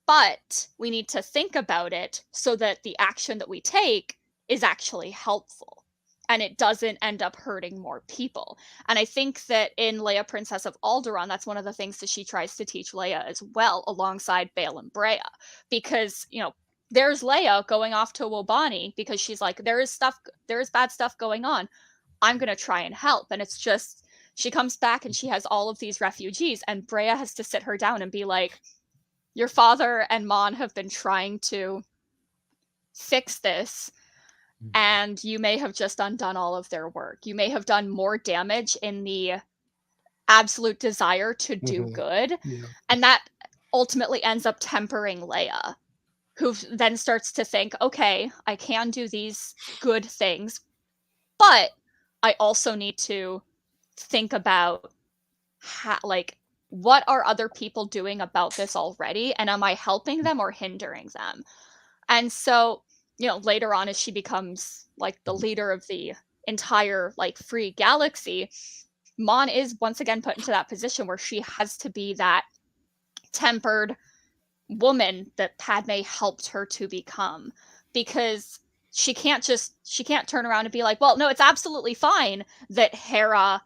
S3: but we need to think about it so that the action that we take is actually helpful and it doesn't end up hurting more people. And I think that in Leia, Princess of Alderaan, that's one of the things that she tries to teach Leia as well, alongside Bail and Breha, because there's Leia going off to Wobani because she's like, there is bad stuff going on. I'm gonna try and help. And it's just, she comes back and she has all of these refugees, and Breha has to sit her down and be like, your father and Mon have been trying to fix this, and you may have just undone all of their work. You may have done more damage in the absolute desire to do good.
S1: Yeah.
S3: And that ultimately ends up tempering Leia, who then starts to think, okay, I can do these good things, but I also need to think about what are other people doing about this already, and am I helping them or hindering them? And so, later on, as she becomes like the leader of the entire like free galaxy, Mon is once again put into that position where she has to be that tempered woman that Padme helped her to become, because she can't turn around and be like, well, no, it's absolutely fine that Hera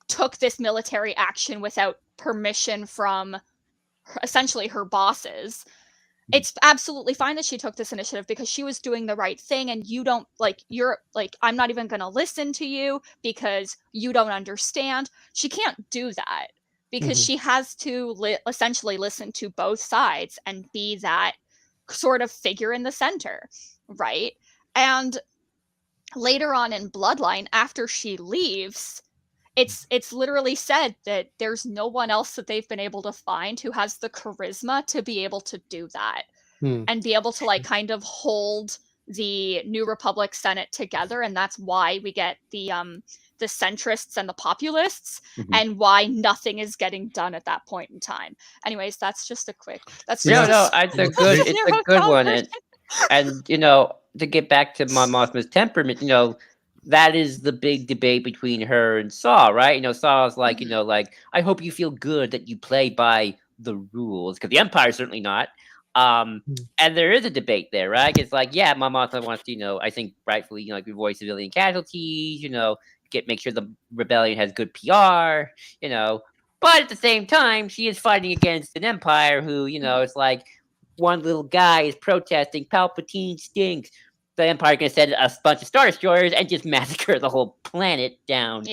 S3: took this military action without permission from essentially her bosses. It's absolutely fine that she took this initiative because she was doing the right thing, and you don't I'm not even going to listen to you because you don't understand. She can't do that because she has to essentially listen to both sides and be that sort of figure in the center, right? And later on in Bloodline, after she leaves, it's literally said that there's no one else that they've been able to find who has the charisma to be able to do that and be able to kind of hold the New Republic Senate together. And that's why we get the centrists and the populists, and why nothing is getting done at that point in time. Anyways, that's just a quick. That's just
S2: it's a good one, and to get back to Mon Mothma's temperament, that is the big debate between her and Saw, right? Saw's like, like, I hope you feel good that you play by the rules, because the Empire's certainly not. And there is a debate there, right? It's like, yeah, Mon Mothma wants to, I think rightfully, avoid civilian casualties, make sure the rebellion has good PR, but at the same time, she is fighting against an Empire who, it's like, one little guy is protesting, Palpatine stinks. The Empire can send a bunch of Star Destroyers and just massacre the whole planet down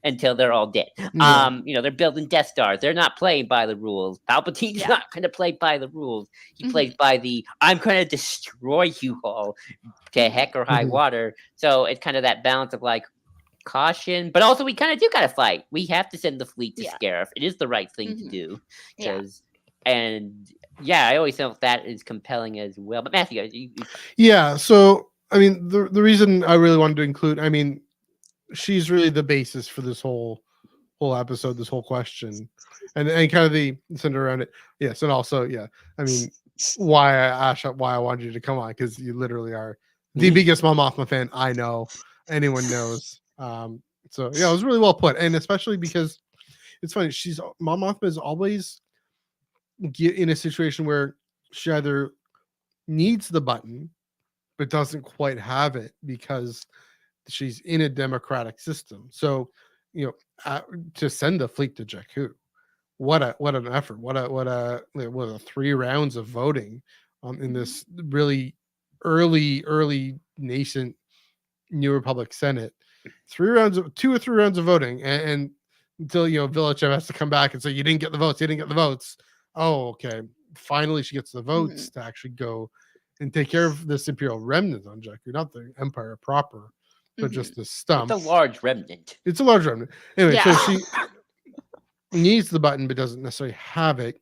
S2: until they're all dead. They're building Death Stars. They're not playing by the rules. Palpatine's not going to play by the rules. He plays by the, I'm going to destroy you all to heck or high water. So it's kind of that balance of like caution, but also we kind of do got to fight. We have to send the fleet to Scarif. It is the right thing to do. I always felt that is compelling as well. But Matthew,
S1: so I mean, the reason I really wanted to include, I mean, she's really the basis for this whole episode, this whole question, and kind of the center around it. Yes, and also, I mean, why I wanted you to come on, because you literally are the biggest Mon Mothma fan I know. Anyone knows. So it was really well put, and especially because it's funny. Mon Mothma is always in a situation where she either needs the button but doesn't quite have it because she's in a democratic system. So to send a fleet to Jakku, what an effort, what a 3 rounds of voting in this really early nascent New Republic Senate. 2 or 3 rounds of voting, and until Vilichev has to come back and say, you didn't get the votes. Oh, okay. Finally, she gets the votes to actually go and take care of this Imperial remnant on Jakku, not the Empire proper, but just the stump.
S2: It's a large remnant.
S1: Anyway, so she needs the button, but doesn't necessarily have it.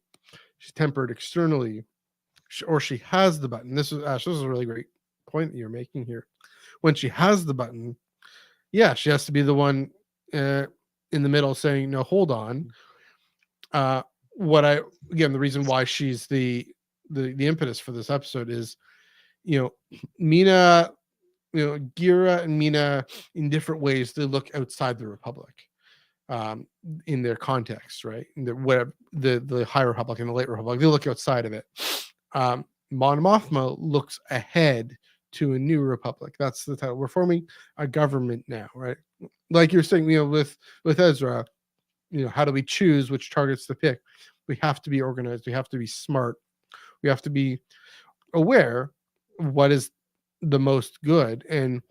S1: She's tempered externally, or she has the button. This is a really great point that you're making here. When she has the button, she has to be the one in the middle saying, no, hold on. The reason why she's the impetus for this episode is, Mina, Ghirra and Mina, in different ways, they look outside the Republic. um, in their context, right? In the High Republic and the Late Republic, they look outside of it. Mon Mothma looks ahead to a new republic. That's the title. We're forming a government now, right? Like you're saying, with Ezra, how do we choose which targets to pick? We have to be organized. We have to be smart. We have to be aware of what is the most good. And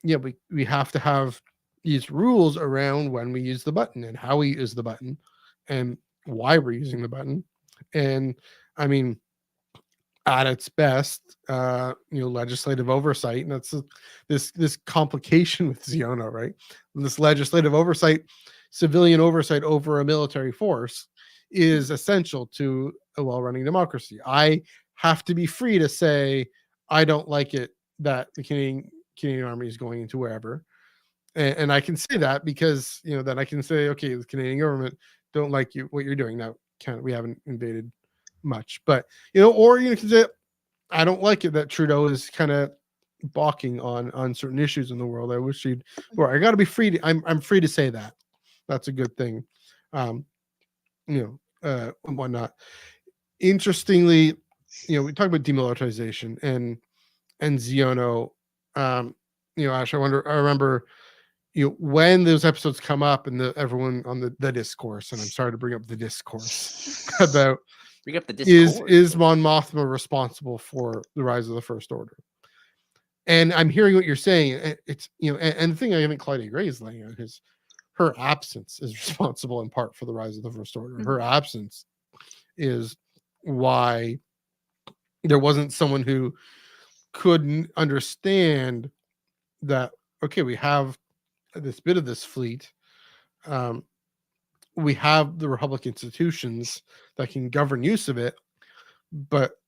S1: we have to have these rules around when we use the button and how we use the button and why we're using the button. And I mean, at its best, legislative oversight, and that's this complication with Xiono, right? And this legislative oversight, civilian oversight over a military force, is essential to a well-running democracy. I have to be free to say I don't like it that the Canadian Army is going into wherever, and I can say that because then I can say, okay, the Canadian government don't like what you're doing now. We haven't invaded much, but or you can say I don't like it that Trudeau is kind of balking on certain issues in the world. I wish he'd. Or I got to be free. I'm free to say that. That's a good thing. And whatnot. Interestingly, we talk about demilitarization and Xiono. Ash, I remember when those episodes come up and everyone on the discourse, and I'm sorry to bring up the discourse about
S2: bring up the discourse.
S1: Is Mon Mothma responsible for the rise of the First Order? And I'm hearing what you're saying. It's and the thing I think Claudia Gray is laying out is her absence is responsible in part for the rise of the First Order. Her absence is why there wasn't someone who couldn't understand that, okay, we have this bit of this fleet. We have the Republic institutions that can govern use of it, but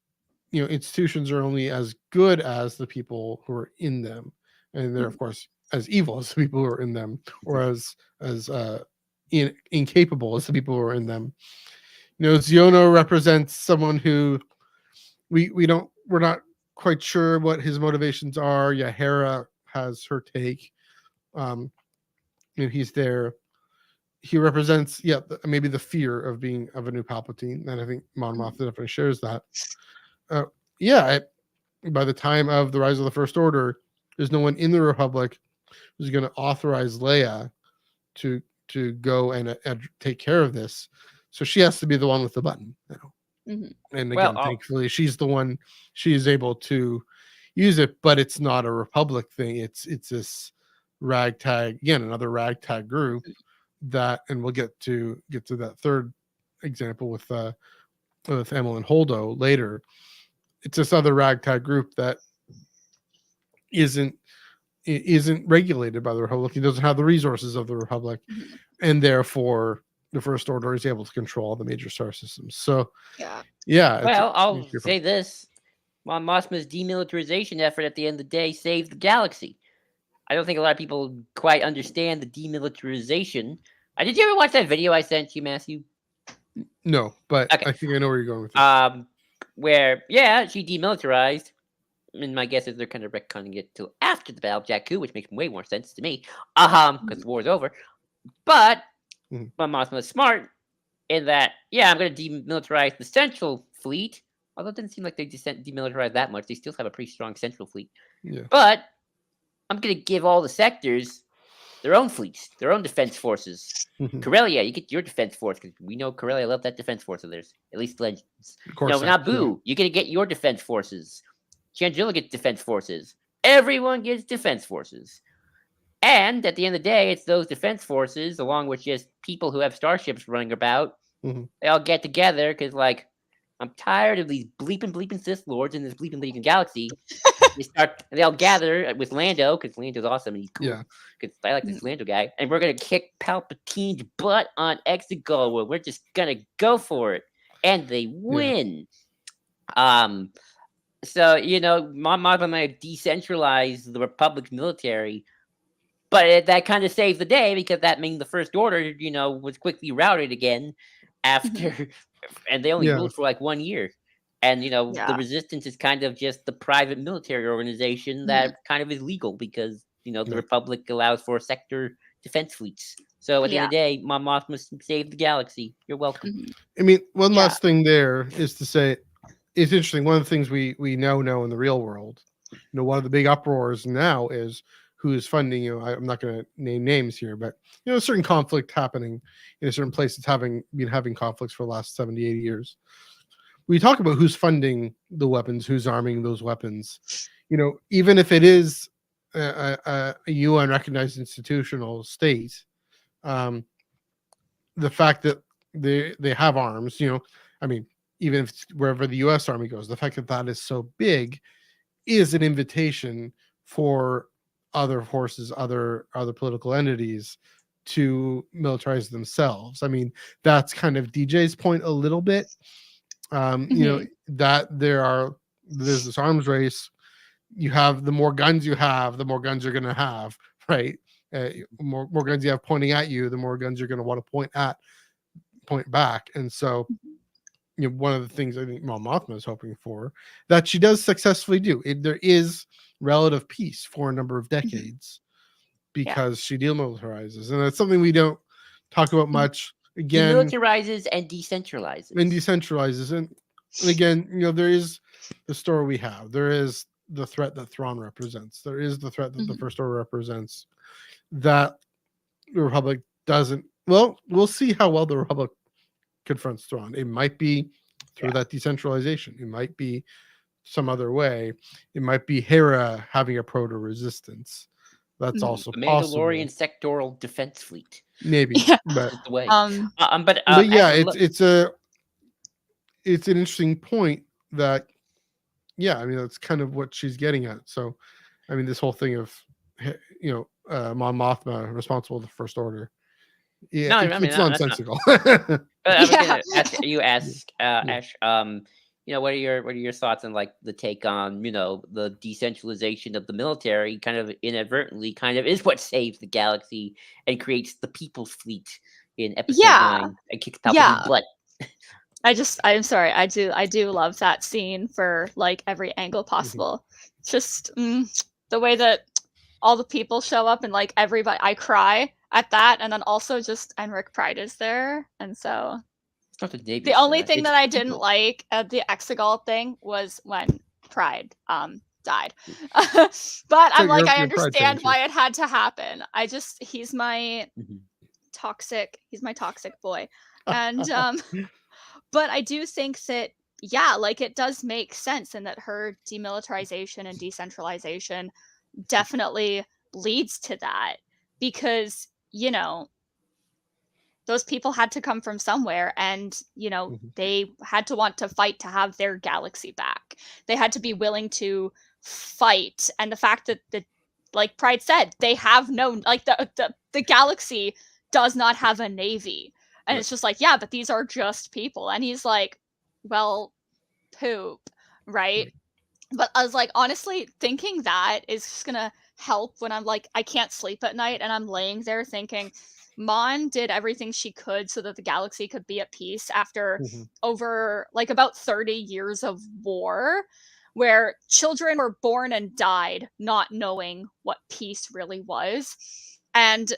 S1: institutions are only as good as the people who are in them, and they're of course as evil as the people who are in them, or as incapable as the people who are in them. Xiono represents someone who we're not quite sure what his motivations are. Hera has her take. He's there. He represents maybe the fear of being of a new Palpatine, and I think Mon Mothma definitely shares that. By the time of the rise of the First Order, there's no one in the Republic who's going to authorize Leia to go and take care of this. So she has to be the one with the button. And again, thankfully, she's the one. She is able to use it, but it's not a Republic thing. It's this ragtag, again, another ragtag group that, and we'll get to that third example with Amilyn Holdo later. It's this other ragtag group that isn't regulated by the Republic. It doesn't have the resources of the Republic, and therefore the First Order is able to control the major star systems. So
S2: well, I'll say this: Mon Mothma's demilitarization effort at the end of the day saved the galaxy. I don't think a lot of people quite understand the demilitarization. Did you ever watch that video I sent you, Matthew?
S1: No, but okay. I think I know where you're going with this.
S2: Where she demilitarized, and my guess is they're kind of retconning it till after the Battle of Jakku, which makes way more sense to me, because the war is over. But Mon Mothma is smart in that, I'm going to demilitarize the Central Fleet, although it didn't seem like they demilitarized that much. They still have a pretty strong Central Fleet. Yeah. But I'm going to give all the sectors their own fleets, their own defense forces. Corellia, you get your defense force, because we know Corellia love that defense force of theirs, at least Legends. Naboo, you're going to get your defense forces. Shangela gets defense forces. Everyone gets defense forces. And at the end of the day, it's those defense forces, along with just people who have starships running about, they all get together, because, I'm tired of these bleeping Sith Lords in this bleeping galaxy. They all gather with Lando, because Lando's awesome and he's cool. Because I like this Lando guy. And we're going to kick Palpatine's butt on Exegol. We're just going to go for it. And they win. So, Mon Mothma might decentralize the Republic's military. But that kind of saved the day, because that means the First Order, was quickly routed again after... and they only ruled for 1 year. And, the Resistance is kind of just the private military organization that kind of is legal, because, the Republic allows for sector defense fleets. So at the end
S3: Yeah.
S2: of the day, Mon Mothma saved the galaxy. You're welcome.
S3: Mhm.
S1: I mean, one
S3: Yeah.
S1: last thing there is to say it's interesting. One of the things we now know in the real world, one of the big uproars now is who is funding. I'm not going to name names here, but a certain conflict happening in a certain place that's been having conflicts for the last 70, 80 years. We talk about who's funding the weapons, who's arming those weapons. Even if it is a UN recognized institutional state, the fact that they have arms, I mean, even if it's wherever the U.S. Army goes, the fact that that is so big is an invitation for other forces, other political entities to militarize themselves. I mean, that's kind of DJ's point a little bit. That there's this arms race. You have the more guns you have, the more guns you're going to have, right? More guns you have pointing at you, the more guns you're going to want to point back. And so one of the things I think Mon Mothma is hoping for, that she does successfully do. There is relative peace for a number of decades because she demilitarizes, and that's something we don't talk about much. Again,
S2: Demilitarizes and decentralizes.
S1: And again, there is the story we have. There is the threat that Thrawn represents. There is the threat that the First Order represents. That the Republic doesn't. Well, we'll see how well the Republic confronts Thrawn. It might be through that decentralization. It might be some other way. It might be Hera having a proto resistance. That's also
S2: the
S1: possible.
S2: Mandalorian sectoral defense fleet.
S1: Maybe, but
S2: the way.
S1: But yeah, it's an interesting point that. Yeah, I mean that's kind of what she's getting at. So, I mean, this whole thing of Mon Mothma responsible for the First Order. Yeah, it's nonsensical.
S2: You ask Ash. What are your thoughts on like the take on the decentralization of the military? Kind of inadvertently, is what saves the galaxy and creates the People's Fleet in Episode 9 and kicks Palpatine's butt.
S3: I'm sorry. I do love that scene for like every angle possible. Just the way that all the people show up and like everybody, I cry at that, and then also just Enriched Pride is there, and so the only thing that I didn't like at the Exegol thing was when Pride died. But I'm like, I understand why it had to happen. He's my toxic boy, and but I do think that like it does make sense, and that her demilitarization and decentralization definitely leads to that, because those people had to come from somewhere, and they had to want to fight to have their galaxy back. They had to be willing to fight, and the fact that like Pride said, they have no, like the galaxy does not have a navy, and it's just like, yeah, but these are just people, and he's like, well, poop, right? But I was like, honestly, thinking that is just gonna help when I'm like, I can't sleep at night, and I'm laying there thinking, Mon did everything she could so that the galaxy could be at peace after over like about 30 years of war, where children were born and died not knowing what peace really was. And,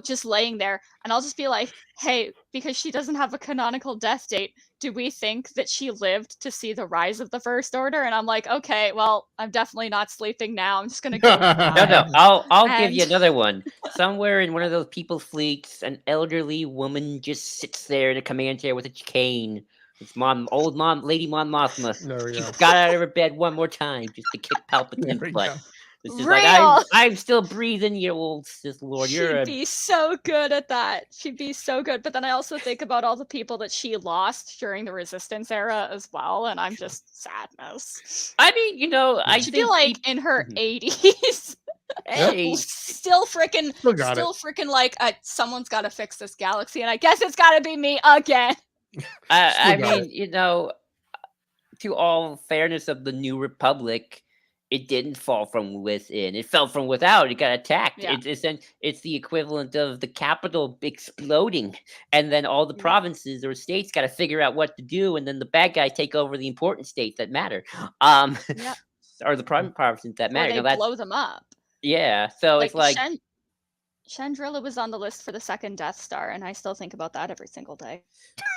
S3: just laying there, and I'll just be like, hey, because she doesn't have a canonical death date, do we think that she lived to see the rise of the First Order? And I'm like, okay, well, I'm definitely not sleeping now. I'm just gonna go.
S2: No, I'll give you another one. Somewhere in one of those People's Fleets, an elderly woman just sits there in a command chair with a cane. It's Lady Mon Mothma. She got out of her bed one more time just to kick Palpatine's butt. This is like, I'm still breathing, you old Sith Lord.
S3: She'd be so good at that. She'd be so good. But then I also think about all the people that she lost during the Resistance era as well, and I'm just sadness.
S2: I mean, I
S3: feel like in her 80s.
S2: Hey.
S3: Still freaking like, someone's got to fix this galaxy, and I guess it's got to be me again.
S2: I mean, to all fairness of the New Republic, it didn't fall from within. It fell from without. It got attacked. Yeah. It's the equivalent of the capital exploding, and then all the provinces or states got to figure out what to do, and then the bad guys take over the important states that matter, or the provinces that matter.
S3: Or they blow them up.
S2: Yeah, so it's like
S3: Chandrilla was on the list for the second Death Star, and I still think about that every single day.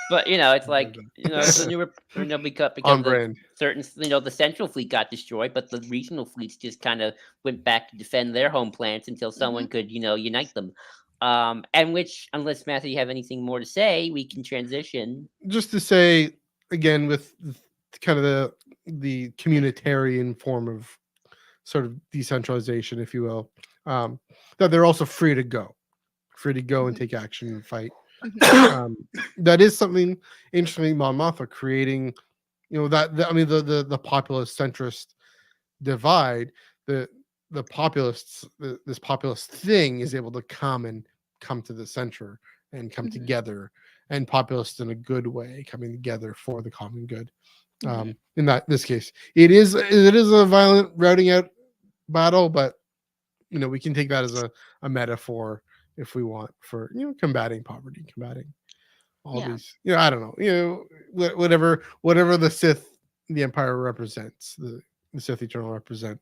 S2: But it's like it's a newer because
S1: On
S2: the
S1: brand.
S2: certain the Central Fleet got destroyed, but the regional fleets just kind of went back to defend their home planets until someone could unite them. And which, unless Matthew, you have anything more to say, we can transition.
S1: Just to say again, with kind of the communitarian form of sort of decentralization, if you will, that they're also free to go and take action and fight. That is something interesting. Mon Mothma creating, the populist centrist divide. The populists, this populist thing is able to come to the center and come together, and populists in a good way coming together for the common good. In this case, it is a violent routing out battle, but we can take that as a metaphor if we want for combating poverty, combating all these. I don't know. Whatever the Sith, the Empire represents, the Sith Eternal represent.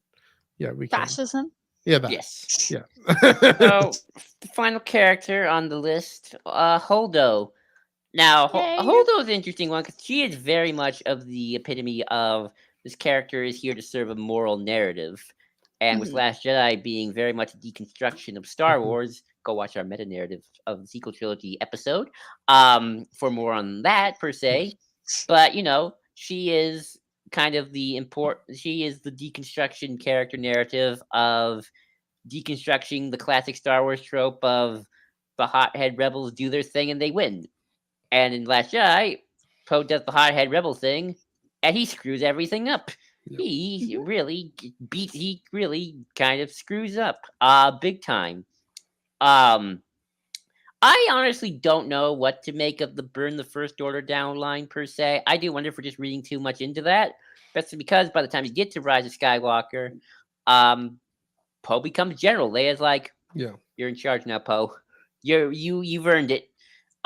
S1: Yeah, we can.
S3: Fascism.
S1: Yeah, that.
S2: Yes.
S1: Yeah.
S2: So the final character on the list, Holdo. Now, Holdo is an interesting one because she is very much of the epitome of this character is here to serve a moral narrative. And with Last Jedi being very much a deconstruction of Star Wars, go watch our meta narrative of the sequel trilogy episode for more on that per se. But she is kind of she is the deconstruction character narrative of deconstructing the classic Star Wars trope of the hothead rebels do their thing and they win. And in Last Jedi, Poe does the hothead rebel thing, and he screws everything up. He really kind of screws up big time. I honestly don't know what to make of the burn the First Order down line per se. I do wonder if we're just reading too much into that. Especially because by the time you get to Rise of Skywalker, Poe becomes general. Leia's like, you're in charge now, Poe. You've earned it.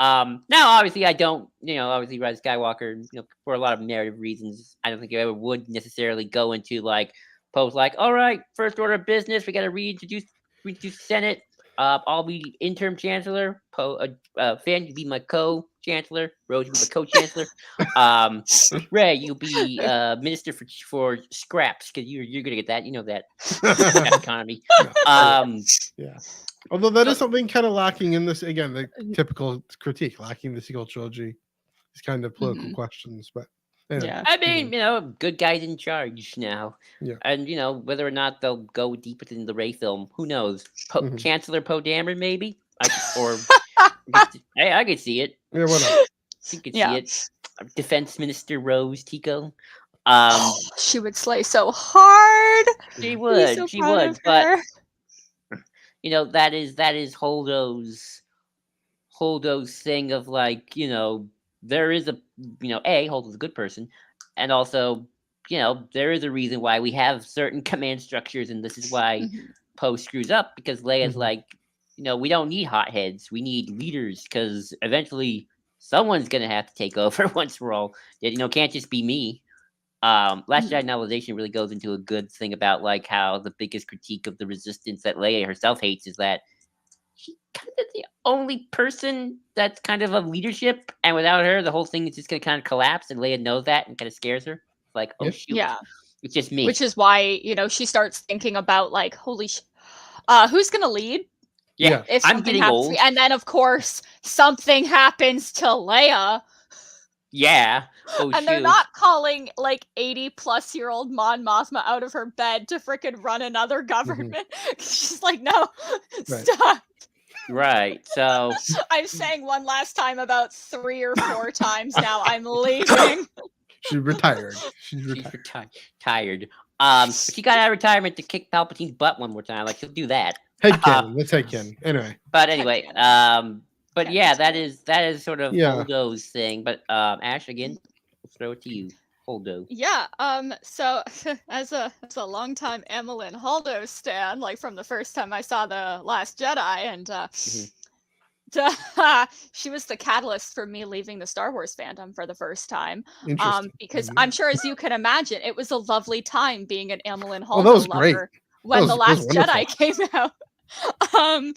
S2: Now, obviously, I don't, obviously, Rise of Skywalker, for a lot of narrative reasons, I don't think I ever would necessarily go into, like, Poe's like, all right, First Order of business, we got to reintroduce the Senate. I'll be interim chancellor. Poe, Fan, you be my co-chancellor. Rose, you be my co-chancellor. Rey, you'll be minister for scraps, because you're going to get that. You know that economy.
S1: Yeah. Although that is something kind of lacking in this, again, the typical critique, lacking the sequel trilogy, these kind of political questions. But anyway,
S2: I mean, good guys in charge now. Yeah. And, whether or not they'll go deep within the Rey film, who knows? Chancellor Poe Dameron, maybe? I could see it.
S1: Yeah, why not?
S2: You could see it. Defense Minister Rose Tico.
S3: She would slay so hard.
S2: She would. She would. But that is Holdo's thing of like, there is Holdo's a good person, and also, there is a reason why we have certain command structures, and this is why Poe screws up, because Leia's like, we don't need hotheads, we need leaders, because eventually someone's gonna have to take over once we're all dead. Can't just be me. Last Jedi novelization really goes into a good thing about like how the biggest critique of the Resistance that Leia herself hates is that she's kind of the only person that's kind of leadership, and without her, the whole thing is just gonna kind of collapse. And Leia knows that and kind of scares her. Like, oh shoot, it's just me.
S3: Which is why she starts thinking about like, holy who's gonna lead?
S2: Yeah,
S3: if
S2: I'm getting old,
S3: and then of course something happens to Leia.
S2: Yeah. Oh,
S3: and they're not calling like 80-plus-year-old Mon Mothma out of her bed to frickin' run another government. She's like, no, stop.
S2: Right. So
S3: I'm saying one last time about 3 or 4 times now. I'm leaving.
S1: She's retired. She's
S2: tired. She got out of retirement to kick Palpatine's butt one more time. Like, she'll do that.
S1: Headcanon. That's headcanon. Anyway.
S2: But anyway, but yeah, that is sort of Holdo's thing. But Ash, again, we'll throw it to you, Holdo.
S3: Yeah. So as a longtime Amilyn Holdo stan, like from the first time I saw The Last Jedi, and she was the catalyst for me leaving the Star Wars fandom for the first time. Because I'm sure, as you can imagine, it was a lovely time being an Amilyn Holdo lover when The Last Jedi came out. I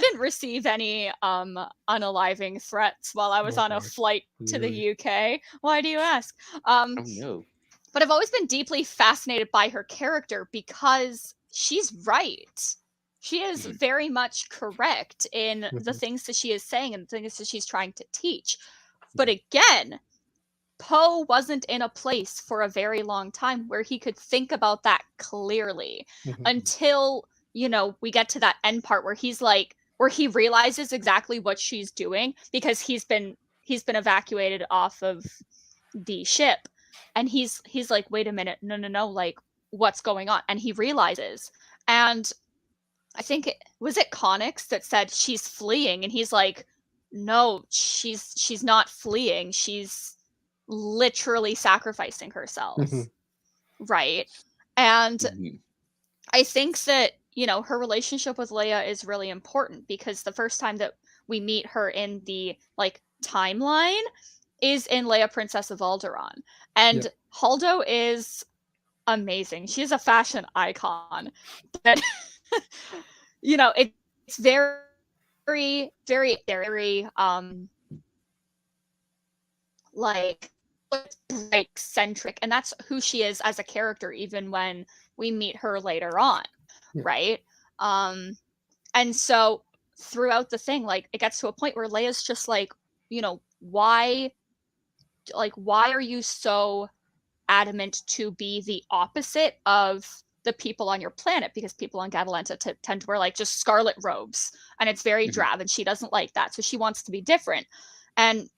S3: didn't receive any unaliving threats while I was on a flight to the UK. Why do you ask?
S2: Oh no.
S3: But I've always been deeply fascinated by her character because she's right. She is very much correct in the things that she is saying and the things that she's trying to teach. But again, Poe wasn't in a place for a very long time where he could think about that clearly until, you know, we get to that end part where he's like, where he realizes exactly what she's doing because he's been evacuated off of the ship. And he's like, wait a minute, no, like, what's going on? And he realizes. And I think was it Connix that said she's fleeing, and he's like, no, she's not fleeing. She's literally sacrificing herself. Right. And I think that, you know, her relationship with Leia is really important because the first time that we meet her in the like timeline is in Leia, Princess of Alderaan. And Holdo is amazing. She's a fashion icon. But you know, it's very, like bright, eccentric, and that's who she is as a character, even when we meet her later on, right? And so throughout the thing, like, it gets to a point where Leia's just like, you know, why are you so adamant to be the opposite of the people on your planet? Because people on Catalenta tend to wear like just scarlet robes, and it's very drab, and she doesn't like that, so she wants to be different. And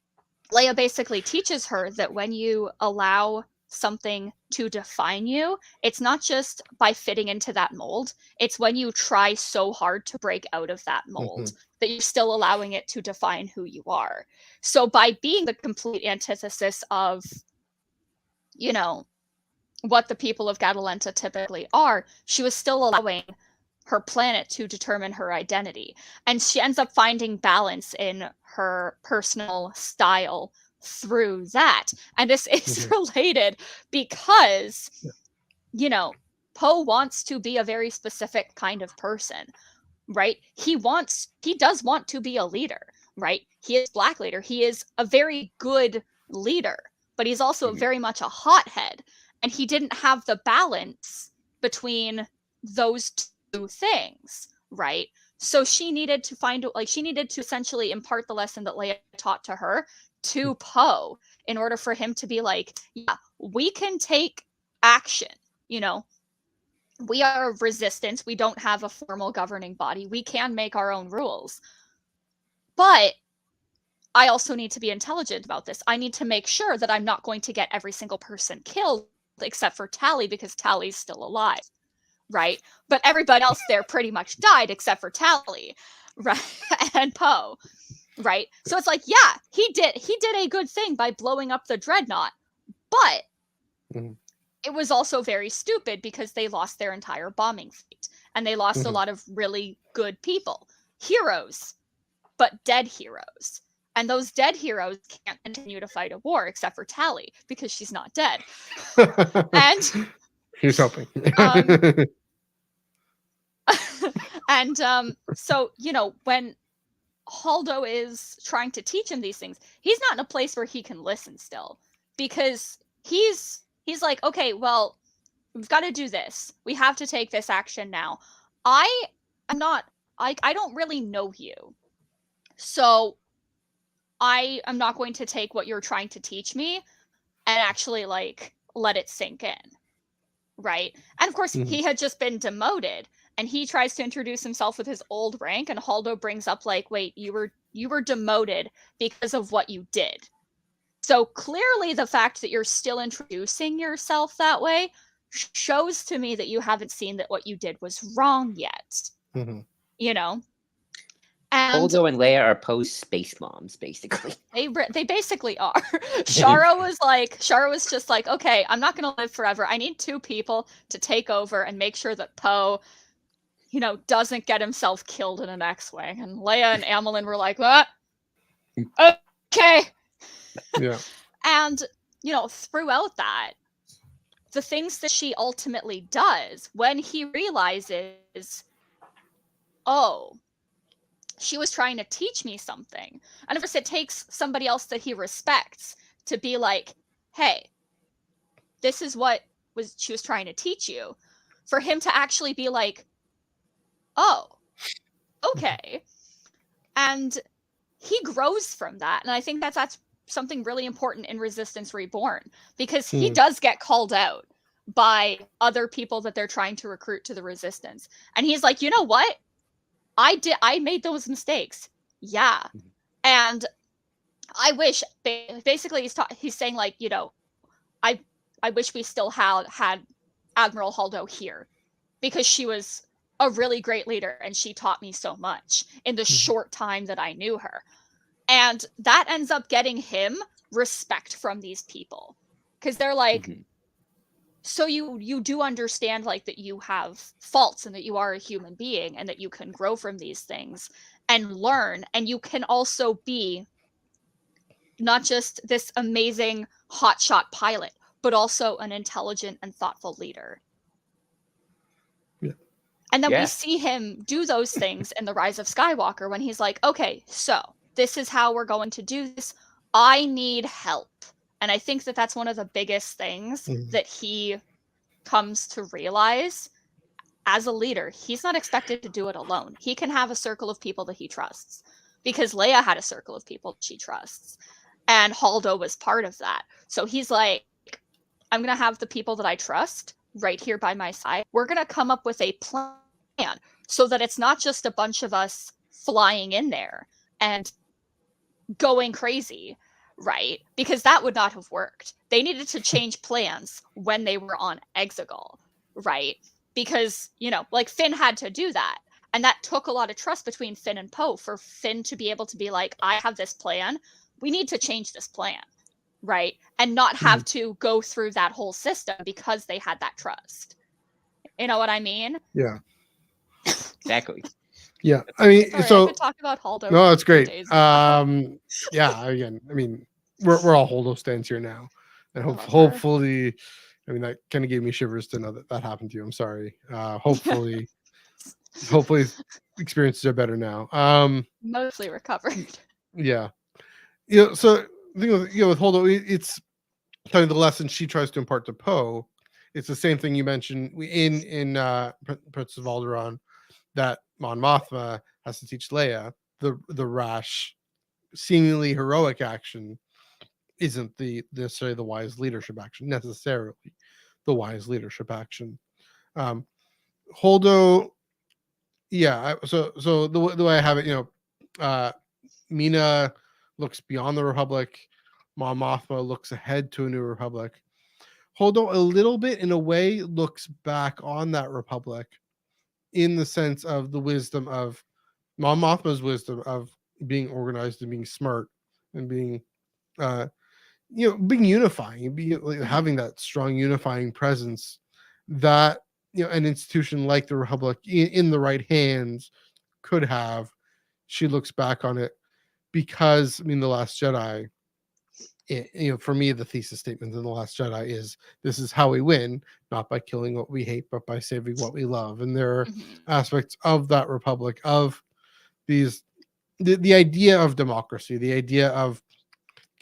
S3: Leia basically teaches her that when you allow something to define you, it's not just by fitting into that mold, it's when you try so hard to break out of that mold that you're still allowing it to define who you are. So by being the complete antithesis of, you know, what the people of Catalenta typically are, she was still allowing her planet to determine her identity. And she ends up finding balance in her personal style through that. And this is related because, you know, Poe wants to be a very specific kind of person, right? He does want to be a leader, right? He is Black leader. He is a very good leader, but he's also very much a hothead. And he didn't have the balance between those two things, right? So she needed to essentially impart the lesson that Leia taught to her to Poe in order for him to be like, yeah, we can take action, you know. We are resistance. We don't have a formal governing body. We can make our own rules. But I also need to be intelligent about this. I need to make sure that I'm not going to get every single person killed except for Tally, because Tally's still alive, right? But everybody else there pretty much died except for Tally, right? And Poe, right? So it's like, yeah, he did a good thing by blowing up the dreadnought, but it was also very stupid because they lost their entire bombing fleet, and they lost a lot of really good people, heroes, but dead heroes. And those dead heroes can't continue to fight a war except for Tally because she's not dead. And
S1: he's helping.
S3: And so, you know, when Holdo is trying to teach him these things, he's not in a place where he can listen still, because he's like, okay, well, we've got to do this. We have to take this action now. I don't really know you. So I am not going to take what you're trying to teach me and actually like let it sink in. Right? And of course, he had just been demoted, and he tries to introduce himself with his old rank, and Holdo brings up like, wait, you were demoted because of what you did. So clearly the fact that you're still introducing yourself that way shows to me that you haven't seen that what you did was wrong yet. You know? And
S2: Holdo and Leia are post space moms, basically.
S3: They basically are. Shara was just like, okay, I'm not going to live forever. I need 2 people to take over and make sure that Poe, you know, doesn't get himself killed in an X-wing. And Leia and Amilyn were like, what? Okay.
S1: Yeah.
S3: And, you know, throughout that, the things that she ultimately does when he realizes oh, she was trying to teach me something. And of course, it takes somebody else that he respects to be like, hey, this is what she was trying to teach you. For him to actually be like, oh, okay. And he grows from that. And I think that's something really important in Resistance Reborn, because he does get called out by other people that they're trying to recruit to the Resistance. And he's like, you know what? I made those mistakes. Yeah. And I wish, basically he's saying, like, you know, I wish we still had Admiral Holdo here, because she was a really great leader and she taught me so much in the short time that I knew her. And that ends up getting him respect from these people, because they're like, so you do understand, like, that you have faults and that you are a human being and that you can grow from these things and learn, and you can also be not just this amazing hotshot pilot, but also an intelligent and thoughtful leader.
S1: Yeah.
S3: And then we see him do those things in The Rise of Skywalker, when he's like, okay, so this is how we're going to do this. I need help. And I think that that's one of the biggest things that he comes to realize as a leader. He's not expected to do it alone. He can have a circle of people that he trusts, because Leia had a circle of people she trusts. And Holdo was part of that. So he's like, I'm going to have the people that I trust right here by my side. We're going to come up with a plan so that it's not just a bunch of us flying in there and going crazy, right? Because that would not have worked. They needed to change plans when they were on Exegol, right? Because, you know, like, Finn had to do that. And that took a lot of trust between Finn and Poe for Finn to be able to be like, I have this plan. We need to change this plan, right? And not have to go through that whole system, because they had that trust. You know what I mean?
S1: Yeah.
S2: Exactly.
S1: Yeah. I mean,
S3: Sorry,
S1: so
S3: I could talk about Holdo.
S1: no, it's great.
S3: days.
S1: Yeah. Again, I mean, we're all Holdo stands here now, and
S3: love her.
S1: hopefully, I mean, that kind of gave me shivers to know that happened to you. I'm sorry. Hopefully experiences are better now.
S3: Mostly recovered.
S1: Yeah. You know, so the thing with, with Holdo, it's kind of the lesson she tries to impart to Poe. It's the same thing you mentioned in Prince of Alderaan, that Mon Mothma has to teach Leia. The rash, seemingly heroic action isn't necessarily the wise leadership action. Holdo, yeah. So the way I have it, Mina looks beyond the Republic. Mon Mothma looks ahead to a new Republic. Holdo, a little bit, in a way, looks back on that Republic, in the sense of the wisdom of Mon Mothma's wisdom of being organized and being smart and being, being unifying, and having that strong unifying presence that, an institution like the Republic, in the right hands, could have. She looks back on it, because, I mean, The Last Jedi, for me, the thesis statement in The Last Jedi is, this is how we win, not by killing what we hate, but by saving what we love. And there are aspects of that Republic, of these, the idea of democracy, the idea of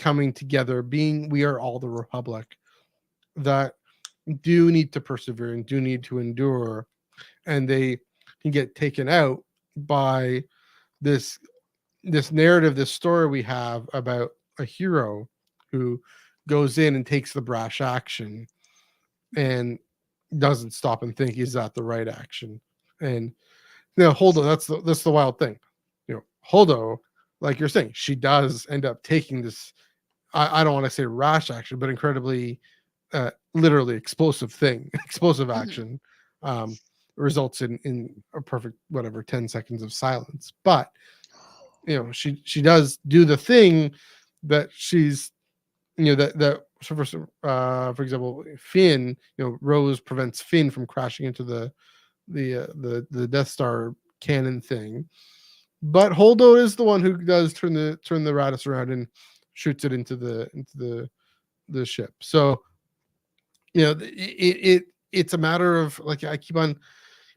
S1: coming together, we are all the Republic, that do need to persevere and do need to endure, and they can get taken out by this narrative, this story we have about a hero who goes in and takes the brash action and doesn't stop and think, is that the right action? And Holdo, that's the wild thing. Holdo, like you're saying, she does end up taking this, I don't want to say rash action, but incredibly literally explosive action, results in a perfect 10 seconds of silence. But she does do the thing that she's, so for example, Finn, Rose prevents Finn from crashing into the Death Star cannon thing, but Holdo is the one who does turn the Raddus around and shoots it into the ship. So it's a matter of, like, I keep on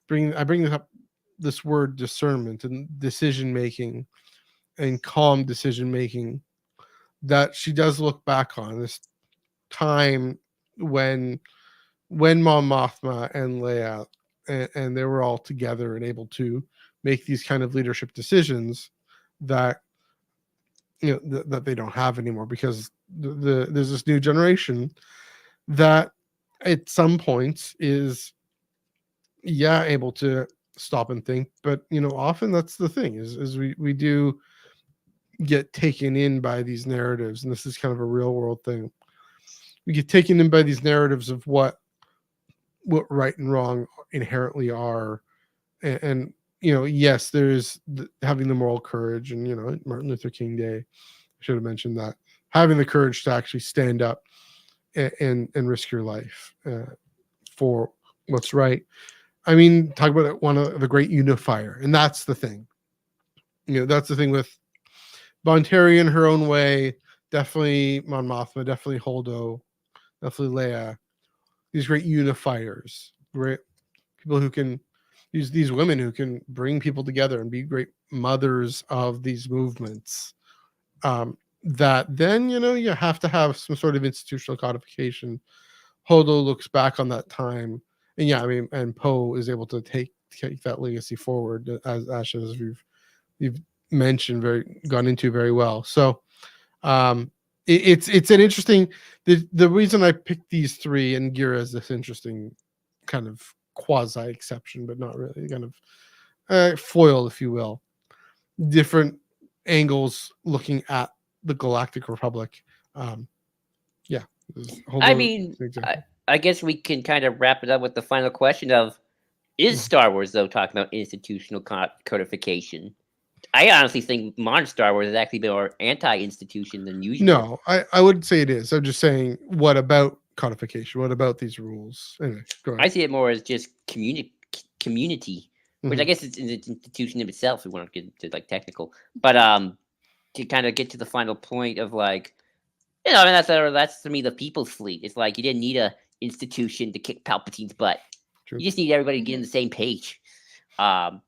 S1: bring this up this word discernment and decision making and calm decision making that she does look back on this time when Mon Mothma and Leia and they were all together and able to make these kind of leadership decisions that that they don't have anymore, because there's this new generation that at some points is able to stop and think, but often that's the thing is we do get taken in by these narratives, and this is kind of a real world thing. We get taken in by these narratives of what right and wrong inherently are, and yes, there's having the moral courage, and Martin Luther King Day, I should have mentioned that, having the courage to actually stand up and risk your life for what's right. I mean, talk about it, one of the great unifier, and that's the thing. That's the thing with Bonteri in her own way, definitely Mon Mothma, definitely Holdo, definitely Leia. These great unifiers, great people who can use these women who can bring people together and be great mothers of these movements. That then you have to have some sort of institutional codification. Holdo looks back on that time, and and Poe is able to take that legacy forward, as you've mentioned, gone into very well. So it's an interesting, the reason I picked these three, and Ghirra is this interesting kind of quasi exception, but not really, kind of foil, if you will, different angles looking at the Galactic Republic.
S2: I mean, I guess we can kind of wrap it up with the final question of, is Star Wars, though, talking about institutional codification? I honestly think modern Star Wars is actually more anti-institution than usual.
S1: No, I would say it is. I'm just saying, what about codification? What about these rules? Anyway, go ahead.
S2: I see it more as just community, which I guess it's an institution of itself, if we want to get into like technical. But to kind of get to the final point of like, I mean, that's to me the People's Fleet. It's like you didn't need a institution to kick Palpatine's butt. True. You just need everybody to get on the same page. To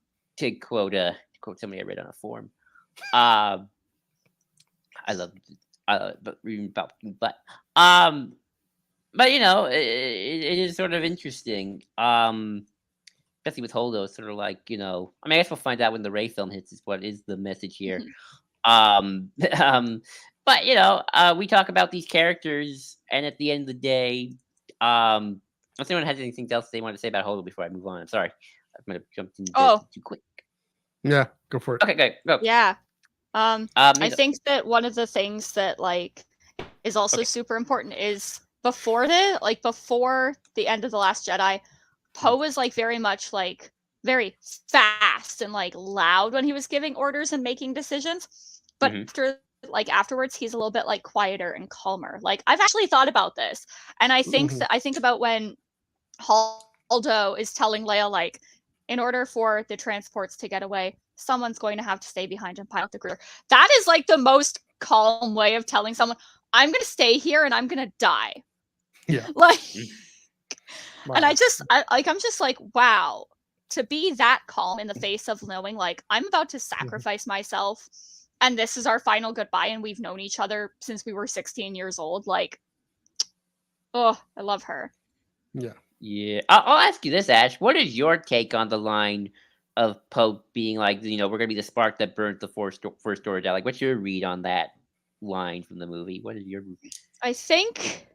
S2: quote somebody I read on a forum. I love reading Palpatine, but it is sort of interesting. Especially with Holdo, it's sort of like, I mean, I guess we'll find out when the Rey film hits is what is the message here. But we talk about these characters, and at the end of the day, unless anyone has anything else they want to say about Holdo before I move on, I'm sorry, I'm gonna jump in too quick.
S1: Yeah, go for it.
S2: Okay, go.
S3: Yeah. I think that one of the things that is also super important is before the end of The Last Jedi, Poe was very much very fast and loud when he was giving orders and making decisions, but afterwards he's a little bit quieter and calmer. I've actually thought about this, and I think that I think about when Holdo is telling Leia in order for the transports to get away, someone's going to have to stay behind and pilot the cruiser. That is the most calm way of telling someone, I'm going to stay here and I'm going to die.
S1: Yeah.
S3: And I'm just wow, to be that calm in the face of knowing I'm about to sacrifice myself and this is our final goodbye and we've known each other since we were 16 years old. Oh, I love her.
S1: Yeah.
S2: Yeah. I'll ask you this, Ash. What is your take on the line of Poe being we're going to be the spark that burns the first storage out? What's your read on that line from the movie? What is your read?
S3: I think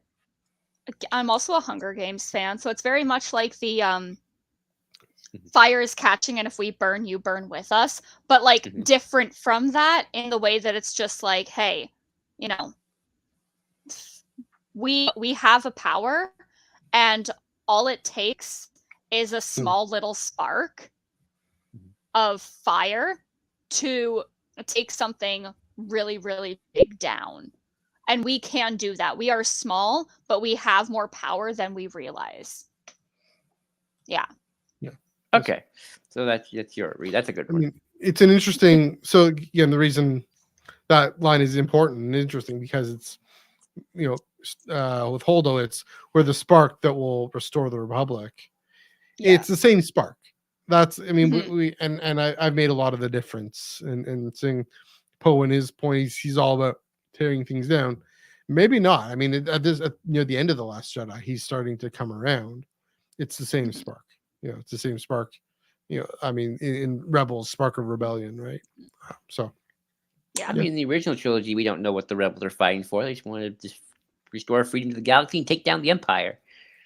S3: I'm also a Hunger Games fan, so it's very much like the fire is catching, and if we burn, you burn with us. But different from that in the way that it's just hey, we have a power, and all it takes is a small little spark of fire to take something really, really big down. And we can do that. We are small, but we have more power than we realize. Yeah.
S1: Yeah.
S2: Okay. So that's your read. That's a good one.
S1: I mean, it's an interesting. So again, the reason that line is important and interesting because it's, with Holdo, it's we're the spark that will restore the Republic. Yeah. It's the same spark that's, I mean,
S3: Mhm.
S1: I've made a lot of the difference in seeing Poe and his point. He's all about tearing things down. Maybe not. I mean, at the end of the Last Jedi, he's starting to come around. It's the same
S3: Mhm.
S1: spark. It's the same spark. I mean, in Rebels, spark of rebellion, right? So
S3: Yeah.
S2: I mean, in the original trilogy, we don't know what the rebels are fighting for. They just want to just restore freedom to the galaxy and take down the Empire.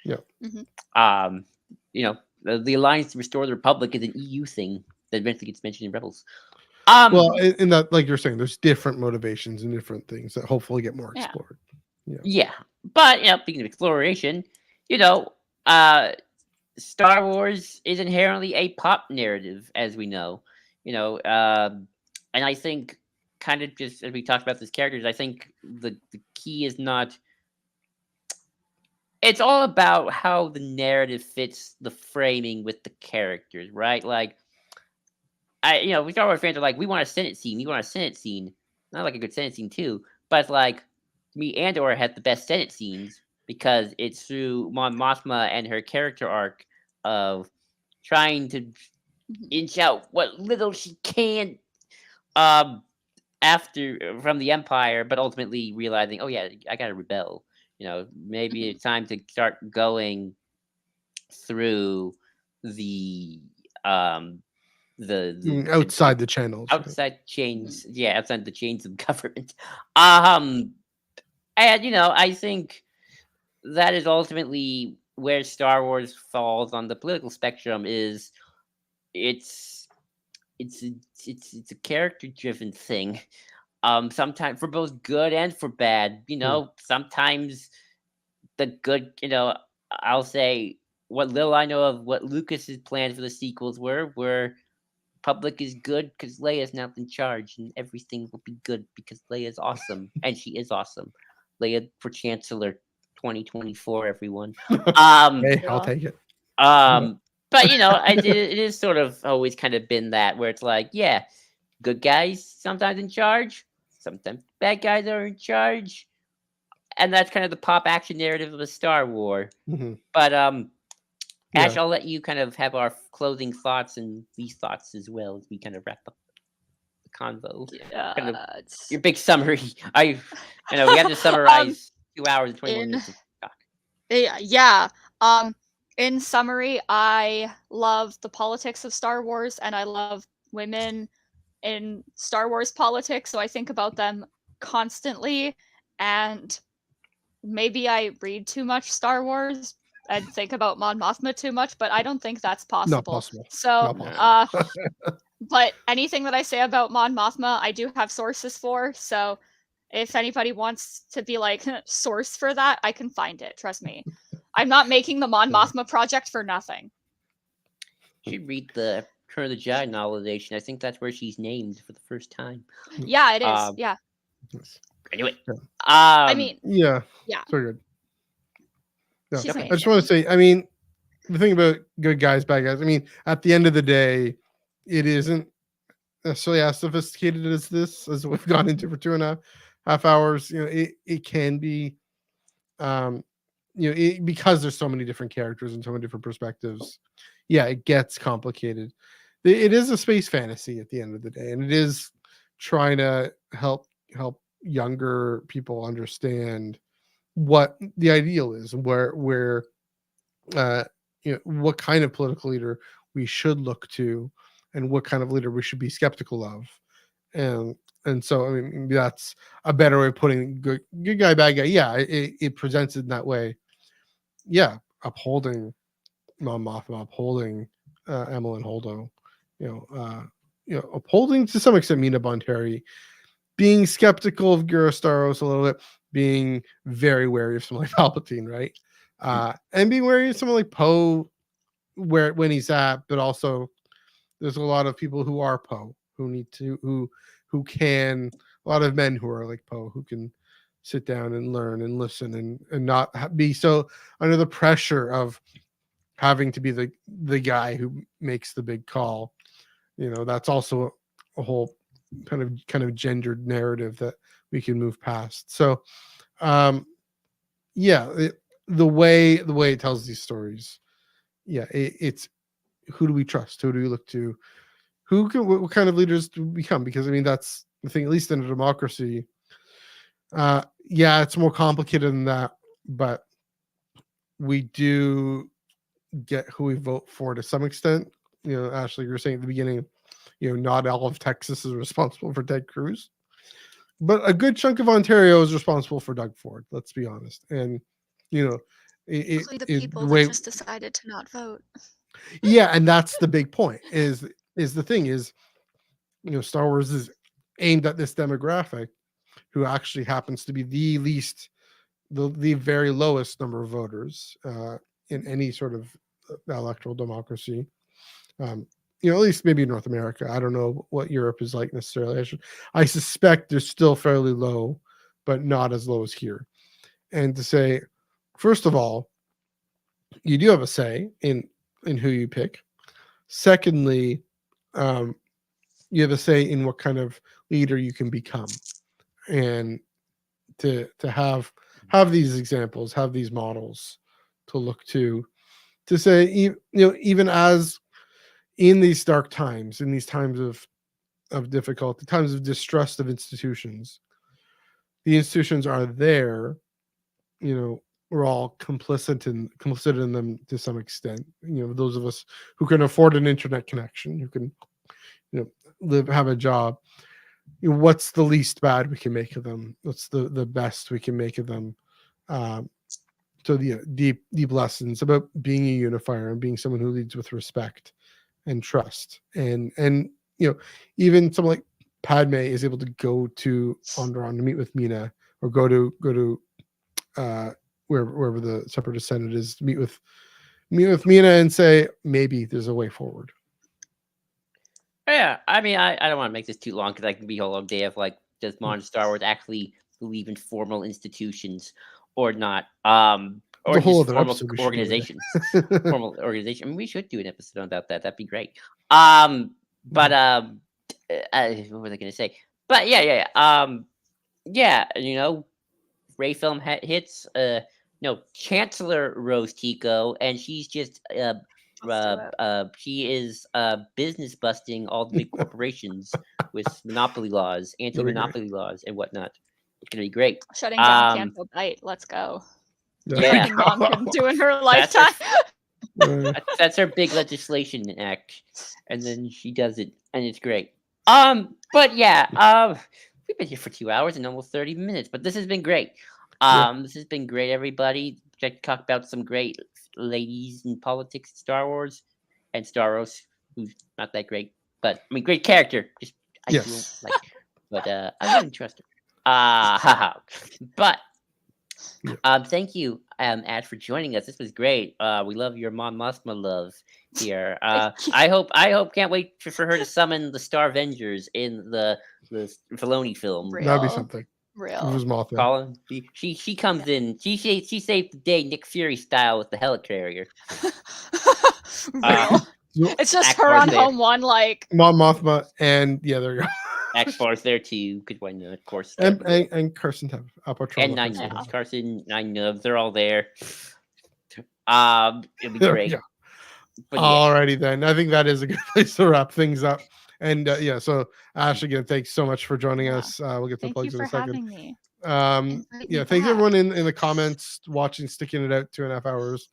S1: yeah.
S3: Mhm.
S2: Um, the Alliance to Restore the Republic is an EU thing that eventually gets mentioned in Rebels.
S1: Well, in that, like you're saying, there's different motivations and different things that hopefully get more
S3: Yeah.
S1: explored.
S2: Yeah, but speaking of exploration, you know, uh, Star Wars is inherently a pop narrative, as we know. And I think, kind of just as we talked about these characters, I think the key is not. It's all about how the narrative fits the framing with the characters, right? Like, we Star Wars fans are like, we want a Senate scene, we want a Senate scene. Not like a good Senate scene too, but it's like, to me, Andor had the best Senate scenes because it's through Mon Mothma and her character arc of trying to
S3: Mhm.
S2: inch out what little she can, um, after from the Empire, but ultimately realizing, oh yeah, I gotta rebel. Maybe
S3: Mhm.
S2: it's time to start going through the um the
S1: Outside the channels, right?
S2: outside
S3: Mhm.
S2: chains, yeah, outside the chains of government. Um, and I think that is ultimately where Star Wars falls on the political spectrum. Is it's it's a character driven thing. Sometimes for both good and for bad.
S1: Hmm.
S2: Sometimes the good. I'll say what little I know of what Lucas's plans for the sequels were public is good because Leia's now in charge, and everything will be good because Leia's awesome, and she is awesome. Leia for Chancellor, 2024, everyone. Um,
S1: Hey, I'll
S3: Yeah.
S1: take it. Yeah.
S2: um, but it is sort of always kind of been that where it's like, yeah, good guys sometimes in charge, sometimes bad guys are in charge, and that's kind of the pop action narrative of a Star War.
S1: Mhm.
S2: But Ash,
S1: Yeah.
S2: I'll let you kind of have our closing thoughts and these thoughts as well as we kind of wrap up convo. Kind of
S3: Yeah.
S2: your big summary. I know we have to
S3: Um.
S2: summarize 2 hours and 21
S3: In
S2: minutes of talk.
S3: Yeah. In summary, I love the politics of Star Wars, and I love women in Star Wars politics. So I think about them constantly, and maybe I read too much Star Wars and think about Mon Mothma too much, but I don't think that's
S1: Not
S3: possible.
S1: possible.
S3: So,
S1: Not possible.
S2: No.
S3: but anything that I say about Mon Mothma, I do have sources for. So, if anybody wants to be like source for that, I can find it. Trust me. I'm not making the Mon
S1: Yeah.
S3: Mothma project for nothing.
S2: Should read the Return of the Jedi novelization. I think that's where she's named for the first time.
S3: Yeah, it is.
S2: Um,
S3: Yeah.
S1: Yes.
S2: anyway,
S1: Yeah.
S3: I mean,
S1: Yeah.
S3: yeah,
S1: So good. Yeah.
S3: she's
S2: okay.
S1: I just want to
S3: amazing.
S1: say, I mean, the thing about good guys, bad guys, I mean, at the end of the day, it isn't necessarily as sophisticated as this, as we've gone into for 2.5 hours. It can be, um, because there's so many different characters and so many different perspectives. Yeah, it gets complicated. It is a space fantasy at the end of the day, and it is trying to help younger people understand what the ideal is and where what kind of political leader we should look to and what kind of leader we should be skeptical of. And so, I mean, that's a better way of putting good guy, bad guy. Yeah, it presents it in that way. Yeah, upholding Mon Mothma, upholding Amilyn Holdo, upholding to some extent Mina Bonteri, being skeptical of Ghirra Starros a little bit, being very wary of someone like Palpatine, right? And being wary of someone like Poe, when he's at, but also there's a lot of people who are Poe who can, a lot of men who are like Poe who can sit down and learn and listen and not be so under the pressure of having to be the guy who makes the big call. That's also a whole kind of gendered narrative that we can move past. So yeah, the way it tells these stories, yeah, it's who do we trust? Who do we look to? What kind of leaders do we become? Because I mean, that's the thing. At least in a democracy, yeah, it's more complicated than that, but we do get who we vote for to some extent. You know, Ashley, you were saying at the beginning, not all of Texas is responsible for Ted Cruz, but a good chunk of Ontario is responsible for Doug Ford. Let's be honest, and
S4: Mostly the people
S1: the
S4: that
S1: way,
S4: just decided to not vote.
S1: yeah, and that's the big point. Is the thing is, Star Wars is aimed at this demographic who actually happens to be the least, the very lowest number of voters in any sort of electoral democracy. At least maybe in North America. I don't know what Europe is like necessarily. I suspect they're still fairly low, but not as low as here. And to say, first of all, you do have a say in who you pick. Secondly, you have a say in what kind of leader you can become, and to have these examples, have these models to look to say, even as in these dark times, in these times of difficulty, times of distrust of institutions, the institutions are there. We're all complicit in them to some extent. Those of us who can afford an internet connection, who can have a job. What's the least bad we can make of them? What's the best we can make of them? So the deep lessons about being a unifier and being someone who leads with respect and trust, and even someone like Padme is able to go to Onderon to meet with Mina, or go to wherever the Separatist Senate is, to meet with Mina and say maybe there's a way forward.
S2: Yeah, I mean, I don't want to make this too long because I can be a whole day of like, does modern Star Wars actually believe in formal institutions or not? Or just formal organizations. Formal organization. I mean, we should do an episode about that. That'd be great. But what was I going to say? But yeah. Ray film hits. Chancellor Rose Tico, and she's just she is business busting all the big corporations with monopoly laws, anti-monopoly laws, and whatnot. It's gonna be great.
S3: Shutting down Canto Bite. Let's go.
S1: Yeah.
S3: Everything Mom couldn't do in her lifetime.
S2: That's her big legislation act, and then she does it, and it's great. But yeah, we've been here for 2 hours and almost 30 minutes, but this has been great. This has been great, everybody. Check talk about some great ladies in politics, Star Wars, and Starros, who's not that great, but I mean, great character. Just I
S1: Yes.
S2: don't like, but I wouldn't trust her. But thank you, Ad, for joining us. This was great. We love your Mon Mothma love here. I hope can't wait for her to summon the Star Avengers in the Filoni film.
S1: That'd be something.
S3: Real.
S1: It was Mothma.
S2: She comes in. She saved the day, Nick Fury style, with the helicarrier.
S3: Real. It's just her on Home One, like
S1: Mon Mothma, and there you go.
S2: X-Force there too. Good one, of course.
S1: And Carson Tevin.
S2: And Nine Nubs. Carson, Nine Nubs. They're all there. It'll be great.
S1: Yeah. Alrighty then. I think that is a good place to wrap things up. And so Ash, again, thanks so much for joining us. We'll get to the plugs in a second.
S3: Me.
S1: Thanks everyone in the comments, watching, sticking it out 2.5 hours,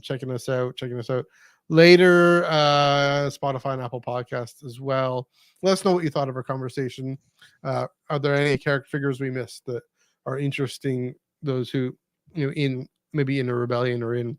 S1: checking us out later, Spotify and Apple Podcasts as well. Let us know what you thought of our conversation. Are there any character figures we missed that are interesting? Those who, maybe in a rebellion or in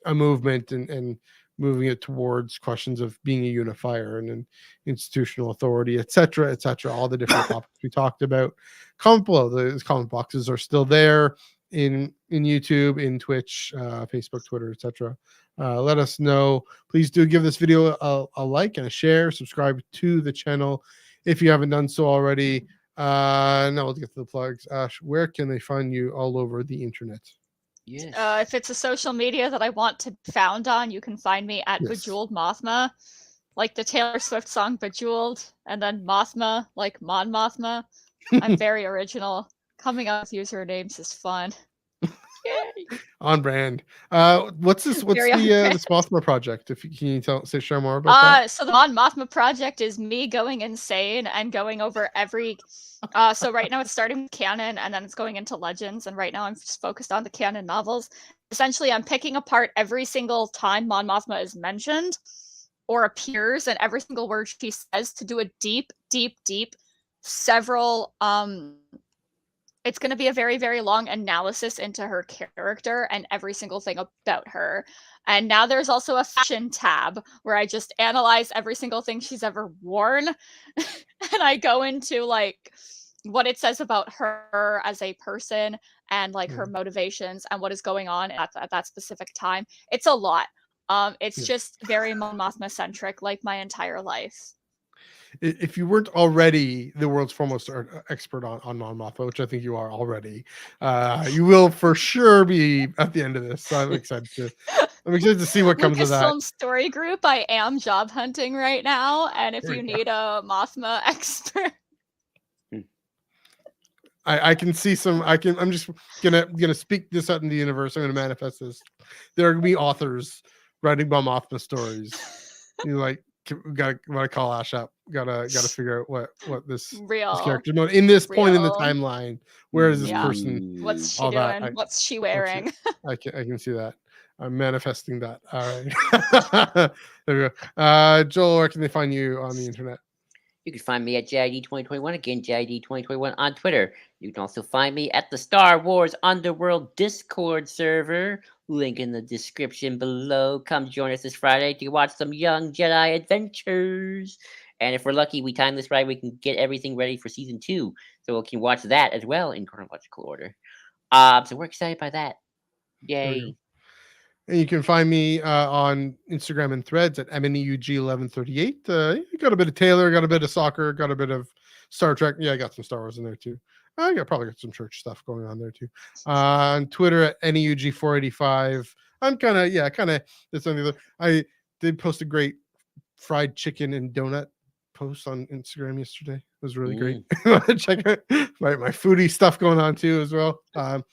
S1: a movement and moving it towards questions of being a unifier and an institutional authority, etc., all the different topics we talked about. Comment below. The comment boxes are still there in YouTube, in Twitch, Facebook, Twitter, etc. Let us know. Please do give this video a like and a share. Subscribe to the channel if you haven't done so already. Now let's get to the plugs. Ash, where can they find you all over the internet?
S2: Yes.
S3: If it's a social media that I want to found on, you can find me at Bejeweled Mothma, like the Taylor Swift song Bejeweled, and then Mothma, like Mon Mothma. I'm very original. Coming up with usernames is fun.
S2: Yay.
S1: On brand. What's this? What's
S3: Very on
S1: the
S3: brand.
S1: this Mothma project? If you can you share more about that?
S3: So the Mon Mothma project is me going insane and going over every. So right now it's starting with canon and then it's going into legends, and right now I'm just focused on the canon novels. Essentially, I'm picking apart every single time Mon Mothma is mentioned or appears, and every single word she says to do a deep, deep, deep, several. It's going to be a very, very long analysis into her character and every single thing about her. And now there's also a fashion tab where I just analyze every single thing she's ever worn. And I go into like what it says about her as a person and like her motivations and what is going on at that specific time. It's a lot. It's just very Mon Mothma centric, like my entire life.
S1: If you weren't already the world's foremost expert on Mon Mothma, which I think you are already, you will for sure be at the end of this. So I'm excited to see what comes of that.
S3: Lucasfilm Story Group, I am job hunting right now, and if you need a Mothma expert,
S1: I can see some. I'm just gonna speak this out in the universe. I'm gonna manifest this. There are gonna be authors writing Mon Mothma stories. You like. Gotta call Ash up. Gotta figure out what this character mode in this point in the timeline. Where is this person?
S3: What's she doing? What's she wearing?
S1: I can see that. I'm manifesting that. All right. There we go. Joel, where can they find you on the internet?
S2: You can find me at JID2021, again, JID2021 on Twitter. You can also find me at the Star Wars Underworld Discord server. Link in the description below. Come join us this Friday to watch some Young Jedi adventures. And if we're lucky, we time this right, we can get everything ready for season 2. So we can watch that as well in chronological order. So we're excited by that. Yay.
S1: And you can find me on Instagram and Threads at MNEUG1138. Got a bit of Taylor, got a bit of soccer, got a bit of Star Trek. Yeah, I got some Star Wars in there too. I probably got some church stuff going on there too. On Twitter at NEUG485. I'm kind of that's something that I did post a great fried chicken and donut post on Instagram yesterday. It was really great. Check out my foodie stuff going on too as well. And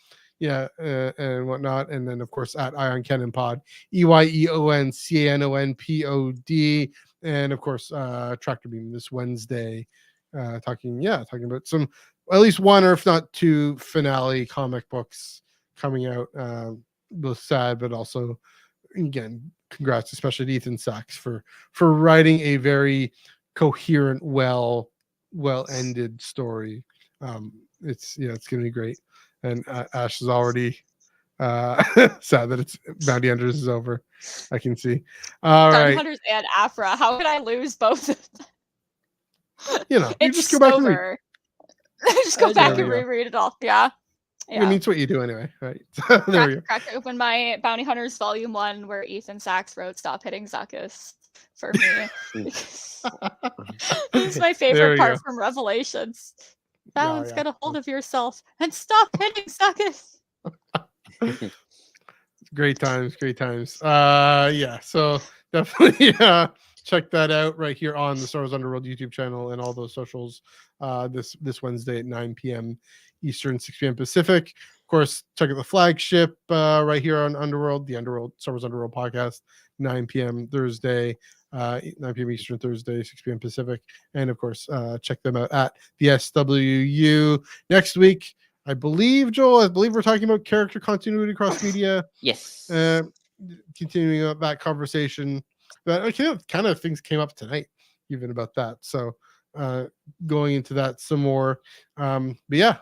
S1: whatnot, and then of course at Ion Cannon Pod, EYEONCANONPOD, and of course Tractor Beam this Wednesday, talking about some, at least one or if not two finale comic books coming out. Both sad, but also again, congrats especially to Ethan Sachs for writing a very coherent, well ended story. It's gonna be great. And Ash is already sad that it's Bounty Hunters is over. I can see. All
S3: Bounty
S1: right.
S3: Hunters and Afra. How could I lose both of them?
S1: You just go back and read.
S3: Just go back and reread it all. Yeah.
S1: I mean, it's what you do anyway, right? There we go.
S3: Cracked open my Bounty Hunters Volume 1 where Ethan Sachs wrote "Stop Hitting Zuckus" for me. It's my favorite part from Revelations. Balance, get a hold of yourself and stop hitting Zuckus.
S1: Great times. So definitely check that out right here on the Star Wars Underworld YouTube channel and all those socials this Wednesday at 9 p.m. Eastern, 6 p.m. Pacific. Of course, check out the flagship right here on Underworld, the Star Wars Underworld podcast, 9 p.m. Thursday, 9 p.m. Eastern Thursday, 6 p.m. Pacific. And of course, check them out at the SWU. Next week, I believe we're talking about character continuity across media.
S2: Yes.
S1: Continuing that conversation. But kind of things came up tonight, even about that. So going into that some more. But yeah,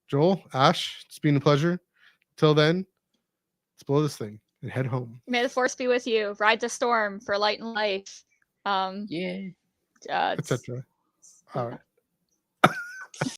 S1: Joel, Ash, it's been a pleasure. Till then, let's blow this thing and head home.
S3: May the force be with you. Ride the storm for light and life.
S2: Yeah.
S1: Etc. All right.